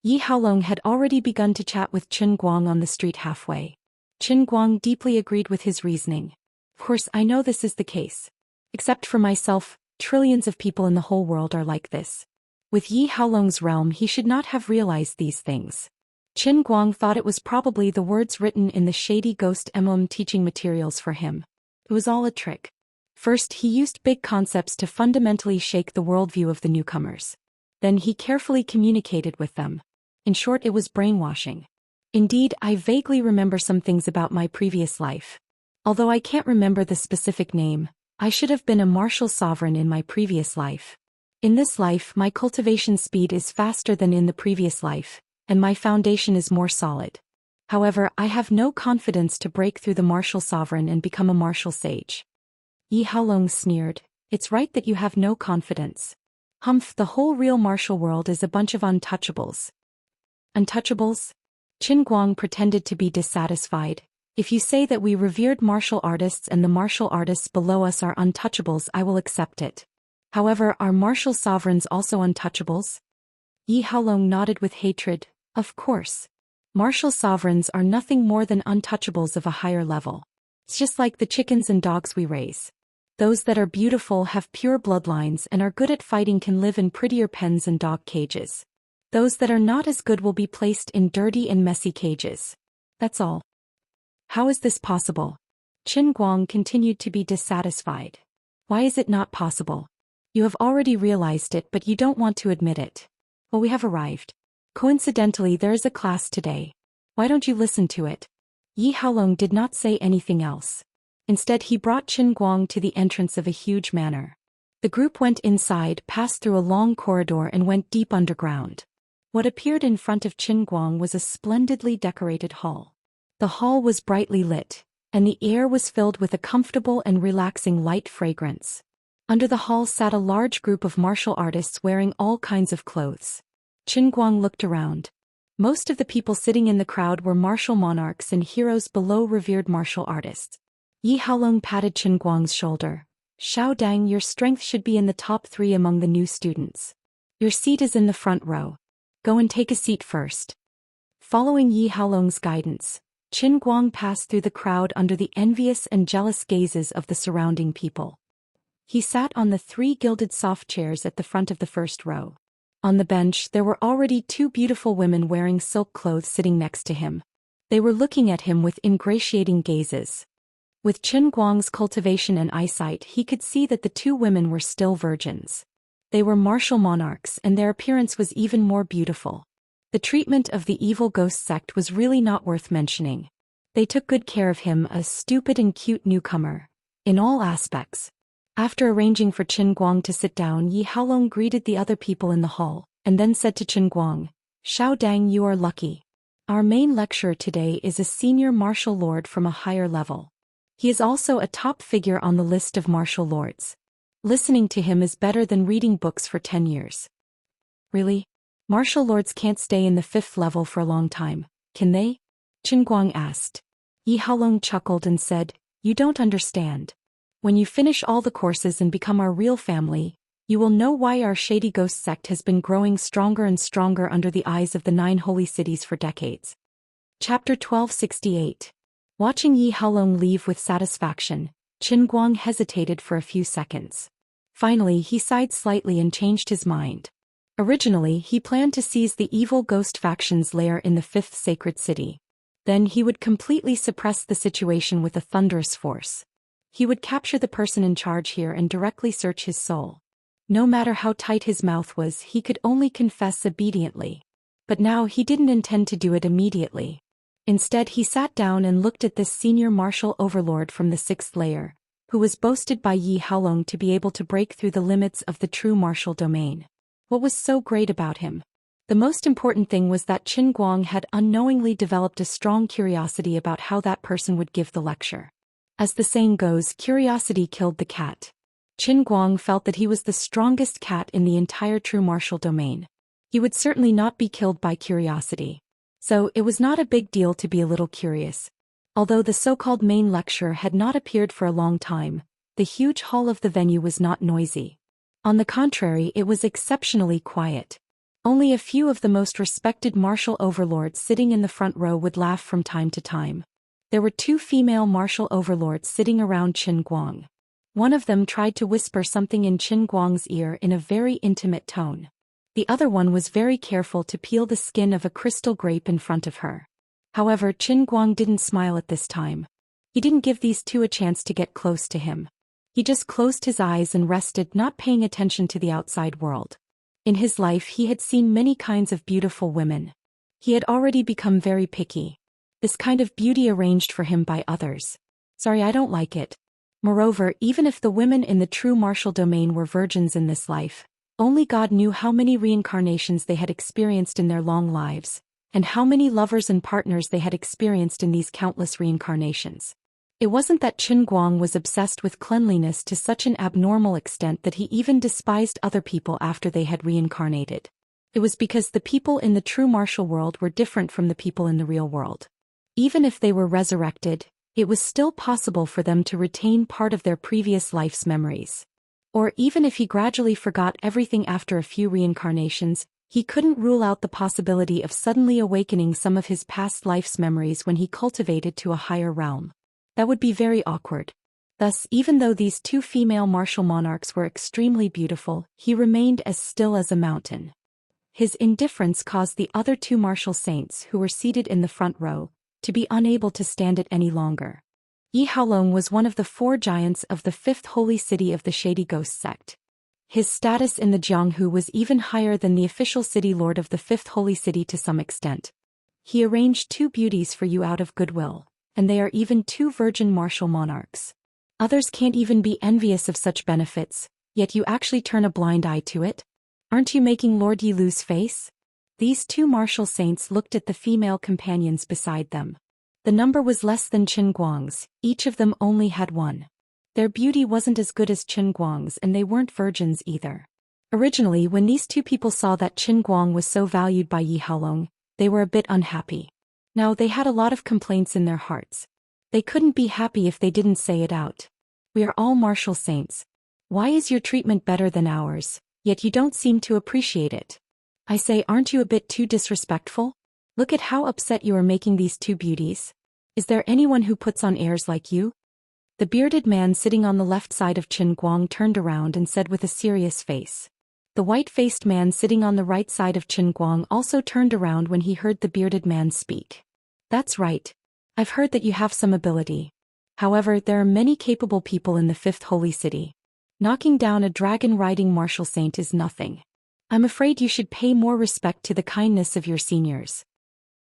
Yi Haolong had already begun to chat with Qin Guang on the street halfway. Qin Guang deeply agreed with his reasoning. Of course, I know this is the case. Except for myself, trillions of people in the whole world are like this. With Yi Haolong's realm, he should not have realized these things. Qin Guang thought it was probably the words written in the Shady Ghost teaching materials for him. It was all a trick. First, he used big concepts to fundamentally shake the worldview of the newcomers. Then he carefully communicated with them. In short, it was brainwashing. Indeed, I vaguely remember some things about my previous life. Although I can't remember the specific name, I should have been a martial sovereign in my previous life. In this life, my cultivation speed is faster than in the previous life, and my foundation is more solid. However, I have no confidence to break through the martial sovereign and become a martial sage. Yi Haolong sneered, it's right that you have no confidence. Humph, the whole real martial world is a bunch of untouchables. Untouchables? Qin Guang pretended to be dissatisfied. If you say that we revered martial artists and the martial artists below us are untouchables, I will accept it. However, are martial sovereigns also untouchables? Yi Haolong nodded with hatred. Of course. Martial sovereigns are nothing more than untouchables of a higher level. It's just like the chickens and dogs we raise. Those that are beautiful have pure bloodlines and are good at fighting can live in prettier pens and dog cages. Those that are not as good will be placed in dirty and messy cages. That's all. How is this possible? Qin Guang continued to be dissatisfied. Why is it not possible? You have already realized it, but you don't want to admit it. Well, we have arrived. Coincidentally, there is a class today. Why don't you listen to it? Yi Haolong did not say anything else. Instead, he brought Qin Guang to the entrance of a huge manor. The group went inside, passed through a long corridor and went deep underground. What appeared in front of Qin Guang was a splendidly decorated hall. The hall was brightly lit, and the air was filled with a comfortable and relaxing light fragrance. Under the hall sat a large group of martial artists wearing all kinds of clothes. Qin Guang looked around. Most of the people sitting in the crowd were martial monarchs and heroes below revered martial artists. Yi Haolong patted Qin Guang's shoulder. Xiao Dang, your strength should be in the top 3 among the new students. Your seat is in the front row. Go and take a seat first. Following Yi Haolong's guidance, Qin Guang passed through the crowd under the envious and jealous gazes of the surrounding people. He sat on the 3 gilded soft chairs at the front of the first row. On the bench there were already 2 beautiful women wearing silk clothes sitting next to him. They were looking at him with ingratiating gazes. With Qin Guang's cultivation and eyesight, he could see that the 2 women were still virgins. They were martial monarchs and their appearance was even more beautiful. The treatment of the evil ghost sect was really not worth mentioning. They took good care of him, a stupid and cute newcomer, in all aspects. After arranging for Qin Guang to sit down, Yi Haolong greeted the other people in the hall, and then said to Qin Guang, Xiao Dang, you are lucky. Our main lecturer today is a senior martial lord from a higher level. He is also a top figure on the list of martial lords. Listening to him is better than reading books for 10 years. Really? Martial lords can't stay in the 5th level for a long time, can they? Qin Guang asked. Yi Haolong chuckled and said, you don't understand. When you finish all the courses and become our real family, you will know why our shady ghost sect has been growing stronger and stronger under the eyes of the 9 holy cities for decades. Chapter 1268. Watching Yi Haolong leave with satisfaction, Qin Guang hesitated for a few seconds. Finally, he sighed slightly and changed his mind. Originally, he planned to seize the evil ghost faction's lair in the 5th sacred city. Then he would completely suppress the situation with a thunderous force. He would capture the person in charge here and directly search his soul. No matter how tight his mouth was, he could only confess obediently. But now he didn't intend to do it immediately. Instead, he sat down and looked at this senior martial overlord from the 6th layer, who was boasted by Yi Haolong to be able to break through the limits of the true martial domain. What was so great about him? The most important thing was that Qin Guang had unknowingly developed a strong curiosity about how that person would give the lecture. As the saying goes, curiosity killed the cat. Qin Guang felt that he was the strongest cat in the entire true martial domain. He would certainly not be killed by curiosity. So, it was not a big deal to be a little curious. Although the so-called main lecturer had not appeared for a long time, the huge hall of the venue was not noisy. On the contrary, it was exceptionally quiet. Only a few of the most respected martial overlords sitting in the front row would laugh from time to time. There were 2 female martial overlords sitting around Qin Guang. One of them tried to whisper something in Qin Guang's ear in a very intimate tone. The other one was very careful to peel the skin of a crystal grape in front of her. However, Qin Guang didn't smile at this time. He didn't give these 2 a chance to get close to him. He just closed his eyes and rested, not paying attention to the outside world. In his life he had seen many kinds of beautiful women. He had already become very picky. This kind of beauty arranged for him by others. Sorry, I don't like it. Moreover, even if the women in the true martial domain were virgins in this life, only God knew how many reincarnations they had experienced in their long lives. and how many lovers and partners they had experienced in these countless reincarnations. It wasn't that Qin Guang was obsessed with cleanliness to such an abnormal extent that he even despised other people after they had reincarnated. It was because the people in the true martial world were different from the people in the real world. Even if they were resurrected, it was still possible for them to retain part of their previous life's memories. Or even if he gradually forgot everything after a few reincarnations, he couldn't rule out the possibility of suddenly awakening some of his past life's memories when he cultivated to a higher realm. That would be very awkward. Thus, even though these two female martial monarchs were extremely beautiful, he remained as still as a mountain. His indifference caused the other two martial saints who were seated in the front row to be unable to stand it any longer. Yi Haolong was one of the 4 giants of the 5th holy city of the Shady Ghost sect. His status in the Jianghu was even higher than the official city lord of the 5th holy city to some extent. He arranged 2 beauties for you out of goodwill, and they are even 2 virgin martial monarchs. Others can't even be envious of such benefits, yet you actually turn a blind eye to it? Aren't you making Lord Yi lose face? These 2 martial saints looked at the female companions beside them. The number was less than Qin Guang's, each of them only had 1. Their beauty wasn't as good as Qin Guang's and they weren't virgins either. Originally, when these 2 people saw that Qin Guang was so valued by Yi Haolong, they were a bit unhappy. Now they had a lot of complaints in their hearts. They couldn't be happy if they didn't say it out. We are all martial saints. Why is your treatment better than ours, yet you don't seem to appreciate it? I say, aren't you a bit too disrespectful? Look at how upset you are making these 2 beauties. Is there anyone who puts on airs like you? The bearded man sitting on the left side of Qin Guang turned around and said with a serious face. The white-faced man sitting on the right side of Qin Guang also turned around when he heard the bearded man speak. That's right. I've heard that you have some ability. However, there are many capable people in the 5th holy city. Knocking down a dragon-riding martial saint is nothing. I'm afraid you should pay more respect to the kindness of your seniors.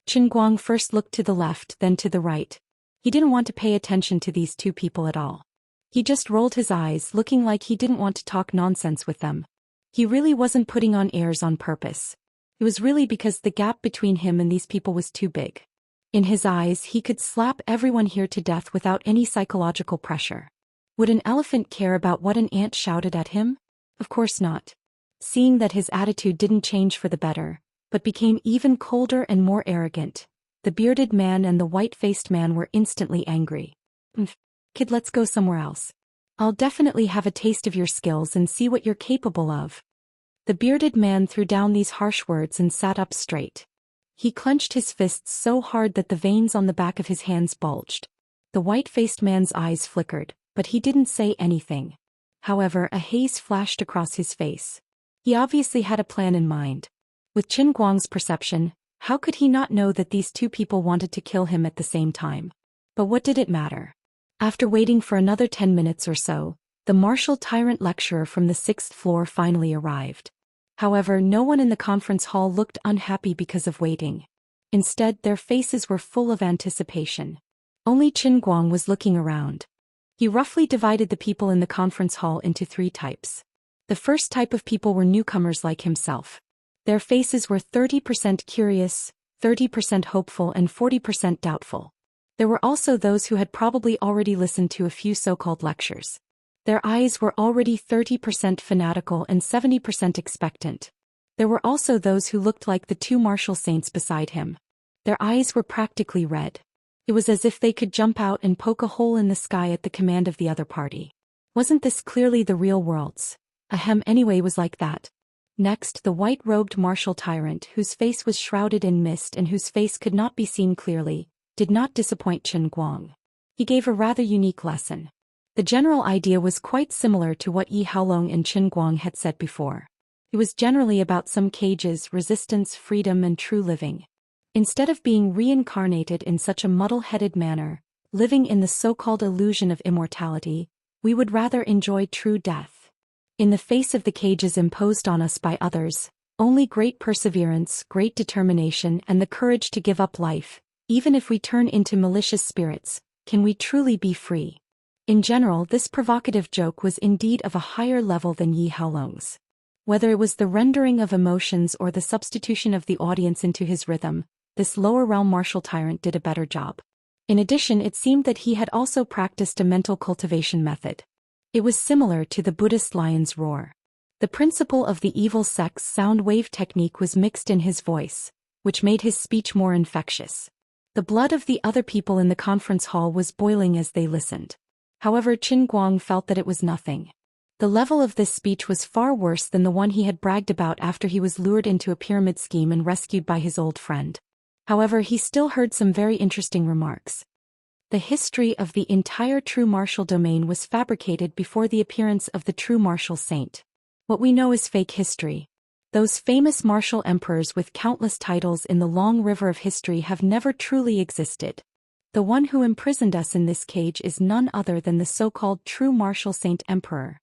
Qin Guang first looked to the left, then to the right. He didn't want to pay attention to these 2 people at all. He just rolled his eyes, looking like he didn't want to talk nonsense with them. He really wasn't putting on airs on purpose. It was really because the gap between him and these people was too big. In his eyes, he could slap everyone here to death without any psychological pressure. Would an elephant care about what an ant shouted at him? Of course not. Seeing that his attitude didn't change for the better, but became even colder and more arrogant, the bearded man and the white-faced man were instantly angry. Kid, let's go somewhere else. I'll definitely have a taste of your skills and see what you're capable of. The bearded man threw down these harsh words and sat up straight. He clenched his fists so hard that the veins on the back of his hands bulged. The white-faced man's eyes flickered, but he didn't say anything. However, a haze flashed across his face. He obviously had a plan in mind. With Qin Guang's perception, how could he not know that these 2 people wanted to kill him at the same time? But what did it matter? After waiting for another 10 minutes or so, the martial tyrant lecturer from the 6th floor finally arrived. However, no one in the conference hall looked unhappy because of waiting. Instead, their faces were full of anticipation. Only Qin Guang was looking around. He roughly divided the people in the conference hall into 3 types. The first type of people were newcomers like himself. Their faces were 30% curious, 30% hopeful and 40% doubtful. There were also those who had probably already listened to a few so-called lectures. Their eyes were already 30% fanatical and 70% expectant. There were also those who looked like the 2 martial saints beside him. Their eyes were practically red. It was as if they could jump out and poke a hole in the sky at the command of the other party. Wasn't this clearly the real world's? Ahem, anyway was like that. Next, the white-robed martial tyrant, whose face was shrouded in mist and whose face could not be seen clearly, did not disappoint Qin Guang. He gave a rather unique lesson. The general idea was quite similar to what Yi Haolong and Qin Guang had said before. It was generally about some cages, resistance, freedom and true living. Instead of being reincarnated in such a muddle-headed manner, living in the so-called illusion of immortality, we would rather enjoy true death. In the face of the cages imposed on us by others, only great perseverance, great determination and the courage to give up life, even if we turn into malicious spirits, can we truly be free. In general, this provocative joke was indeed of a higher level than Yi Haolong's. Whether it was the rendering of emotions or the substitution of the audience into his rhythm, this lower realm martial tyrant did a better job. In addition, it seemed that he had also practiced a mental cultivation method. It was similar to the Buddhist lion's roar. The principle of the evil sect's sound wave technique was mixed in his voice, which made his speech more infectious. The blood of the other people in the conference hall was boiling as they listened. However, Qin Guang felt that it was nothing. The level of this speech was far worse than the one he had bragged about after he was lured into a pyramid scheme and rescued by his old friend. However, he still heard some very interesting remarks. The history of the entire true martial domain was fabricated before the appearance of the true martial saint. What we know is fake history. Those famous martial emperors with countless titles in the long river of history have never truly existed. The one who imprisoned us in this cage is none other than the so-called true martial saint emperor.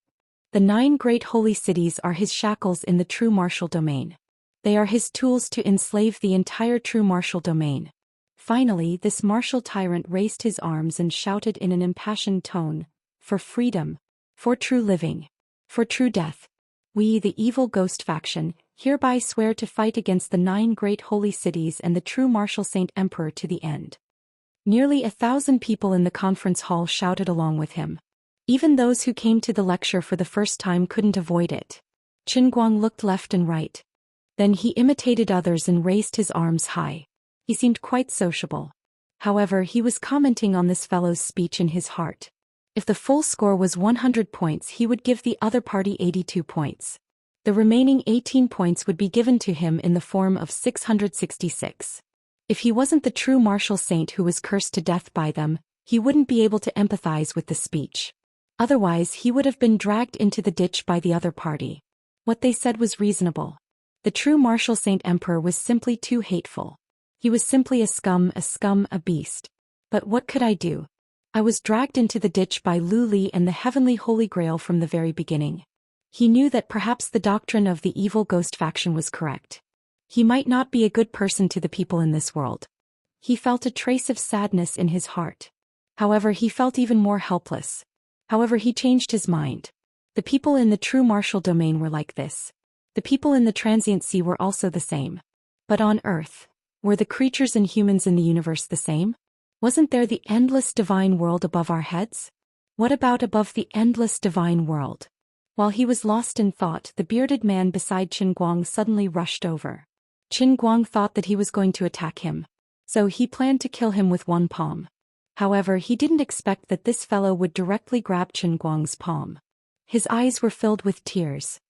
The 9 great holy cities are his shackles in the true martial domain. They are his tools to enslave the entire true martial domain. Finally, this martial tyrant raised his arms and shouted in an impassioned tone, "For freedom! For true living! For true death! We, the evil ghost faction, hereby swear to fight against the 9 great holy cities and the true martial saint emperor to the end." Nearly 1,000 people in the conference hall shouted along with him. Even those who came to the lecture for the first time couldn't avoid it. Qin Guang looked left and right. Then he imitated others and raised his arms high. He seemed quite sociable. However, he was commenting on this fellow's speech in his heart. If the full score was 100 points, he would give the other party 82 points. The remaining 18 points would be given to him in the form of 666. If he wasn't the true martial saint who was cursed to death by them, he wouldn't be able to empathize with the speech. Otherwise, he would have been dragged into the ditch by the other party. What they said was reasonable. The true martial saint emperor was simply too hateful. He was simply a scum, a beast. But what could I do? I was dragged into the ditch by Lu Li and the heavenly holy grail from the very beginning. He knew that perhaps the doctrine of the evil ghost faction was correct. He might not be a good person to the people in this world. He felt a trace of sadness in his heart. However, he felt even more helpless. However, he changed his mind. The people in the true martial domain were like this. The people in the transient sea were also the same. But on Earth, were the creatures and humans in the universe the same? Wasn't there the endless divine world above our heads? What about above the endless divine world? While he was lost in thought, the bearded man beside Qin Guang suddenly rushed over. Qin Guang thought that he was going to attack him. So he planned to kill him with one palm. However, he didn't expect that this fellow would directly grab Qin Guang's palm. His eyes were filled with tears.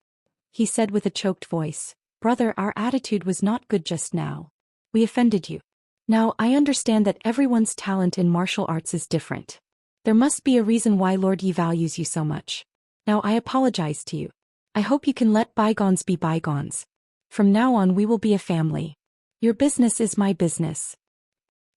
He said with a choked voice, "Brother, our attitude was not good just now. We offended you. Now I understand that everyone's talent in martial arts is different. There must be a reason why Lord Yi values you so much. Now I apologize to you. I hope you can let bygones be bygones. From now on we will be a family. Your business is my business."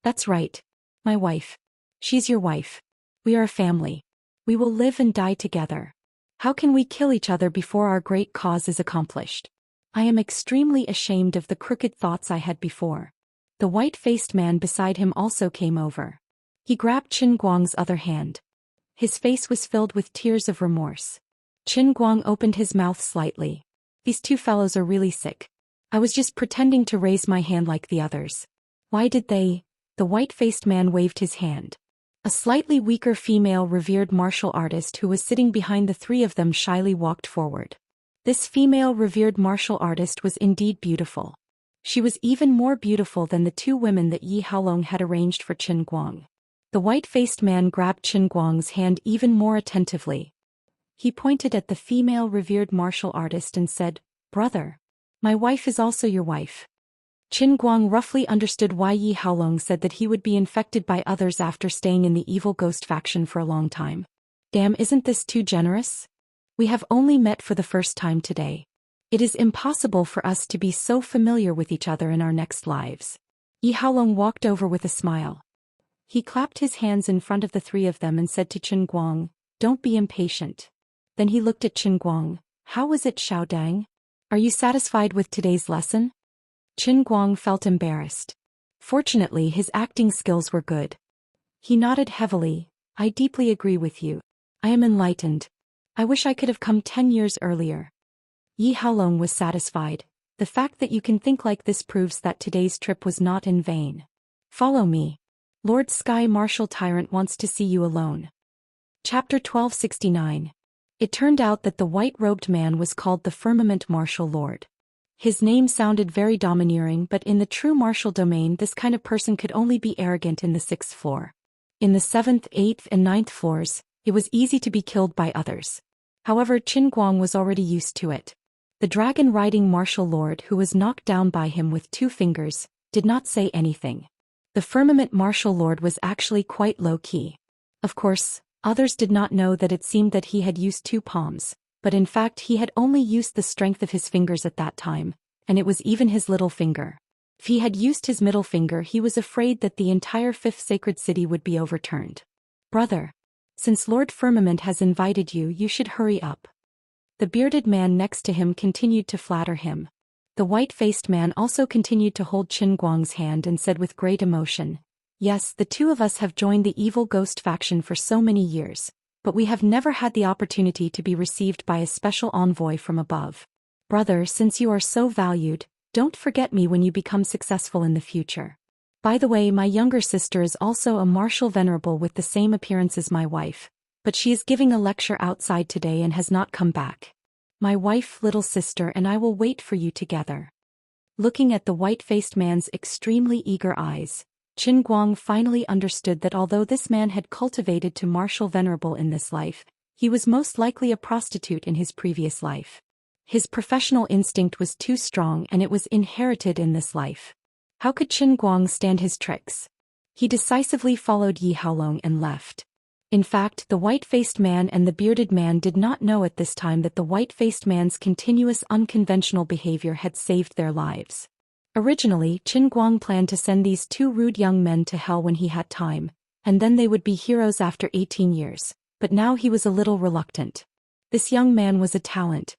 "That's right. My wife. She's your wife. We are a family. We will live and die together. How can we kill each other before our great cause is accomplished? I am extremely ashamed of the crooked thoughts I had before." The white-faced man beside him also came over. He grabbed Qin Guang's other hand. His face was filled with tears of remorse. Qin Guang opened his mouth slightly. "These 2 fellows are really sick. I was just pretending to raise my hand like the others. Why did they?" The white-faced man waved his hand. A slightly weaker female revered martial artist who was sitting behind the 3 of them shyly walked forward. This female revered martial artist was indeed beautiful. She was even more beautiful than the 2 women that Yi Haolong had arranged for Qin Guang. The white-faced man grabbed Qin Guang's hand even more attentively. He pointed at the female revered martial artist and said, "Brother, my wife is also your wife." Qin Guang roughly understood why Yi Haolong said that he would be infected by others after staying in the evil ghost faction for a long time. Damn, isn't this too generous? We have only met for the first time today. It is impossible for us to be so familiar with each other in our next lives. Yi Haolong walked over with a smile. He clapped his hands in front of the 3 of them and said to Qin Guang, "Don't be impatient." Then he looked at Qin Guang. "How was it, Xiao Dang? Are you satisfied with today's lesson?" Qin Guang felt embarrassed. Fortunately, his acting skills were good. He nodded heavily. "I deeply agree with you. I am enlightened. I wish I could have come 10 years earlier." Yi Haolong was satisfied. The fact that you can think like this proves that today's trip was not in vain. Follow me. Lord Sky Martial Tyrant wants to see you alone. Chapter 1269. It turned out that the white-robed man was called the Firmament Martial Lord. His name sounded very domineering, but in the true martial domain this kind of person could only be arrogant in the 6th floor. In the 7th, 8th and 9th floors, it was easy to be killed by others. However, Qin Guang was already used to it. The dragon-riding martial lord who was knocked down by him with 2 fingers, did not say anything. The Firmament Martial Lord was actually quite low-key. Of course, others did not know that it seemed that he had used 2 palms, but in fact he had only used the strength of his fingers at that time, and it was even his little finger. If he had used his middle finger, he was afraid that the entire 5th sacred city would be overturned. Brother, since Lord Firmament has invited you, you should hurry up. The bearded man next to him continued to flatter him. The white-faced man also continued to hold Qin Guang's hand and said with great emotion, "Yes, the 2 of us have joined the evil ghost faction for so many years, but we have never had the opportunity to be received by a special envoy from above. Brother, since you are so valued, don't forget me when you become successful in the future. By the way, my younger sister is also a martial venerable with the same appearance as my wife, but she is giving a lecture outside today and has not come back. My wife, little sister, and I will wait for you together." Looking at the white-faced man's extremely eager eyes, Qin Guang finally understood that although this man had cultivated to martial venerable in this life, he was most likely a prostitute in his previous life. His professional instinct was too strong and it was inherited in this life. How could Qin Guang stand his tricks? He decisively followed Yi Haolong and left. In fact, the white-faced man and the bearded man did not know at this time that the white-faced man's continuous unconventional behavior had saved their lives. Originally, Qin Guang planned to send these 2 rude young men to hell when he had time, and then they would be heroes after 18 years, but now he was a little reluctant. This young man was a talent.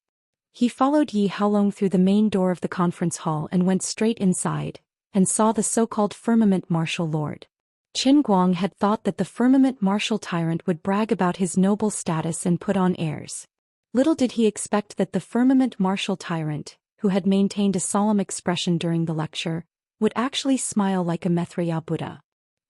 He followed Yi Haolong through the main door of the conference hall and went straight inside, and saw the so-called Firmament Martial Lord. Qin Guang had thought that the Firmament Martial Tyrant would brag about his noble status and put on airs. Little did he expect that the Firmament Martial Tyrant, who had maintained a solemn expression during the lecture, would actually smile like a Maitreya Buddha.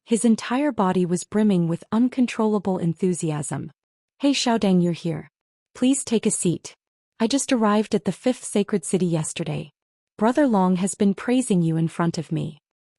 His entire body was brimming with uncontrollable enthusiasm. "Hey Xiaodang, you're here. Please take a seat. I just arrived at the 5th sacred city yesterday. Brother Long has been praising you in front of me.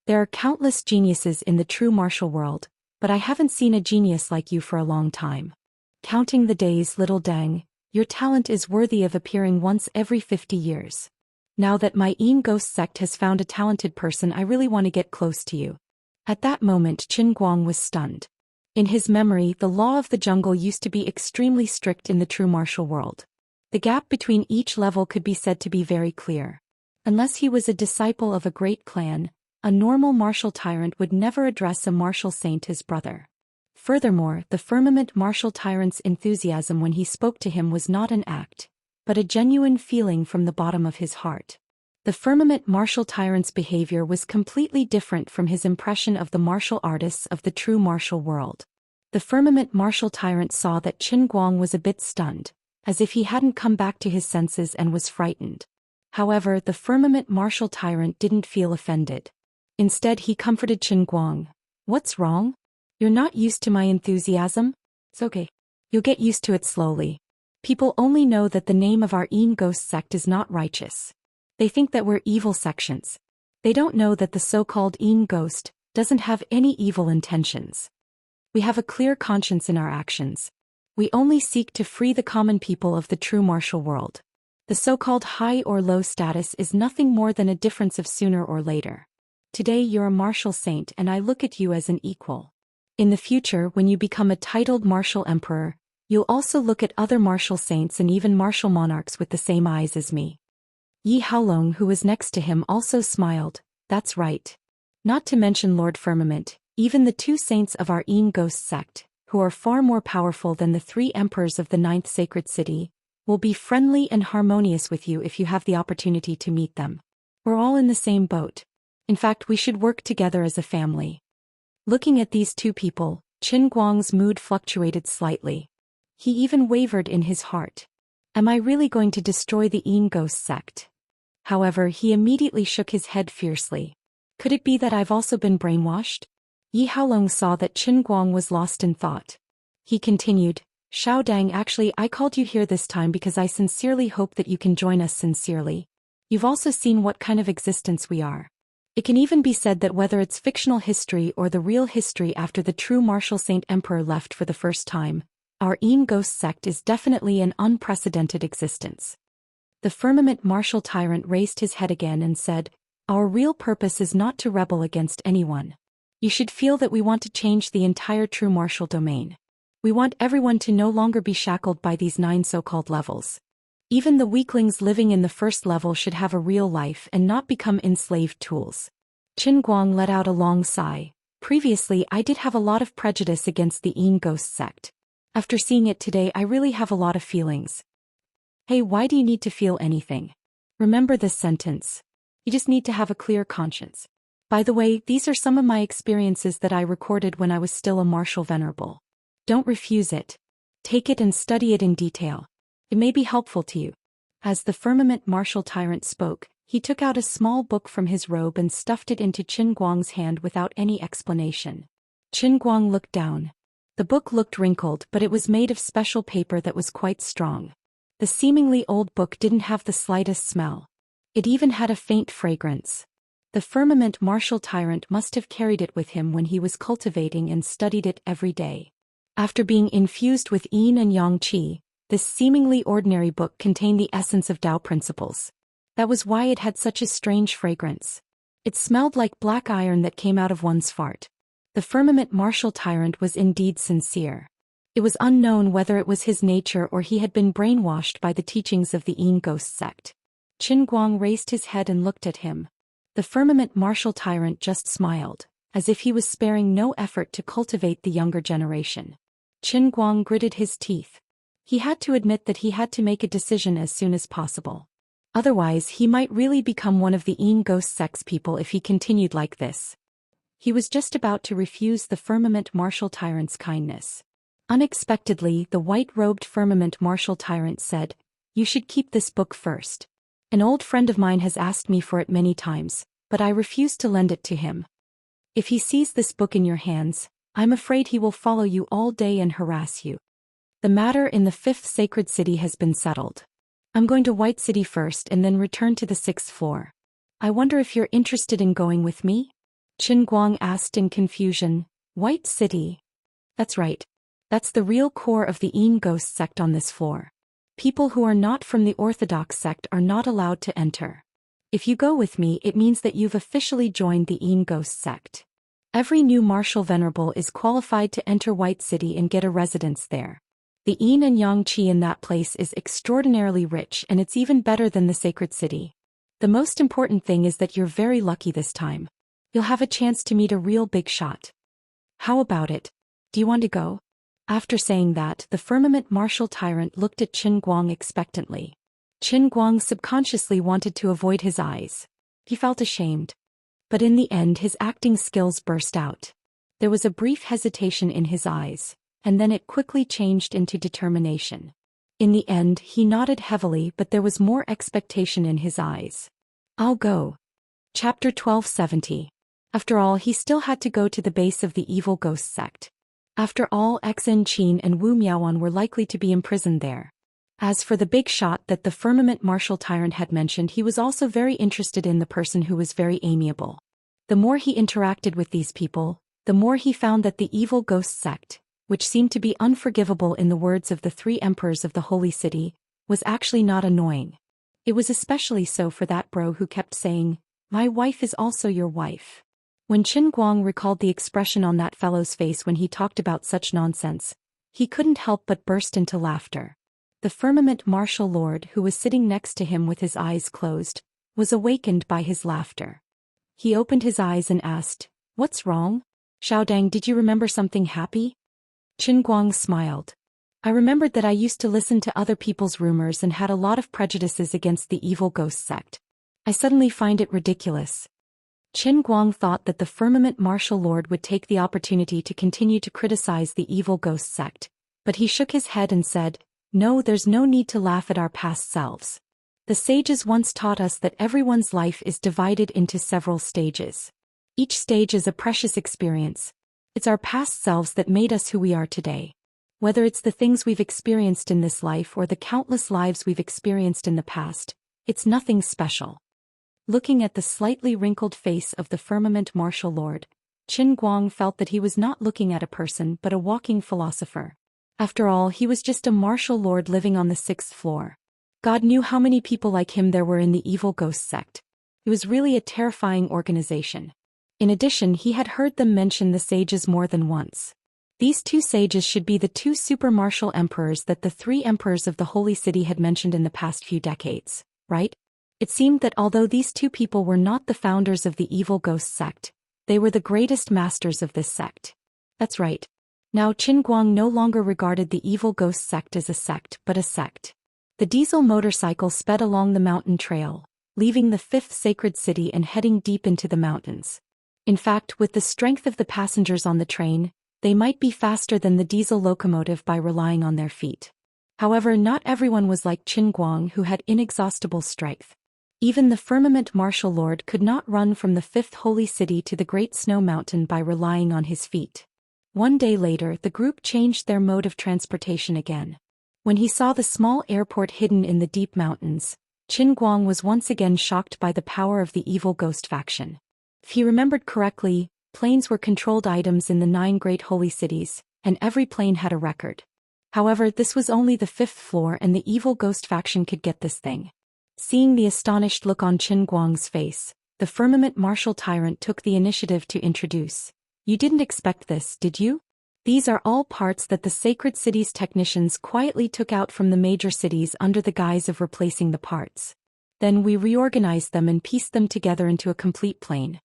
There are countless geniuses in the true martial world, but I haven't seen a genius like you for a long time. Counting the days, little Dang, your talent is worthy of appearing once every 50 years. Now that my Yin Ghost sect has found a talented person, I really want to get close to you." At that moment Qin Guang was stunned. In his memory, the law of the jungle used to be extremely strict in the true martial world. The gap between each level could be said to be very clear. Unless he was a disciple of a great clan, a normal martial tyrant would never address a martial saint as brother. Furthermore, the Firmament Martial Tyrant's enthusiasm when he spoke to him was not an act, but a genuine feeling from the bottom of his heart. The Firmament Martial Tyrant's behavior was completely different from his impression of the martial artists of the true martial world. The Firmament Martial Tyrant saw that Qin Guang was a bit stunned, as if he hadn't come back to his senses and was frightened. However, the Firmament Martial Tyrant didn't feel offended. Instead, he comforted Qin Guang. "What's wrong? You're not used to my enthusiasm? It's okay. You'll get used to it slowly. People only know that the name of our Yin Ghost sect is not righteous. They think that we're evil sections. They don't know that the so-called Yin Ghost doesn't have any evil intentions. We have a clear conscience in our actions. We only seek to free the common people of the true martial world. The so-called high or low status is nothing more than a difference of sooner or later. Today you're a martial saint and I look at you as an equal. In the future, when you become a titled martial emperor, you'll also look at other martial saints and even martial monarchs with the same eyes as me." Yi Haolong, who was next to him, also smiled. "That's right. Not to mention Lord Firmament, even the 2 saints of our Yin Ghost sect, who are far more powerful than the 3 emperors of the 9th sacred city, will be friendly and harmonious with you if you have the opportunity to meet them. We're all in the same boat. In fact, we should work together as a family." Looking at these 2 people, Qin Guang's mood fluctuated slightly. He even wavered in his heart. Am I really going to destroy the Yin Ghost sect? However, he immediately shook his head fiercely. Could it be that I've also been brainwashed? Yi Haolong saw that Qin Guang was lost in thought. He continued, Xiao Dang, actually I called you here this time because I sincerely hope that you can join us sincerely. You've also seen what kind of existence we are. It can even be said that whether it's fictional history or the real history after the true martial saint emperor left for the first time, our Yin Ghost sect is definitely an unprecedented existence. The firmament martial tyrant raised his head again and said, Our real purpose is not to rebel against anyone. You should feel that we want to change the entire true martial domain. We want everyone to no longer be shackled by these 9 so-called levels. Even the weaklings living in the first level should have a real life and not become enslaved tools. Qin Guang let out a long sigh. Previously I did have a lot of prejudice against the Yin Ghost sect. After seeing it today I really have a lot of feelings. Hey, why do you need to feel anything? Remember this sentence. You just need to have a clear conscience. By the way, these are some of my experiences that I recorded when I was still a martial venerable. Don't refuse it. Take it and study it in detail. It may be helpful to you. As the firmament martial tyrant spoke, he took out a small book from his robe and stuffed it into Qin Guang's hand without any explanation. Qin Guang looked down. The book looked wrinkled, but it was made of special paper that was quite strong. The seemingly old book didn't have the slightest smell. It even had a faint fragrance. The firmament martial tyrant must have carried it with him when he was cultivating and studied it every day. After being infused with yin and yang qi, this seemingly ordinary book contained the essence of Tao principles. That was why it had such a strange fragrance. It smelled like black iron that came out of one's fart. The firmament martial tyrant was indeed sincere. It was unknown whether it was his nature or he had been brainwashed by the teachings of the Yin Ghost sect. Qin Guang raised his head and looked at him. The firmament martial tyrant just smiled, as if he was sparing no effort to cultivate the younger generation. Qin Guang gritted his teeth. He had to admit that he had to make a decision as soon as possible. Otherwise he might really become one of the Yin Ghost sect's people if he continued like this. He was just about to refuse the firmament martial tyrant's kindness. Unexpectedly, the white-robed firmament martial tyrant said, You should keep this book first. An old friend of mine has asked me for it many times, but I refuse to lend it to him. If he sees this book in your hands, I'm afraid he will follow you all day and harass you. The matter in the 5th sacred city has been settled. I'm going to White City first and then return to the 6th floor. I wonder if you're interested in going with me? Qin Guang asked in confusion. White City? That's right. That's the real core of the Yin Ghost sect on this floor. People who are not from the Orthodox sect are not allowed to enter. If you go with me, it means that you've officially joined the Yin Ghost sect. Every new martial venerable is qualified to enter White City and get a residence there. The yin and yang qi in that place is extraordinarily rich and it's even better than the sacred city. The most important thing is that you're very lucky this time. You'll have a chance to meet a real big shot. How about it? Do you want to go? After saying that, the firmament martial tyrant looked at Qin Guang expectantly. Qin Guang subconsciously wanted to avoid his eyes. He felt ashamed. But in the end his acting skills burst out. There was a brief hesitation in his eyes, and then it quickly changed into determination. In the end he nodded heavily, but there was more expectation in his eyes. I'll go. Chapter 1270. After all, he still had to go to the base of the evil ghost sect. After all, Xin Qin and Wu Miaoan were likely to be imprisoned there. As for the big shot that the firmament martial tyrant had mentioned, he was also very interested in the person who was very amiable. The more he interacted with these people, the more he found that the evil ghost sect, which seemed to be unforgivable in the words of the 3 emperors of the holy city, was actually not annoying. It was especially so for that bro who kept saying, "My wife is also your wife." When Qin Guang recalled the expression on that fellow's face when he talked about such nonsense, he couldn't help but burst into laughter. The firmament martial lord who was sitting next to him with his eyes closed, was awakened by his laughter. He opened his eyes and asked, "What's wrong? Xiaodang, did you remember something happy?" Qin Guang smiled. "I remembered that I used to listen to other people's rumors and had a lot of prejudices against the evil ghost sect. I suddenly find it ridiculous." Qin Guang thought that the firmament martial lord would take the opportunity to continue to criticize the evil ghost sect, but he shook his head and said, "No, there's no need to laugh at our past selves. The sages once taught us that everyone's life is divided into several stages. Each stage is a precious experience. It's our past selves that made us who we are today. Whether it's the things we've experienced in this life or the countless lives we've experienced in the past, it's nothing special. Looking at the slightly wrinkled face of the firmament martial lord, Qin Guang felt that he was not looking at a person but a walking philosopher. After all, he was just a martial lord living on the 6th floor. God knew how many people like him there were in the evil ghost sect. It was really a terrifying organization. In addition, he had heard them mention the sages more than once. These 2 sages should be the 2 super martial emperors that the 3 emperors of the Holy City had mentioned in the past few decades, right? It seemed that although these 2 people were not the founders of the evil ghost sect, they were the greatest masters of this sect. That's right. Now Qin Guang no longer regarded the evil ghost sect as a sect but a sect. The diesel motorcycle sped along the mountain trail, leaving the 5th sacred city and heading deep into the mountains. In fact, with the strength of the passengers on the train, they might be faster than the diesel locomotive by relying on their feet. However, not everyone was like Qin Guang, who had inexhaustible strength. Even the firmament martial lord could not run from the 5th holy city to the great snow mountain by relying on his feet. One day later, the group changed their mode of transportation again. When he saw the small airport hidden in the deep mountains, Qin Guang was once again shocked by the power of the evil ghost faction. If he remembered correctly, planes were controlled items in the 9 great holy cities, and every plane had a record. However, this was only the 5th floor and the evil ghost faction could get this thing. Seeing the astonished look on Qin Guang's face, the firmament martial tyrant took the initiative to introduce. You didn't expect this, did you? These are all parts that the sacred city's technicians quietly took out from the major cities under the guise of replacing the parts. Then we reorganized them and pieced them together into a complete plane.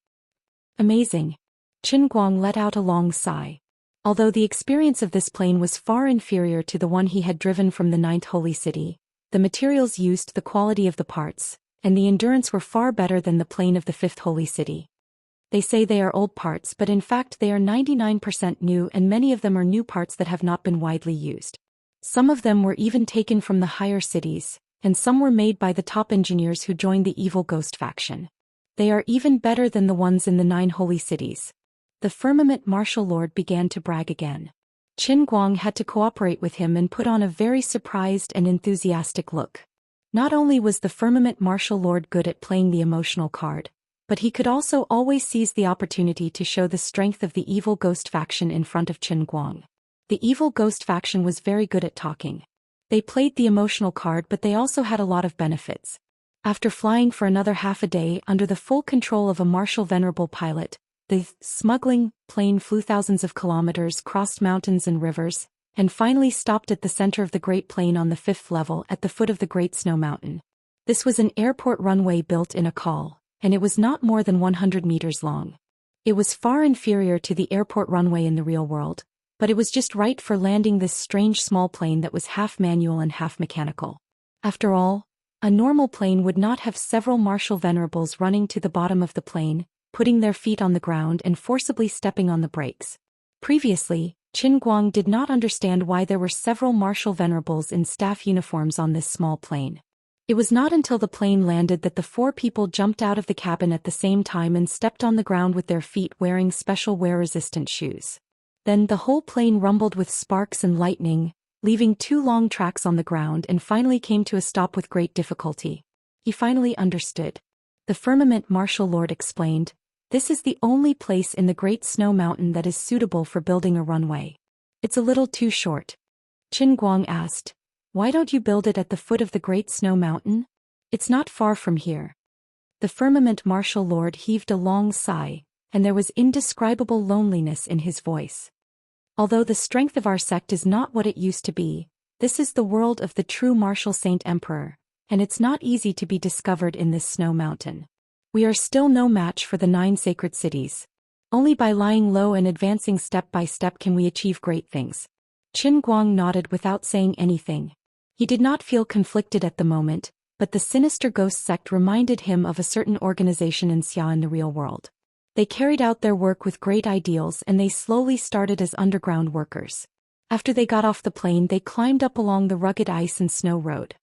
Amazing. Qin Guang let out a long sigh. Although the experience of this plane was far inferior to the one he had driven from the 9th holy city, the materials used, the quality of the parts, and the endurance were far better than the plane of the 5th holy city. They say they are old parts, but in fact they are 99% new, and many of them are new parts that have not been widely used. Some of them were even taken from the higher cities, and some were made by the top engineers who joined the evil ghost faction. They are even better than the ones in the 9 holy cities. The firmament martial lord began to brag again. Qin Guang had to cooperate with him and put on a very surprised and enthusiastic look. Not only was the firmament martial lord good at playing the emotional card, but he could also always seize the opportunity to show the strength of the evil ghost faction in front of Qin Guang. The evil ghost faction was very good at talking. They played the emotional card, but they also had a lot of benefits. After flying for another half a day under the full control of a martial venerable pilot, the smuggling plane flew thousands of kilometers, crossed mountains and rivers, and finally stopped at the center of the Great Plain on the 5th level at the foot of the Great Snow Mountain. This was an airport runway built in a col, and it was not more than 100 meters long. It was far inferior to the airport runway in the real world, but it was just right for landing this strange small plane that was half manual and half mechanical. After all, a normal plane would not have several martial venerables running to the bottom of the plane, putting their feet on the ground and forcibly stepping on the brakes. Previously, Qin Guang did not understand why there were several martial venerables in staff uniforms on this small plane. It was not until the plane landed that the 4 people jumped out of the cabin at the same time and stepped on the ground with their feet wearing special wear-resistant shoes. Then the whole plane rumbled with sparks and lightning, leaving 2 long tracks on the ground, and finally came to a stop with great difficulty. He finally understood. The firmament martial lord explained, "This is the only place in the Great Snow Mountain that is suitable for building a runway. It's a little too short." Qin Guang asked, "Why don't you build it at the foot of the Great Snow Mountain? It's not far from here." The firmament martial lord heaved a long sigh, and there was indescribable loneliness in his voice. "Although the strength of our sect is not what it used to be, this is the world of the true martial saint emperor, and it's not easy to be discovered in this snow mountain. We are still no match for the 9 sacred cities. Only by lying low and advancing step by step can we achieve great things." Qin Guang nodded without saying anything. He did not feel conflicted at the moment, but the sinister ghost sect reminded him of a certain organization in Xia in the real world. They carried out their work with great ideals, and they slowly started as underground workers. After they got off the plane, they climbed up along the rugged ice and snow road.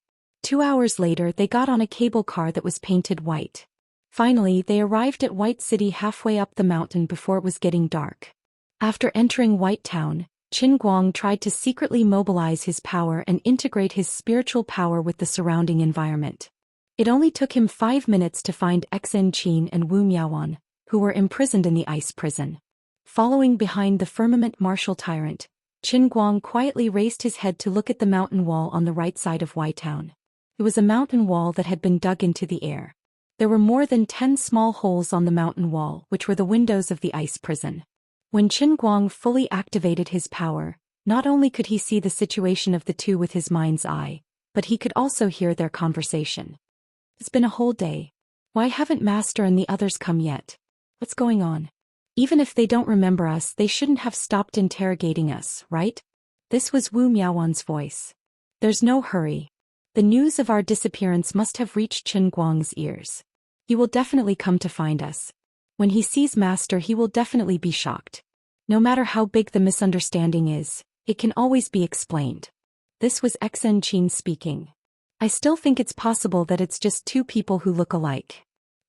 2 hours later they got on a cable car that was painted white. Finally they arrived at White City halfway up the mountain before it was getting dark. After entering White Town, Qin Guang tried to secretly mobilize his power and integrate his spiritual power with the surrounding environment. It only took him 5 minutes to find Xianxia and Wu Miaoan, who were imprisoned in the ice prison. Following behind the firmament martial tyrant, Qin Guang quietly raised his head to look at the mountain wall on the right side of White Town. It was a mountain wall that had been dug into the air. There were more than 10 small holes on the mountain wall, which were the windows of the ice prison. When Qin Guang fully activated his power, not only could he see the situation of the two with his mind's eye, but he could also hear their conversation. It's been a whole day. Why haven't Master and the others come yet? What's going on? Even if they don't remember us, they shouldn't have stopped interrogating us, right? This was Wu Miaoan's voice. There's no hurry. The news of our disappearance must have reached Qin Guang's ears. He will definitely come to find us. When he sees Master, he will definitely be shocked. No matter how big the misunderstanding is, it can always be explained. This was Xianxia speaking. I still think it's possible that it's just two people who look alike.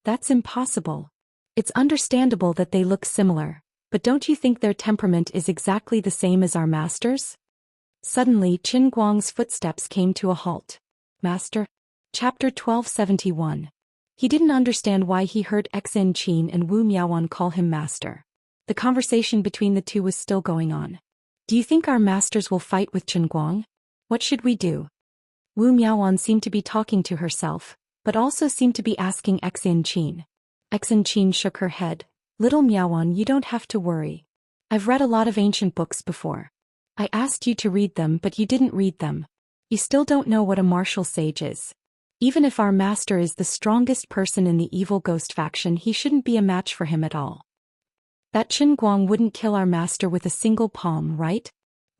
That's impossible. It's understandable that they look similar, but don't you think their temperament is exactly the same as our Master's? Suddenly Qin Guang's footsteps came to a halt. Master? Chapter 1271. He didn't understand why he heard Xianxia and Wu Miaoan call him Master. The conversation between the two was still going on. Do you think our masters will fight with Qin Guang? What should we do? Wu Miaoan seemed to be talking to herself, but also seemed to be asking Xianxia. Xianxia shook her head. Little Miaoan, you don't have to worry. I've read a lot of ancient books before. I asked you to read them, but you didn't read them. You still don't know what a martial sage is. Even if our master is the strongest person in the evil ghost faction, he shouldn't be a match for him at all. That Qin Guang wouldn't kill our master with a single palm, right?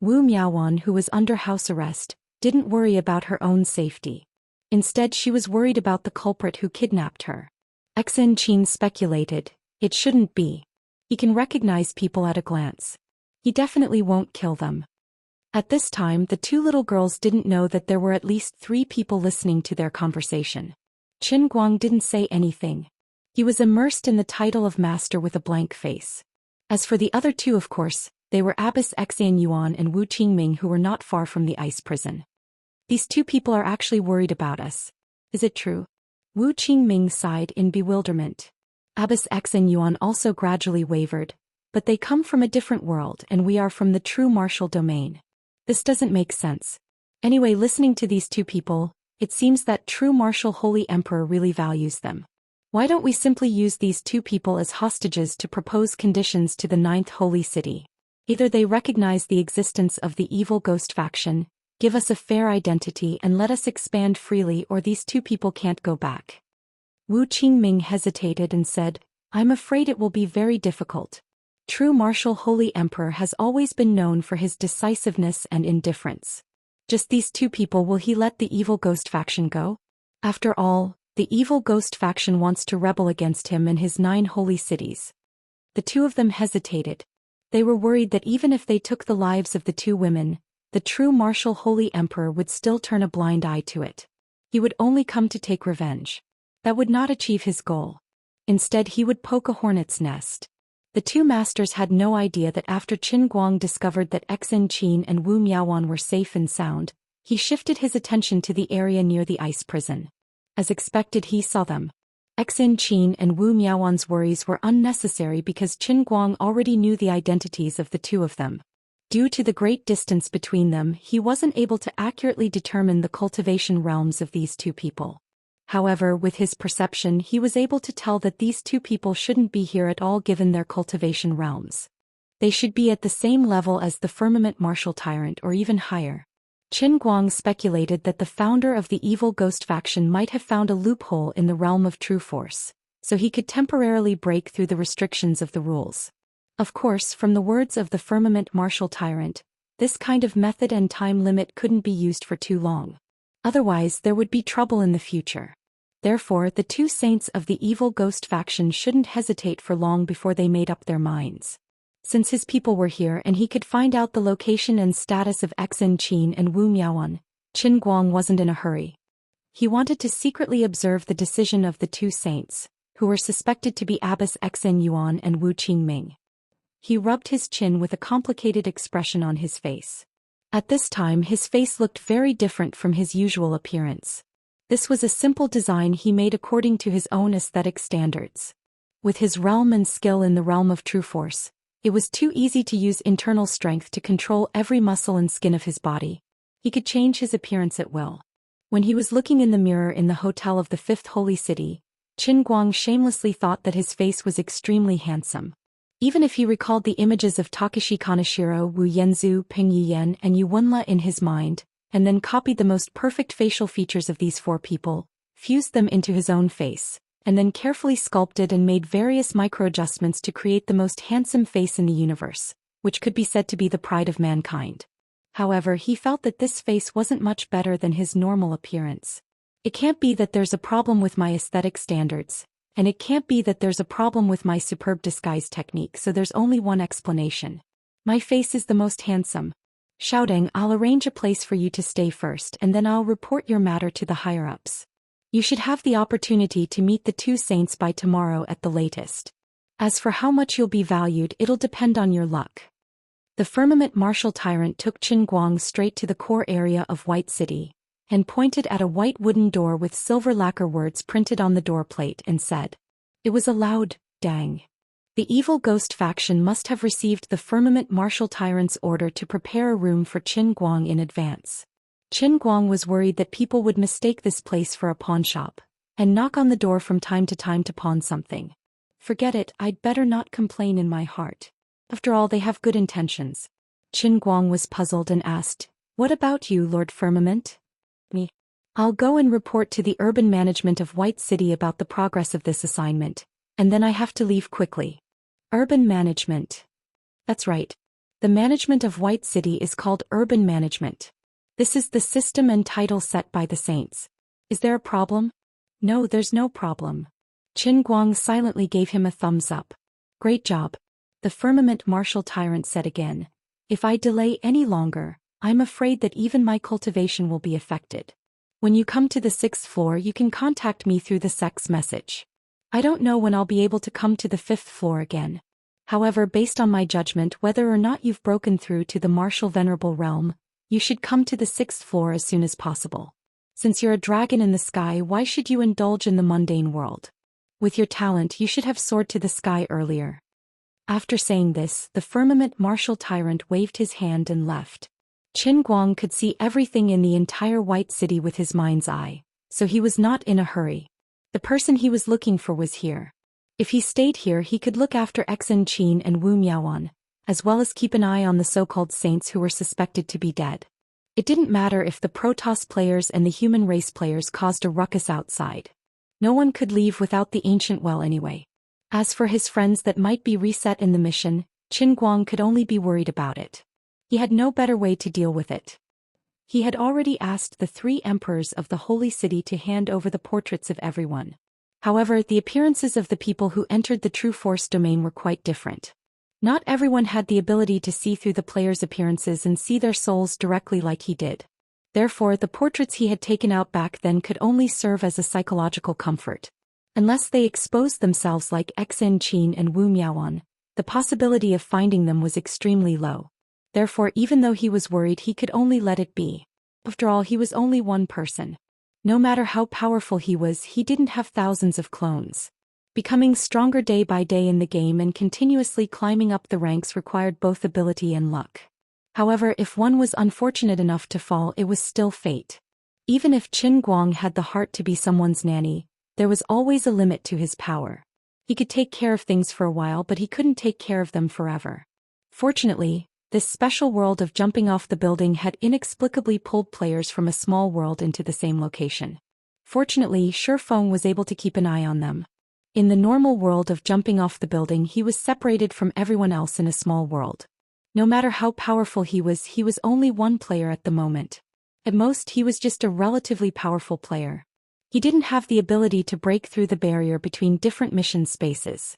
Wu Miaoan, who was under house arrest, didn't worry about her own safety. Instead, she was worried about the culprit who kidnapped her. Xianxia speculated, it shouldn't be. He can recognize people at a glance. He definitely won't kill them. At this time, the two little girls didn't know that there were at least 3 people listening to their conversation. Qin Guang didn't say anything. He was immersed in the title of master with a blank face. As for the other two, of course, they were Abbess Xianyuan and Wu Qingming, who were not far from the ice prison. These 2 people are actually worried about us. Is it true? Wu Qingming sighed in bewilderment. Abbess Xianyuan also gradually wavered, but they come from a different world and we are from the true martial domain. This doesn't make sense. Anyway, listening to these 2 people, it seems that true martial Holy Emperor really values them. Why don't we simply use these 2 people as hostages to propose conditions to the 9th Holy City? Either they recognize the existence of the evil ghost faction, give us a fair identity and let us expand freely, or these 2 people can't go back. Wu Qingming hesitated and said, I'm afraid it will be very difficult. True martial Holy Emperor has always been known for his decisiveness and indifference. Just these 2 people, will he let the evil ghost faction go? After all, the evil ghost faction wants to rebel against him and his 9 holy cities. The 2 of them hesitated. They were worried that even if they took the lives of the 2 women, the true martial Holy Emperor would still turn a blind eye to it. He would only come to take revenge. That would not achieve his goal. Instead, he would poke a hornet's nest. The 2 masters had no idea that after Qin Guang discovered that Xianxia and Wu Miaoan were safe and sound, he shifted his attention to the area near the ice prison. As expected, he saw them. Xianxia and Wu Miaoan's worries were unnecessary because Qin Guang already knew the identities of the 2 of them. Due to the great distance between them, he wasn't able to accurately determine the cultivation realms of these 2 people. However, with his perception, he was able to tell that these 2 people shouldn't be here at all given their cultivation realms. They should be at the same level as the firmament martial tyrant or even higher. Qin Guang speculated that the founder of the evil ghost faction might have found a loophole in the realm of true force, so he could temporarily break through the restrictions of the rules. Of course, from the words of the firmament martial tyrant, this kind of method and time limit couldn't be used for too long. Otherwise, there would be trouble in the future. Therefore, the 2 saints of the evil ghost faction shouldn't hesitate for long before they made up their minds. Since his people were here and he could find out the location and status of Xianxia and Wu Miaoan, Qin Guang wasn't in a hurry. He wanted to secretly observe the decision of the two saints, who were suspected to be Abbess Xen Yuan and Wu Qingming. He rubbed his chin with a complicated expression on his face. At this time his face looked very different from his usual appearance. This was a simple design he made according to his own aesthetic standards. With his realm and skill in the realm of true force, it was too easy to use internal strength to control every muscle and skin of his body. He could change his appearance at will. When he was looking in the mirror in the hotel of the fifth holy city, Qin Guang shamelessly thought that his face was extremely handsome. Even if he recalled the images of Takashi Kaneshiro, Wu Yanzu, Ping Yiyan, and Yu Wenla in his mind, and then copied the most perfect facial features of these four people, fused them into his own face, and then carefully sculpted and made various micro-adjustments to create the most handsome face in the universe, which could be said to be the pride of mankind. However, he felt that this face wasn't much better than his normal appearance. It can't be that there's a problem with my aesthetic standards, and it can't be that there's a problem with my superb disguise technique, so there's only one explanation. My face is the most handsome. Shouting, I'll arrange a place for you to stay first and then I'll report your matter to the higher-ups. You should have the opportunity to meet the two saints by tomorrow at the latest. As for how much you'll be valued, it'll depend on your luck. The firmament martial tyrant took Qin Guang straight to the core area of White City, and pointed at a white wooden door with silver lacquer words printed on the door plate and said. It was a loud, dang. The evil ghost faction must have received the firmament martial tyrant's order to prepare a room for Qin Guang in advance. Qin Guang was worried that people would mistake this place for a pawn shop, and knock on the door from time to pawn something. Forget it, I'd better not complain in my heart. After all, they have good intentions. Qin Guang was puzzled and asked, What about you, Lord Firmament? Me. I'll go and report to the urban management of White City about the progress of this assignment, and then I have to leave quickly. Urban management. That's right. The management of White City is called urban management. This is the system and title set by the saints. Is there a problem? No, there's no problem. Qin Guang silently gave him a thumbs up. Great job. The firmament martial tyrant said again. If I delay any longer, I'm afraid that even my cultivation will be affected. When you come to the 6th floor, you can contact me through the sex message. I don't know when I'll be able to come to the 5th floor again. However, based on my judgment, whether or not you've broken through to the martial venerable realm, you should come to the 6th floor as soon as possible. Since you're a dragon in the sky, why should you indulge in the mundane world? With your talent, you should have soared to the sky earlier. After saying this, the firmament martial tyrant waved his hand and left. Qin Guang could see everything in the entire White City with his mind's eye, so he was not in a hurry. The person he was looking for was here. If he stayed here, he could look after Xen Qin and Wu Miaoan, as well as keep an eye on the so-called saints who were suspected to be dead. It didn't matter if the Protoss players and the human race players caused a ruckus outside. No one could leave without the ancient well anyway. As for his friends that might be reset in the mission, Qin Guang could only be worried about it. He had no better way to deal with it. He had already asked the 3 emperors of the Holy City to hand over the portraits of everyone. However, the appearances of the people who entered the True Force domain were quite different. Not everyone had the ability to see through the players' appearances and see their souls directly like he did. Therefore, the portraits he had taken out back then could only serve as a psychological comfort. Unless they exposed themselves like Xen Qin and Wu Miaoan, the possibility of finding them was extremely low. Therefore, even though he was worried, he could only let it be. After all, he was only one person. No matter how powerful he was, he didn't have thousands of clones. Becoming stronger day by day in the game and continuously climbing up the ranks required both ability and luck. However, if one was unfortunate enough to fall, it was still fate. Even if Qin Guang had the heart to be someone's nanny, there was always a limit to his power. He could take care of things for a while, but he couldn't take care of them forever. Fortunately, this special world of jumping off the building had inexplicably pulled players from a small world into the same location. Fortunately, Shifeng was able to keep an eye on them. In the normal world of jumping off the building, he was separated from everyone else in a small world. No matter how powerful he was only one player at the moment. At most, he was just a relatively powerful player. He didn't have the ability to break through the barrier between different mission spaces.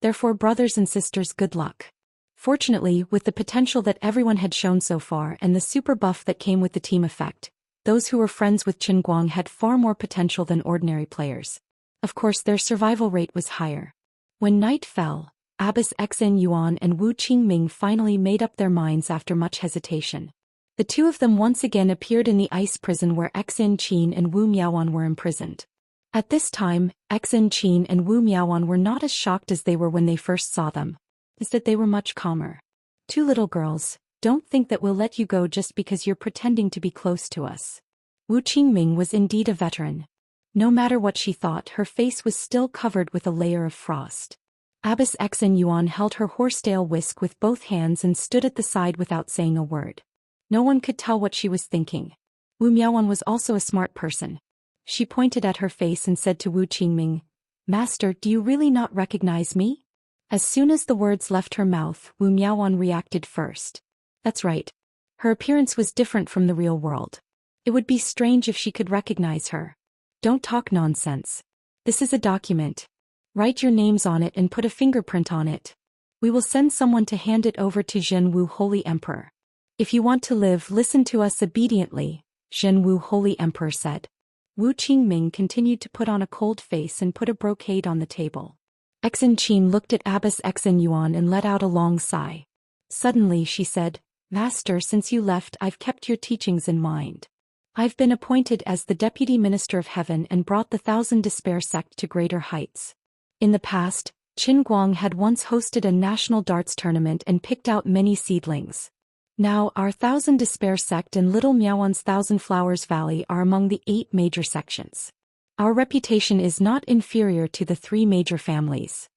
Therefore, brothers and sisters, good luck. Fortunately, with the potential that everyone had shown so far and the super buff that came with the team effect, those who were friends with Qin Guang had far more potential than ordinary players. Of course, their survival rate was higher. When night fell, Abbess Xin Yuan and Wu Qingming finally made up their minds after much hesitation. The two of them once again appeared in the ice prison where Xin Qin and Wu Miaowan were imprisoned. At this time, Xin Qin and Wu Miaowan were not as shocked as they were when they first saw them. Instead, they were much calmer. "Two little girls, don't think that we'll let you go just because you're pretending to be close to us." Wu Qingming was indeed a veteran. No matter what she thought, her face was still covered with a layer of frost. Abbess Xin Yuan held her horsetail whisk with both hands and stood at the side without saying a word. No one could tell what she was thinking. Wu Miaowan was also a smart person. She pointed at her face and said to Wu Qingming, "Master, do you really not recognize me?" As soon as the words left her mouth, Wu Miaowan reacted first. That's right. Her appearance was different from the real world. It would be strange if she could recognize her. "Don't talk nonsense. This is a document. Write your names on it and put a fingerprint on it. We will send someone to hand it over to Zhen Wu, Holy Emperor. If you want to live, listen to us obediently," Zhen Wu, Holy Emperor said. Wu Qingming continued to put on a cold face and put a brocade on the table. Xin Qin looked at Abbess Xin Yuan and let out a long sigh. Suddenly she said, "Master, since you left, I've kept your teachings in mind. I've been appointed as the Deputy Minister of Heaven and brought the Thousand Despair sect to greater heights. In the past, Qin Guang had once hosted a national darts tournament and picked out many seedlings. Now our Thousand Despair sect and Little Miaowan's Thousand Flowers Valley are among the 8 major sections. Our reputation is not inferior to the 3 major families."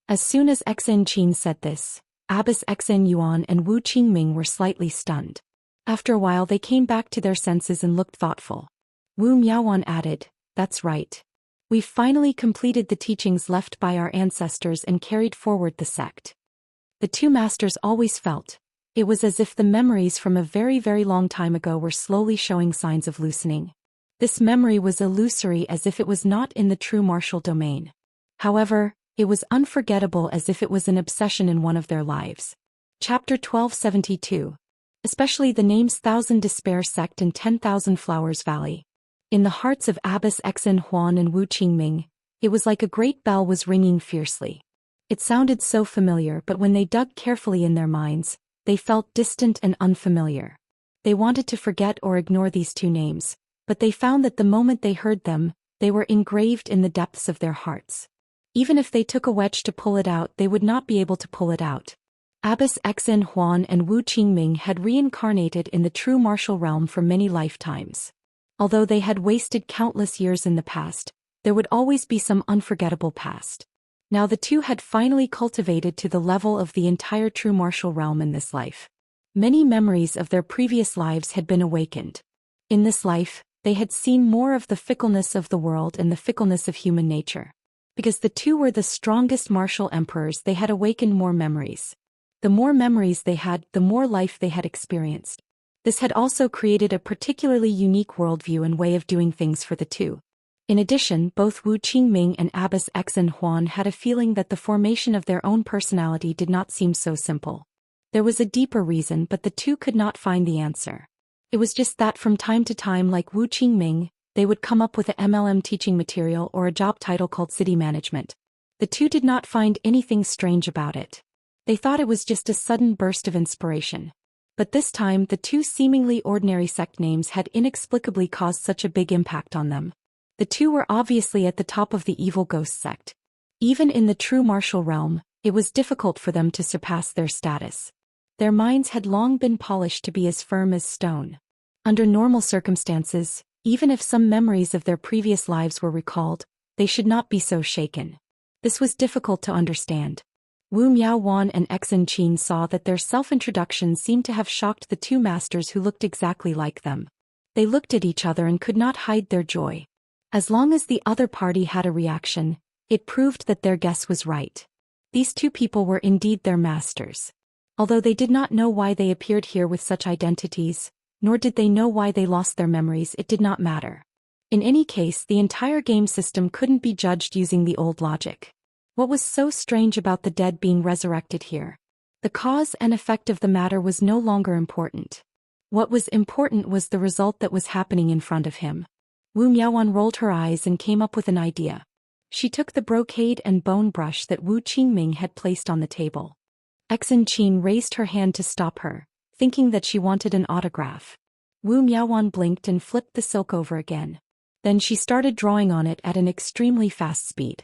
As soon as Xin Qin said this, Abbess Xin Yuan and Wu Qingming were slightly stunned. After a while they came back to their senses and looked thoughtful. Wu Miaowan added, "That's right. We've finally completed the teachings left by our ancestors and carried forward the sect." The two masters always felt it was as if the memories from a very, very long time ago were slowly showing signs of loosening. This memory was illusory, as if it was not in the true martial domain. However, it was unforgettable, as if it was an obsession in one of their lives. Chapter 1272. Especially the names Thousand Despair Sect and 10,000 Flowers Valley. In the hearts of Abbess Xin Huan and Wu Qingming, it was like a great bell was ringing fiercely. It sounded so familiar, but when they dug carefully in their minds, they felt distant and unfamiliar. They wanted to forget or ignore these two names, but they found that the moment they heard them, they were engraved in the depths of their hearts. Even if they took a wedge to pull it out, they would not be able to pull it out. Abbess Xin Huan and Wu Qingming had reincarnated in the true martial realm for many lifetimes. Although they had wasted countless years in the past, there would always be some unforgettable past. Now the two had finally cultivated to the level of the entire true martial realm in this life. Many memories of their previous lives had been awakened. In this life, they had seen more of the fickleness of the world and the fickleness of human nature. Because the two were the strongest martial emperors, they had awakened more memories. The more memories they had, the more life they had experienced. This had also created a particularly unique worldview and way of doing things for the two. In addition, both Wu Qingming and Abbess Xin Huan had a feeling that the formation of their own personality did not seem so simple. There was a deeper reason, but the two could not find the answer. It was just that from time to time, like Wu Qingming, they would come up with a MLM teaching material or a job title called city management. The two did not find anything strange about it. They thought it was just a sudden burst of inspiration. But this time, the two seemingly ordinary sect names had inexplicably caused such a big impact on them. The two were obviously at the top of the evil ghost sect. Even in the true martial realm, it was difficult for them to surpass their status. Their minds had long been polished to be as firm as stone. Under normal circumstances, even if some memories of their previous lives were recalled, they should not be so shaken. This was difficult to understand. Wu Miaowan and Xin Qin saw that their self-introduction seemed to have shocked the two masters who looked exactly like them. They looked at each other and could not hide their joy. As long as the other party had a reaction, it proved that their guess was right. These two people were indeed their masters. Although they did not know why they appeared here with such identities, nor did they know why they lost their memories, it did not matter. In any case, the entire game system couldn't be judged using the old logic. What was so strange about the dead being resurrected here? The cause and effect of the matter was no longer important. What was important was the result that was happening in front of him. Wu Miaowan rolled her eyes and came up with an idea. She took the brocade and bone brush that Wu Qingming had placed on the table. Xinqin raised her hand to stop her, thinking that she wanted an autograph. Wu Miaowan blinked and flipped the silk over again. Then she started drawing on it at an extremely fast speed.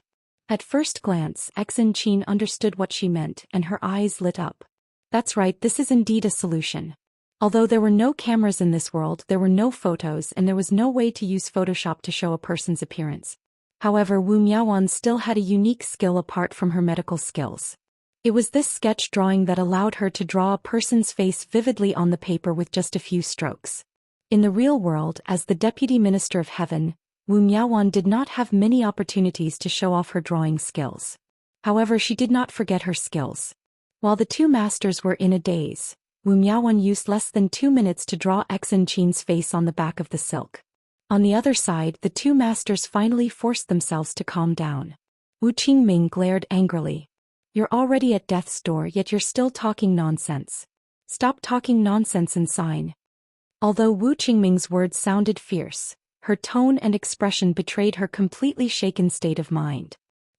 At first glance, Xinqin understood what she meant and her eyes lit up. That's right, this is indeed a solution. Although there were no cameras in this world, there were no photos and there was no way to use Photoshop to show a person's appearance. However, Wu Miaowan still had a unique skill apart from her medical skills. It was this sketch drawing that allowed her to draw a person's face vividly on the paper with just a few strokes. In the real world, as the Deputy Minister of Heaven, Wu Miaowan did not have many opportunities to show off her drawing skills. However, she did not forget her skills. While the two masters were in a daze, Wu Miaowan used less than 2 minutes to draw Xinqin's face on the back of the silk. On the other side, the two masters finally forced themselves to calm down. Wu Qingming glared angrily. You're already at death's door, yet you're still talking nonsense. Stop talking nonsense and sign. Although Wu Qingming's words sounded fierce, her tone and expression betrayed her completely shaken state of mind.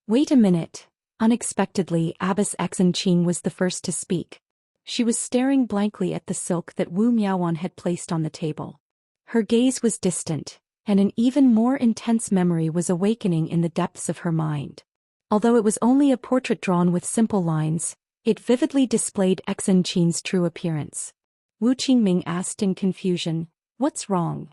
Wait a minute. Unexpectedly, Abbess Xinqin was the first to speak. She was staring blankly at the silk that Wu Miaowan had placed on the table. Her gaze was distant, and an even more intense memory was awakening in the depths of her mind. Although it was only a portrait drawn with simple lines, it vividly displayed Xinqin's true appearance. Wu Qingming asked in confusion, "What's wrong?"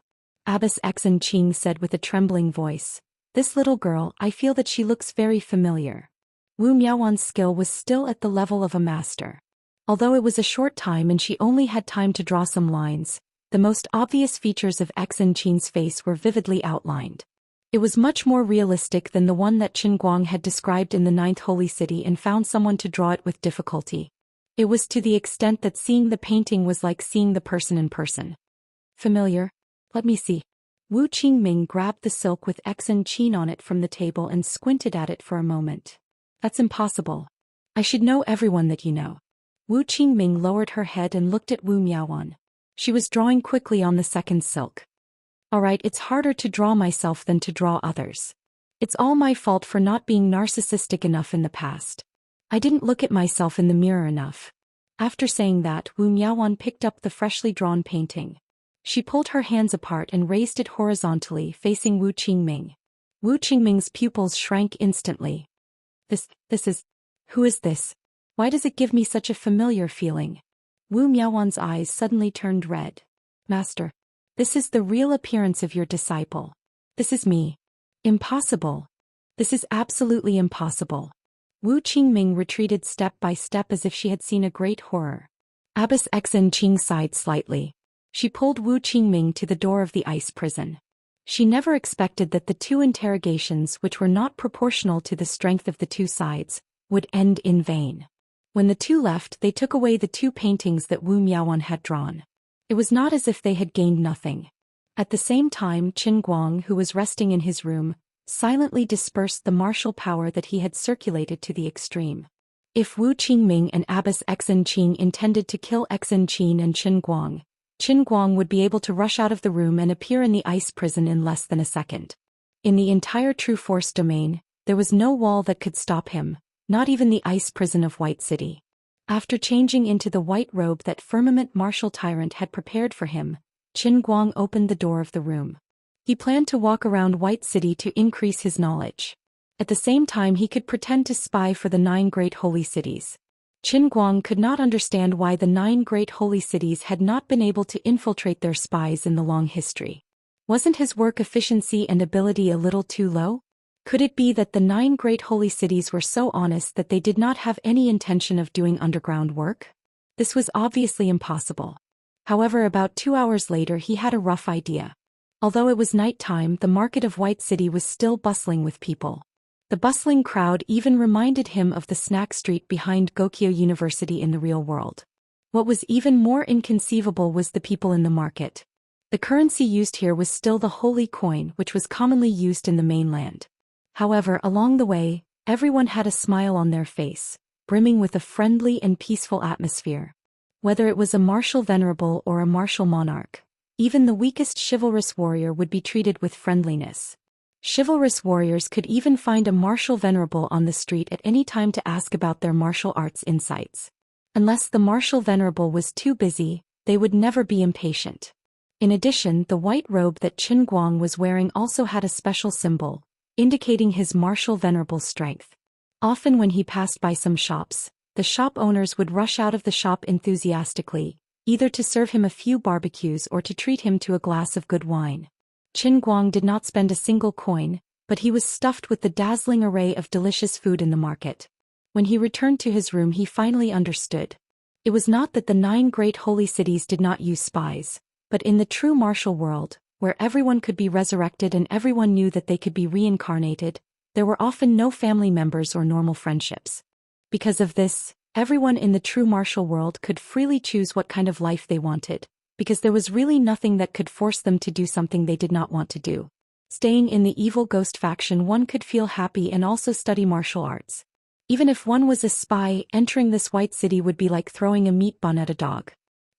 Abbess Xinqin said with a trembling voice, "This little girl, I feel that she looks very familiar." Wu Miaowan's skill was still at the level of a master. Although it was a short time and she only had time to draw some lines, the most obvious features of Xinqin's face were vividly outlined. It was much more realistic than the one that Qin Guang had described in the 9th Holy City and found someone to draw it with difficulty. It was to the extent that seeing the painting was like seeing the person in person. Familiar? Let me see. Wu Qingming grabbed the silk with Xinqin on it from the table and squinted at it for a moment. That's impossible. I should know everyone that you know. Wu Qingming lowered her head and looked at Wu Miaowan. She was drawing quickly on the second silk. Alright, it's harder to draw myself than to draw others. It's all my fault for not being narcissistic enough in the past. I didn't look at myself in the mirror enough. After saying that, Wu Miaowan picked up the freshly drawn painting. She pulled her hands apart and raised it horizontally, facing Wu Qingming. Wu Qingming's pupils shrank instantly. This is... Who is this? Why does it give me such a familiar feeling? Wu Miaowan's eyes suddenly turned red. Master. This is the real appearance of your disciple. This is me. Impossible. This is absolutely impossible. Wu Qingming retreated step by step as if she had seen a great horror. Abbess Xinqin sighed slightly. She pulled Wu Qingming to the door of the ice prison. She never expected that the two interrogations, which were not proportional to the strength of the two sides, would end in vain. When the two left, they took away the two paintings that Wu Miaowan had drawn. It was not as if they had gained nothing. At the same time, Qin Guang, who was resting in his room, silently dispersed the martial power that he had circulated to the extreme. If Wu Qingming and Abbess Xinqin intended to kill Xinqin and Qin Guang would be able to rush out of the room and appear in the ice prison in less than a second. In the entire True Force domain, there was no wall that could stop him, not even the ice prison of White City. After changing into the white robe that Firmament Martial Tyrant had prepared for him, Qin Guang opened the door of the room. He planned to walk around White City to increase his knowledge. At the same time, he could pretend to spy for the 9 great holy cities. Qin Guang could not understand why the 9 great holy cities had not been able to infiltrate their spies in the long history. Wasn't his work efficiency and ability a little too low? Could it be that the 9 great holy cities were so honest that they did not have any intention of doing underground work? This was obviously impossible. However, about 2 hours later he had a rough idea. Although it was night time, the market of White City was still bustling with people. The bustling crowd even reminded him of the snack street behind Gokyo University in the real world. What was even more inconceivable was the people in the market. The currency used here was still the holy coin, which was commonly used in the mainland. However, along the way, everyone had a smile on their face, brimming with a friendly and peaceful atmosphere. Whether it was a martial venerable or a martial monarch, even the weakest chivalrous warrior would be treated with friendliness. Chivalrous warriors could even find a martial venerable on the street at any time to ask about their martial arts insights. Unless the martial venerable was too busy, they would never be impatient. In addition, the white robe that Qin Guang was wearing also had a special symbol, indicating his martial venerable strength. Often when he passed by some shops, the shop owners would rush out of the shop enthusiastically, either to serve him a few barbecues or to treat him to a glass of good wine. Qin Guang did not spend a single coin, but he was stuffed with the dazzling array of delicious food in the market. When he returned to his room, he finally understood. It was not that the 9 great holy cities did not use spies, but in the true martial world, where everyone could be resurrected and everyone knew that they could be reincarnated, there were often no family members or normal friendships. Because of this, everyone in the true martial world could freely choose what kind of life they wanted, because there was really nothing that could force them to do something they did not want to do. Staying in the evil ghost faction, one could feel happy and also study martial arts. Even if one was a spy, entering this white city would be like throwing a meat bun at a dog.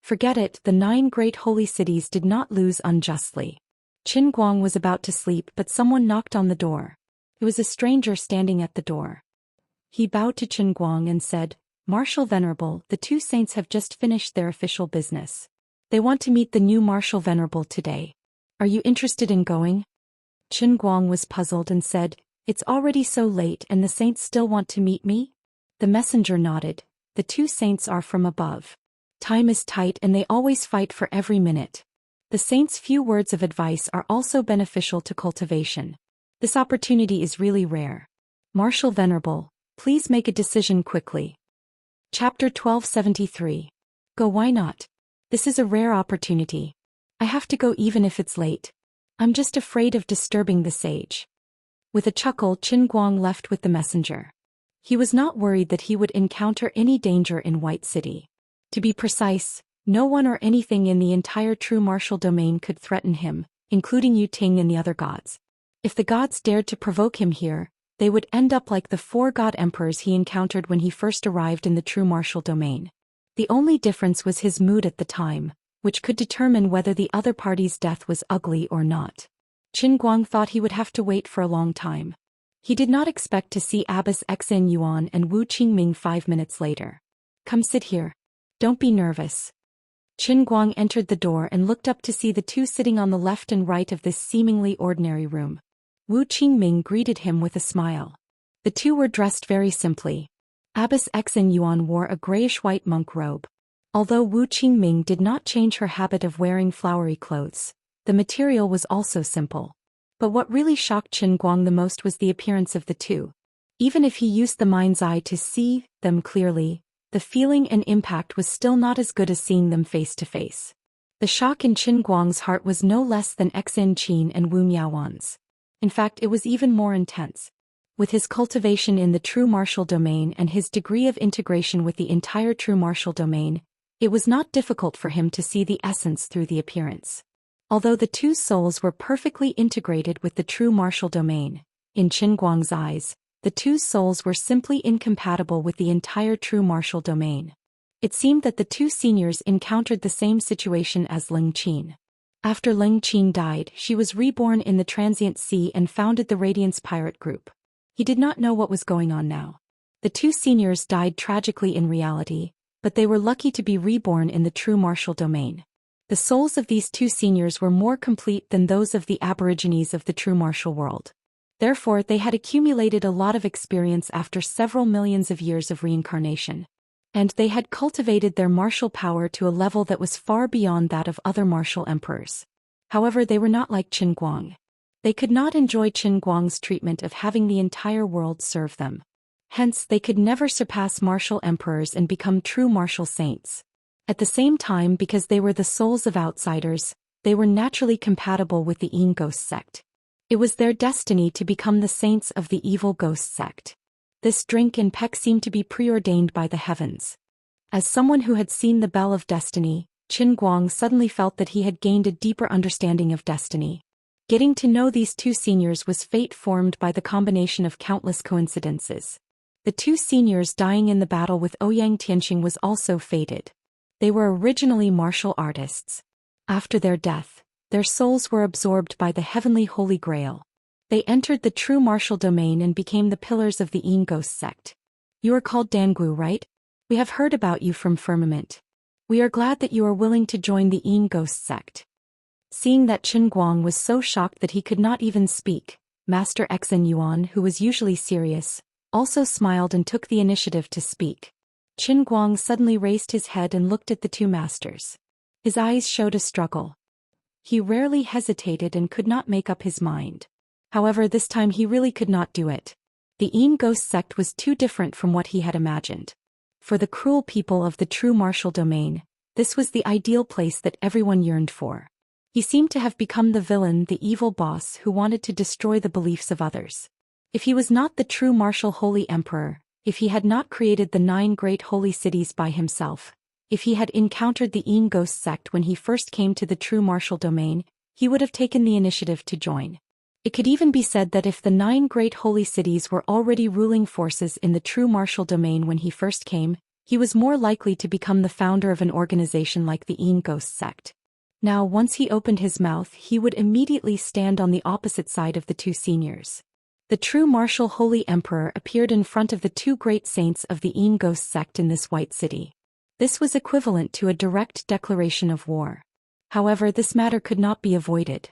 Forget it, the 9 great holy cities did not lose unjustly. Qin Guang was about to sleep, but someone knocked on the door. It was a stranger standing at the door. He bowed to Qin Guang and said, "Martial Venerable, the 2 saints have just finished their official business. They want to meet the new Martial Venerable today. Are you interested in going?" Qin Guang was puzzled and said, "It's already so late and the saints still want to meet me?" The messenger nodded. "The 2 saints are from above. Time is tight and they always fight for every minute. The saints' few words of advice are also beneficial to cultivation. This opportunity is really rare. Martial Venerable, please make a decision quickly." Chapter 1273. Go, why not? This is a rare opportunity. I have to go even if it's late. I'm just afraid of disturbing the sage. With a chuckle, Qin Guang left with the messenger. He was not worried that he would encounter any danger in White City. To be precise, no one or anything in the entire true martial domain could threaten him, including Yu Ting and the other gods. If the gods dared to provoke him here, they would end up like the 4 god emperors he encountered when he first arrived in the true martial domain. The only difference was his mood at the time, which could determine whether the other party's death was ugly or not. Qin Guang thought he would have to wait for a long time. He did not expect to see Abbess Xen Yuan and Wu Qingming 5 minutes later. "Come sit here. Don't be nervous." Qin Guang entered the door and looked up to see the 2 sitting on the left and right of this seemingly ordinary room. Wu Qingming greeted him with a smile. The 2 were dressed very simply. Abbess Xen Yuan wore a grayish-white monk robe. Although Wu Qingming did not change her habit of wearing flowery clothes, the material was also simple. But what really shocked Qin Guang the most was the appearance of the 2. Even if he used the mind's eye to see them clearly, the feeling and impact was still not as good as seeing them face to face. The shock in Qin Guang's heart was no less than Xen Qin and Wu Miaowan's. In fact, it was even more intense. With his cultivation in the true martial domain and his degree of integration with the entire true martial domain, it was not difficult for him to see the essence through the appearance. Although the 2 souls were perfectly integrated with the true martial domain, in Qin Guang's eyes, the 2 souls were simply incompatible with the entire true martial domain. It seemed that the 2 seniors encountered the same situation as Ling Qin. After Ling Qin died, she was reborn in the Transient Sea and founded the Radiance Pirate Group. He did not know what was going on now. The 2 seniors died tragically in reality, but they were lucky to be reborn in the true martial domain. The souls of these 2 seniors were more complete than those of the aborigines of the true martial world. Therefore, they had accumulated a lot of experience after several millions of years of reincarnation. And they had cultivated their martial power to a level that was far beyond that of other martial emperors. However, they were not like Qin Guang. They could not enjoy Qin Guang's treatment of having the entire world serve them. Hence, they could never surpass martial emperors and become true martial saints. At the same time, because they were the souls of outsiders, they were naturally compatible with the Yin Ghost sect. It was their destiny to become the saints of the evil Ghost sect. This drink and peck seemed to be preordained by the heavens. As someone who had seen the Bell of Destiny, Qin Guang suddenly felt that he had gained a deeper understanding of destiny. Getting to know these 2 seniors was fate formed by the combination of countless coincidences. The 2 seniors dying in the battle with Ouyang Tianqing was also fated. They were originally martial artists. After their death, their souls were absorbed by the heavenly Holy Grail. They entered the true martial domain and became the pillars of the Yin Ghost sect. You are called Dangu, right? We have heard about you from Firmament. We are glad that you are willing to join the Yin Ghost sect. Seeing that Qin Guang was so shocked that he could not even speak, Master Xen Yuan, who was usually serious, also smiled and took the initiative to speak. Qin Guang suddenly raised his head and looked at the two masters. His eyes showed a struggle. He rarely hesitated and could not make up his mind. However, this time he really could not do it. The Yin Ghost sect was too different from what he had imagined. For the cruel people of the true martial domain, this was the ideal place that everyone yearned for. He seemed to have become the villain, the evil boss who wanted to destroy the beliefs of others. If he was not the true martial holy emperor, if he had not created the 9 great holy cities by himself, if he had encountered the Yin Ghost sect when he first came to the true martial domain, he would have taken the initiative to join. It could even be said that if the 9 great holy cities were already ruling forces in the true martial domain when he first came, he was more likely to become the founder of an organization like the Yin Ghost sect. Now, once he opened his mouth, he would immediately stand on the opposite side of the two seniors. The true martial holy emperor appeared in front of the 2 great saints of the Yin Ghost sect in this white city. This was equivalent to a direct declaration of war. However, this matter could not be avoided.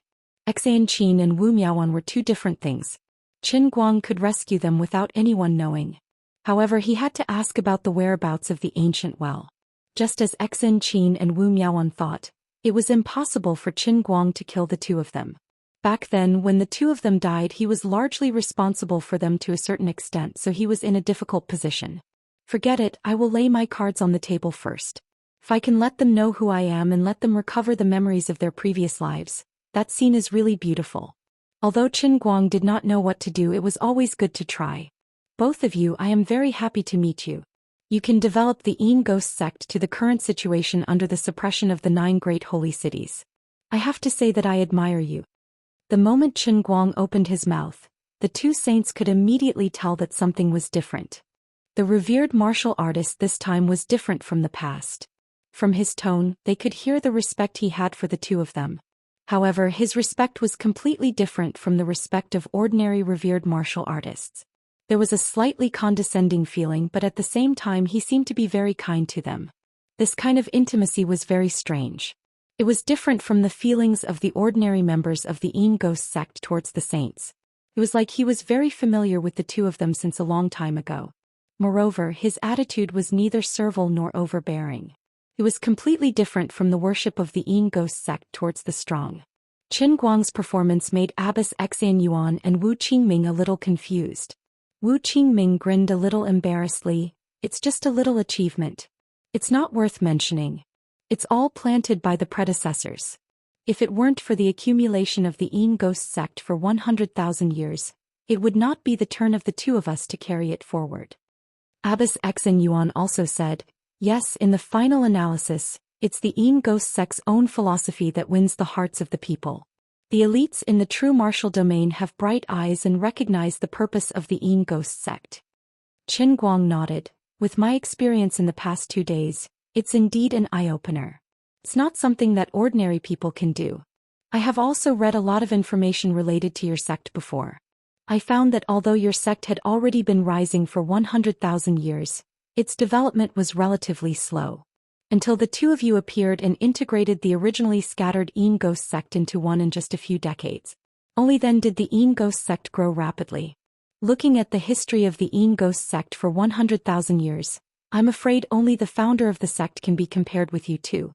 Xianxia and Wu Miaoan were 2 different things. Qin Guang could rescue them without anyone knowing. However, he had to ask about the whereabouts of the ancient well. Just as Xianxia and Wu Miaoan thought, it was impossible for Qin Guang to kill the 2 of them. Back then, when the 2 of them died, he was largely responsible for them to a certain extent, so he was in a difficult position. Forget it, I will lay my cards on the table first. If I can let them know who I am and let them recover the memories of their previous lives, that scene is really beautiful. Although Qin Guang did not know what to do, it was always good to try. Both of you, I am very happy to meet you. You can develop the Yin Ghost sect to the current situation under the suppression of the 9 great holy cities. I have to say that I admire you. The moment Qin Guang opened his mouth, the 2 saints could immediately tell that something was different. The revered martial artist this time was different from the past. From his tone, they could hear the respect he had for the 2 of them. However, his respect was completely different from the respect of ordinary revered martial artists. There was a slightly condescending feeling, but at the same time he seemed to be very kind to them. This kind of intimacy was very strange. It was different from the feelings of the ordinary members of the Yin Ghost sect towards the saints. It was like he was very familiar with the 2 of them since a long time ago. Moreover, his attitude was neither servile nor overbearing. It was completely different from the worship of the Yin Ghost sect towards the strong. Qin Guang's performance made Abbess Xan Yuan and Wu Qingming a little confused. Wu Qingming grinned a little embarrassedly. It's just a little achievement. It's not worth mentioning. It's all planted by the predecessors. If it weren't for the accumulation of the Yin Ghost sect for 100,000 years, it would not be the turn of the 2 of us to carry it forward. Abbess Xen Yuan also said, yes, in the final analysis, it's the Yin Ghost sect's own philosophy that wins the hearts of the people. The elites in the true martial domain have bright eyes and recognize the purpose of the Yin Ghost sect. Qin Guang nodded. With my experience in the past 2 days, it's indeed an eye-opener. It's not something that ordinary people can do. I have also read a lot of information related to your sect before. I found that although your sect had already been rising for 100,000 years, its development was relatively slow. Until the 2 of you appeared and integrated the originally scattered Yin Ghost sect into one in just a few decades. Only then did the Yin Ghost sect grow rapidly. Looking at the history of the Yin Ghost sect for 100,000 years, I'm afraid only the founder of the sect can be compared with you 2.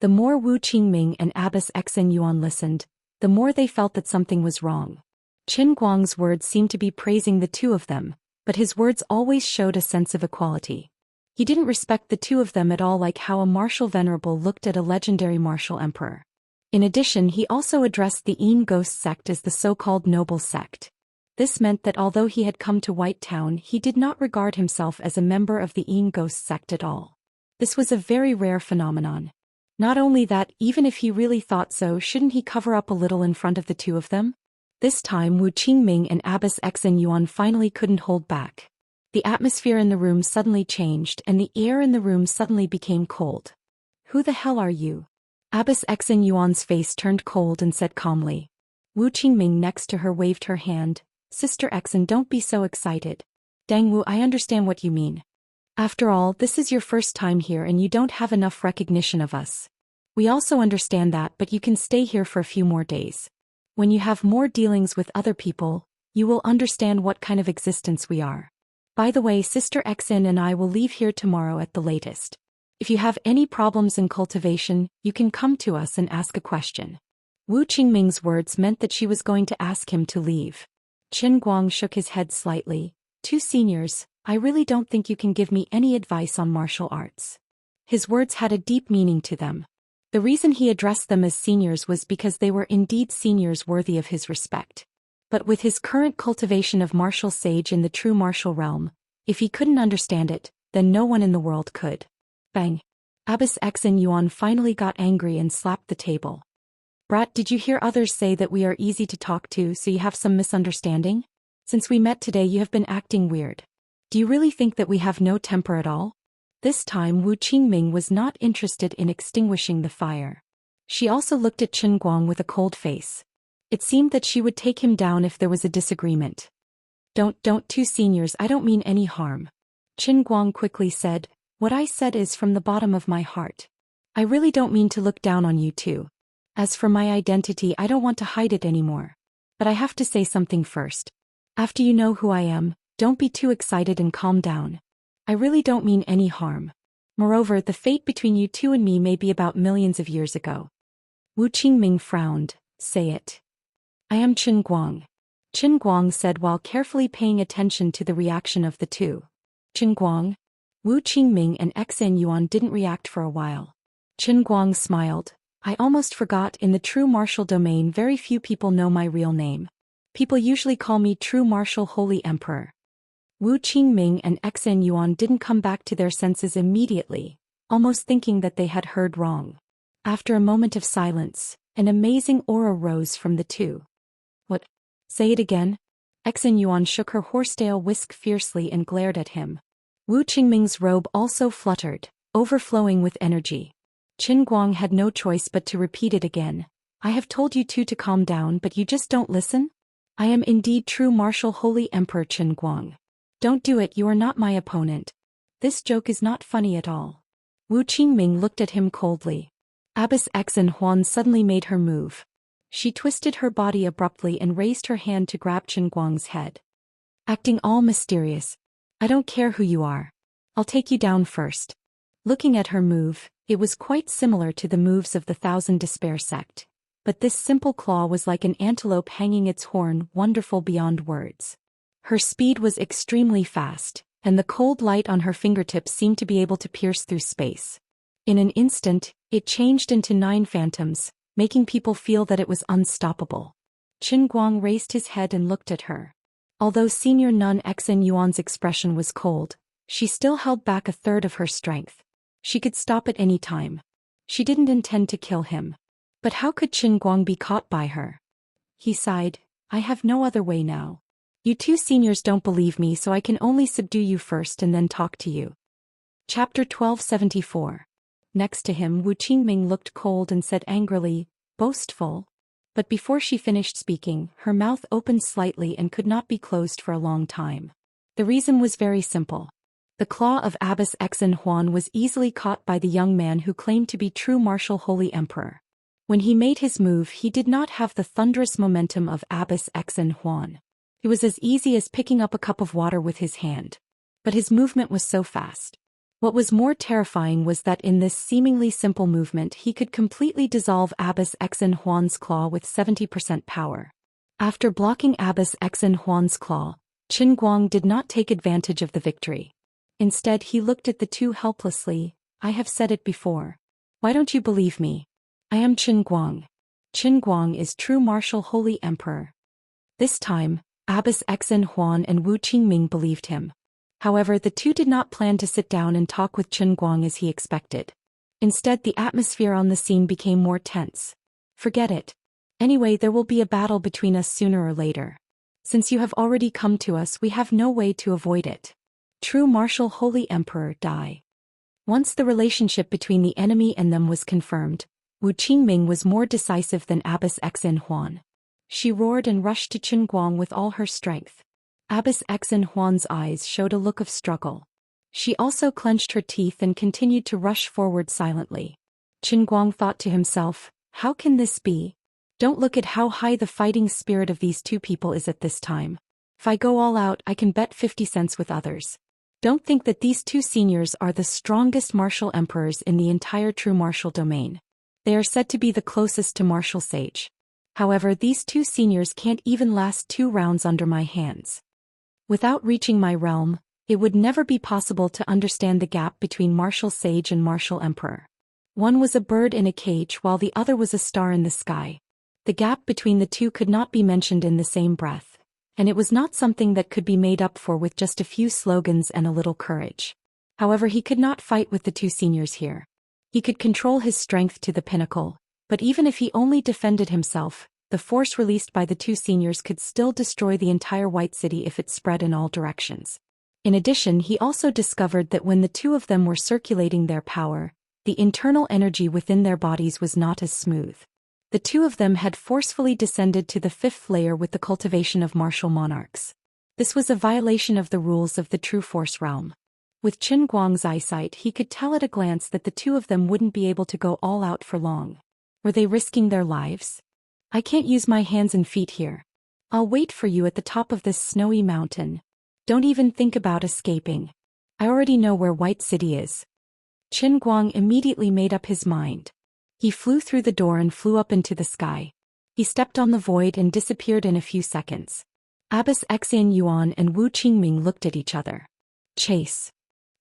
The more Wu Qingming and Abbess Xen Yuan listened, the more they felt that something was wrong. Qin Guang's words seemed to be praising the 2 of them, but his words always showed a sense of equality. He didn't respect the 2 of them at all, like how a martial venerable looked at a legendary martial emperor. In addition, he also addressed the Yin Ghost sect as the so-called noble sect. This meant that although he had come to White Town, he did not regard himself as a member of the Yin Ghost sect at all. This was a very rare phenomenon. Not only that, even if he really thought so, shouldn't he cover up a little in front of the 2 of them? This time Wu Qingming and Abbess Xen Yuan finally couldn't hold back. The atmosphere in the room suddenly changed and the air in the room suddenly became cold. Who the hell are you? Abbess Exin Yuan's face turned cold and said calmly. Wu Qingming next to her waved her hand. Sister Exin, don't be so excited. Dang Wu, I understand what you mean. After all, this is your first time here and you don't have enough recognition of us. We also understand that, but you can stay here for a few more days. When you have more dealings with other people, you will understand what kind of existence we are. By the way, Sister Exin and I will leave here tomorrow at the latest. If you have any problems in cultivation, you can come to us and ask a question. Wu Qingming's words meant that she was going to ask him to leave. Qin Guang shook his head slightly. Two seniors, I really don't think you can give me any advice on martial arts. His words had a deep meaning to them. The reason he addressed them as seniors was because they were indeed seniors worthy of his respect. But with his current cultivation of martial sage in the true martial realm, if he couldn't understand it, then no one in the world could. Bang! Abbess Exin Yuan finally got angry and slapped the table. Brat, did you hear others say that we are easy to talk to, so you have some misunderstanding? Since we met today you have been acting weird. Do you really think that we have no temper at all? This time Wu Qingming was not interested in extinguishing the fire. She also looked at Qin Guang with a cold face. It seemed that she would take him down if there was a disagreement. Don't, two seniors, I don't mean any harm. Qin Guang quickly said, what I said is from the bottom of my heart. I really don't mean to look down on you two. As for my identity, I don't want to hide it anymore. But I have to say something first. After you know who I am, don't be too excited and calm down. I really don't mean any harm. Moreover, the fate between you two and me may be about millions of years ago. Wu Qingming frowned. Say it. I am Qin Guang. Qin Guang said while carefully paying attention to the reaction of the two. Qin Guang? Wu Qingming and Exin Yuan didn't react for a while. Qin Guang smiled. I almost forgot, in the true martial domain very few people know my real name. People usually call me True Martial Holy Emperor. Wu Qingming and Exin Yuan didn't come back to their senses immediately, almost thinking that they had heard wrong. After a moment of silence, an amazing aura rose from the two. What? Say it again? Exin Yuan shook her horsetail whisk fiercely and glared at him. Wu Qingming's robe also fluttered, overflowing with energy. Qin Guang had no choice but to repeat it again. I have told you two to calm down, but you just don't listen? I am indeed True Martial Holy Emperor Qin Guang. Don't do it, you are not my opponent. This joke is not funny at all. Wu Qingming looked at him coldly. Abbess Exin Huan suddenly made her move. She twisted her body abruptly and raised her hand to grab Qin Guang's head. Acting all mysterious. I don't care who you are. I'll take you down first. Looking at her move, it was quite similar to the moves of the Thousand Despair sect. But this simple claw was like an antelope hanging its horn, wonderful beyond words. Her speed was extremely fast, and the cold light on her fingertips seemed to be able to pierce through space. In an instant, it changed into 9 phantoms, making people feel that it was unstoppable. Qin Guang raised his head and looked at her. Although senior nun Exin Yuan's expression was cold, she still held back a third of her strength. She could stop at any time. She didn't intend to kill him. But how could Qin Guang be caught by her? He sighed. I have no other way now. You two seniors don't believe me, so I can only subdue you first and then talk to you. Chapter 1274. Next to him, Wu Qingming looked cold and said angrily, boastful. But before she finished speaking, her mouth opened slightly and could not be closed for a long time. The reason was very simple. The claw of Abbess Exin Huan was easily caught by the young man who claimed to be True Martial Holy Emperor. When he made his move, he did not have the thunderous momentum of Abbess Exin Huan. It was as easy as picking up a cup of water with his hand. But his movement was so fast. What was more terrifying was that in this seemingly simple movement he could completely dissolve Abbess Exin Huan's claw with 70% power. After blocking Abbess Exin Huan's claw, Qin Guang did not take advantage of the victory. Instead he looked at the two helplessly. I have said it before. Why don't you believe me? I am Qin Guang. Qin Guang is True Martial Holy Emperor. This time, Abbess Exin Huan and Wu Qingming believed him. However, the two did not plan to sit down and talk with Qin Guang as he expected. Instead, the atmosphere on the scene became more tense. Forget it. Anyway, there will be a battle between us sooner or later. Since you have already come to us, we have no way to avoid it. True Martial Holy Emperor, die. Once the relationship between the enemy and them was confirmed, Wu Qingming was more decisive than Abbess Xin Huan. She roared and rushed to Qin Guang with all her strength. Abbess Xin Huan's eyes showed a look of struggle. She also clenched her teeth and continued to rush forward silently. Qin Guang thought to himself, how can this be? Don't look at how high the fighting spirit of these two people is at this time. If I go all out, I can bet 50 cents with others. Don't think that these two seniors are the strongest martial emperors in the entire true martial domain. They are said to be the closest to martial sage. However, these two seniors can't even last 2 rounds under my hands. Without reaching my realm, it would never be possible to understand the gap between martial sage and martial emperor. One was a bird in a cage while the other was a star in the sky. The gap between the two could not be mentioned in the same breath, and it was not something that could be made up for with just a few slogans and a little courage. However, he could not fight with the two seniors here. He could control his strength to the pinnacle, but even if he only defended himself, the force released by the two seniors could still destroy the entire White City if it spread in all directions. In addition, he also discovered that when the two of them were circulating their power, the internal energy within their bodies was not as smooth. The two of them had forcefully descended to the 5th layer with the cultivation of martial monarchs. This was a violation of the rules of the true force realm. With Qin Guang's eyesight, he could tell at a glance that the two of them wouldn't be able to go all out for long. Were they risking their lives? I can't use my hands and feet here. I'll wait for you at the top of this snowy mountain. Don't even think about escaping. I already know where White City is. Qin Guang immediately made up his mind. He flew through the door and flew up into the sky. He stepped on the void and disappeared in a few seconds. Abbess Xin Yuan and Wu Qingming looked at each other. Chase.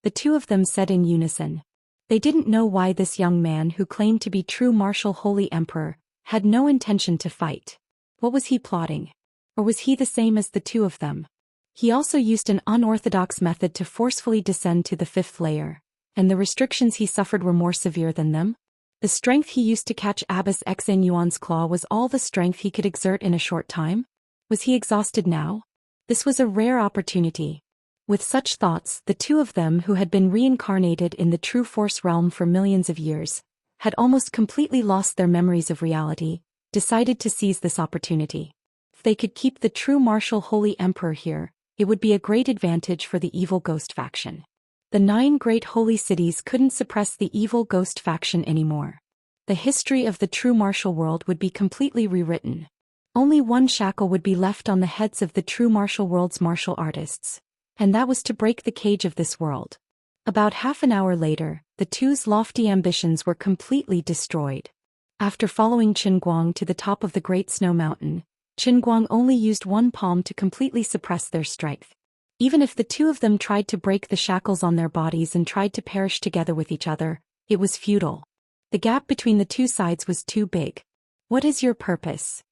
The two of them said in unison. They didn't know why this young man who claimed to be true martial holy emperor had no intention to fight. What was he plotting? Or was he the same as the two of them? He also used an unorthodox method to forcefully descend to the 5th layer, and the restrictions he suffered were more severe than them? The strength he used to catch Abbess Xin Yuan's claw was all the strength he could exert in a short time? Was he exhausted now? This was a rare opportunity. With such thoughts, the two of them who had been reincarnated in the true force realm for millions of years, had almost completely lost their memories of reality, decided to seize this opportunity. If they could keep the true martial holy emperor here, it would be a great advantage for the evil ghost faction. The 9 great holy cities couldn't suppress the evil ghost faction anymore. The history of the true martial world would be completely rewritten. Only one shackle would be left on the heads of the true martial world's martial artists, and that was to break the cage of this world. About half an hour later, the two's lofty ambitions were completely destroyed. After following Qin Guang to the top of the Great Snow Mountain, Qin Guang only used one palm to completely suppress their strength. Even if the two of them tried to break the shackles on their bodies and tried to perish together with each other, it was futile. The gap between the two sides was too big. What is your purpose?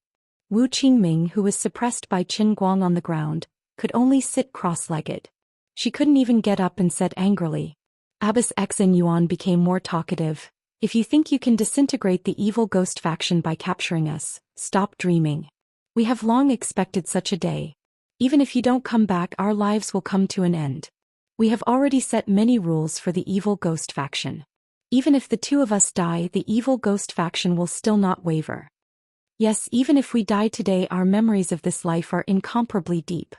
Wu Qingming, who was suppressed by Qin Guang on the ground, could only sit cross-legged. She couldn't even get up and said angrily. Abbess Xin Yuan became more talkative. If you think you can disintegrate the evil ghost faction by capturing us, stop dreaming. We have long expected such a day. Even if you don't come back, our lives will come to an end. We have already set many rules for the evil ghost faction. Even if the two of us die, the evil ghost faction will still not waver. Yes, even if we die today, our memories of this life are incomparably deep.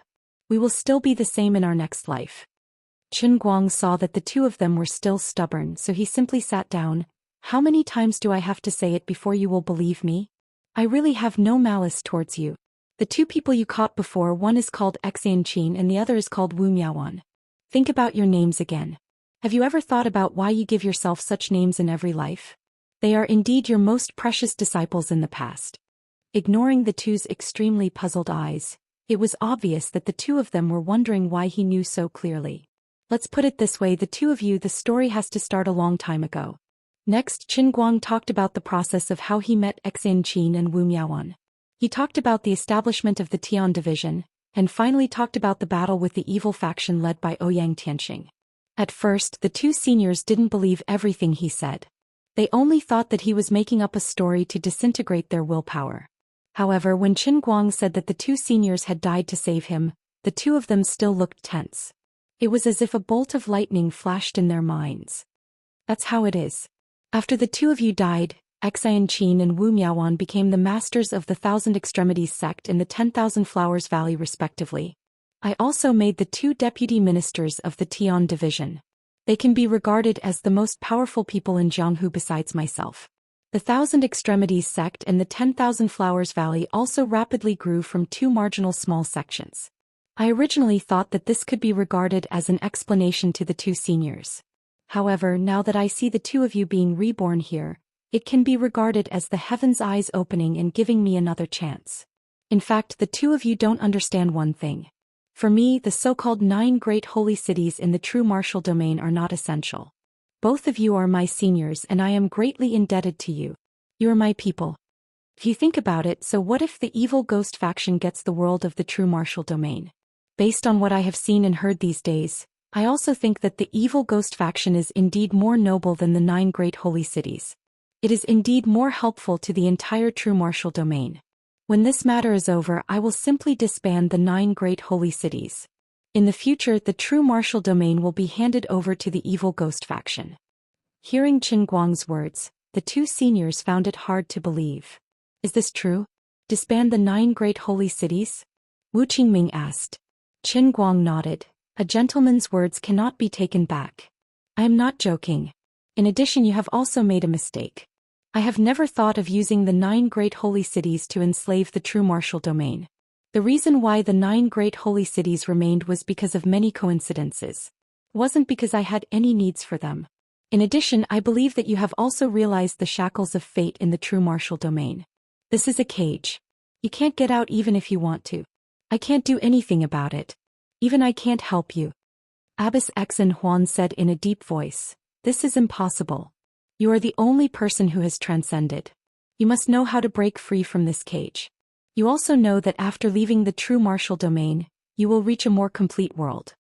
We will still be the same in our next life. Qin Guang saw that the two of them were still stubborn, so he simply sat down. How many times do I have to say it before you will believe me? I really have no malice towards you. The two people you caught before, one is called Xianxia and the other is called Wu Miaowan. Think about your names again. Have you ever thought about why you give yourself such names in every life? They are indeed your most precious disciples in the past. Ignoring the two's extremely puzzled eyes, it was obvious that the two of them were wondering why he knew so clearly. Let's put it this way, the two of you, the story has to start a long time ago. Next, Qin Guang talked about the process of how he met Xianxia and Wu Miaowan. He talked about the establishment of the Tian division, and finally talked about the battle with the evil faction led by Ouyang Tianxing. At first, the two seniors didn't believe everything he said. They only thought that he was making up a story to disintegrate their willpower. However, when Qin Guang said that the two seniors had died to save him, the two of them still looked tense. It was as if a bolt of lightning flashed in their minds. That's how it is. After the two of you died, Xianxia and Wu Miaoan became the masters of the Thousand Extremities sect in the 10,000 Flowers Valley respectively. I also made the two deputy ministers of the Tian division. They can be regarded as the most powerful people in Jianghu besides myself. The Thousand Extremities sect and the 10,000 Flowers Valley also rapidly grew from two marginal small sections. I originally thought that this could be regarded as an explanation to the two seniors. However, now that I see the two of you being reborn here, it can be regarded as the heavens' eyes opening and giving me another chance. In fact, the two of you don't understand one thing. For me, the so-called 9 great holy cities in the true martial domain are not essential. Both of you are my seniors and I am greatly indebted to you. You are my people. If you think about it, so what if the evil ghost faction gets the world of the true martial domain? Based on what I have seen and heard these days, I also think that the evil ghost faction is indeed more noble than the 9 great holy cities. It is indeed more helpful to the entire true martial domain. When this matter is over, I will simply disband the 9 great holy cities. In the future, the true martial domain will be handed over to the evil ghost faction. Hearing Qin Guang's words, the two seniors found it hard to believe. Is this true? Disband the 9 great holy cities? Wu Qingming asked. Qin Guang nodded. A gentleman's words cannot be taken back. I am not joking. In addition, you have also made a mistake. I have never thought of using the 9 great holy cities to enslave the true martial domain. The reason why the 9 great holy cities remained was because of many coincidences. It wasn't because I had any needs for them. In addition, I believe that you have also realized the shackles of fate in the true martial domain. This is a cage. You can't get out even if you want to. I can't do anything about it. Even I can't help you. Abbess Xen Huan said in a deep voice. This is impossible. You are the only person who has transcended. You must know how to break free from this cage. You also know that after leaving the true martial domain, you will reach a more complete world.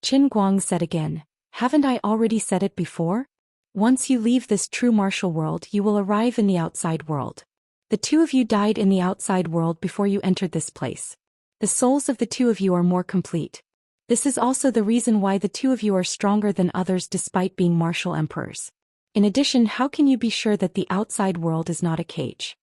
Qin Guang said again, haven't I already said it before? Once you leave this true martial world, you will arrive in the outside world. The two of you died in the outside world before you entered this place. The souls of the two of you are more complete. This is also the reason why the two of you are stronger than others despite being martial emperors. In addition, how can you be sure that the outside world is not a cage?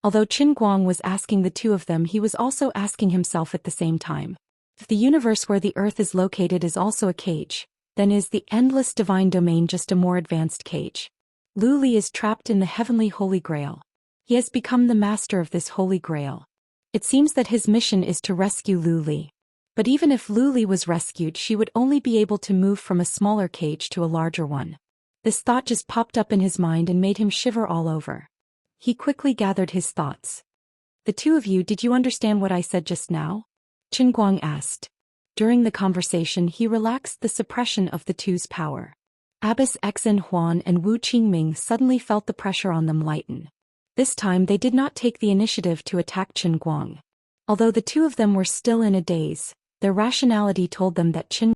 Although Qin Guang was asking the two of them, he was also asking himself at the same time. If the universe where the earth is located is also a cage, then is the endless divine domain just a more advanced cage? Lu Li is trapped in the heavenly Holy Grail. He has become the master of this Holy Grail. It seems that his mission is to rescue Lu Li. But even if Lu Li was rescued, she would only be able to move from a smaller cage to a larger one. This thought just popped up in his mind and made him shiver all over. He quickly gathered his thoughts. The two of you, did you understand what I said just now? Qin Guang asked. During the conversation, he relaxed the suppression of the two's power. Abbess Xen Huan and Wu Qingming suddenly felt the pressure on them lighten. This time they did not take the initiative to attack Qin Guang. Although the two of them were still in a daze, their rationality told them that Qin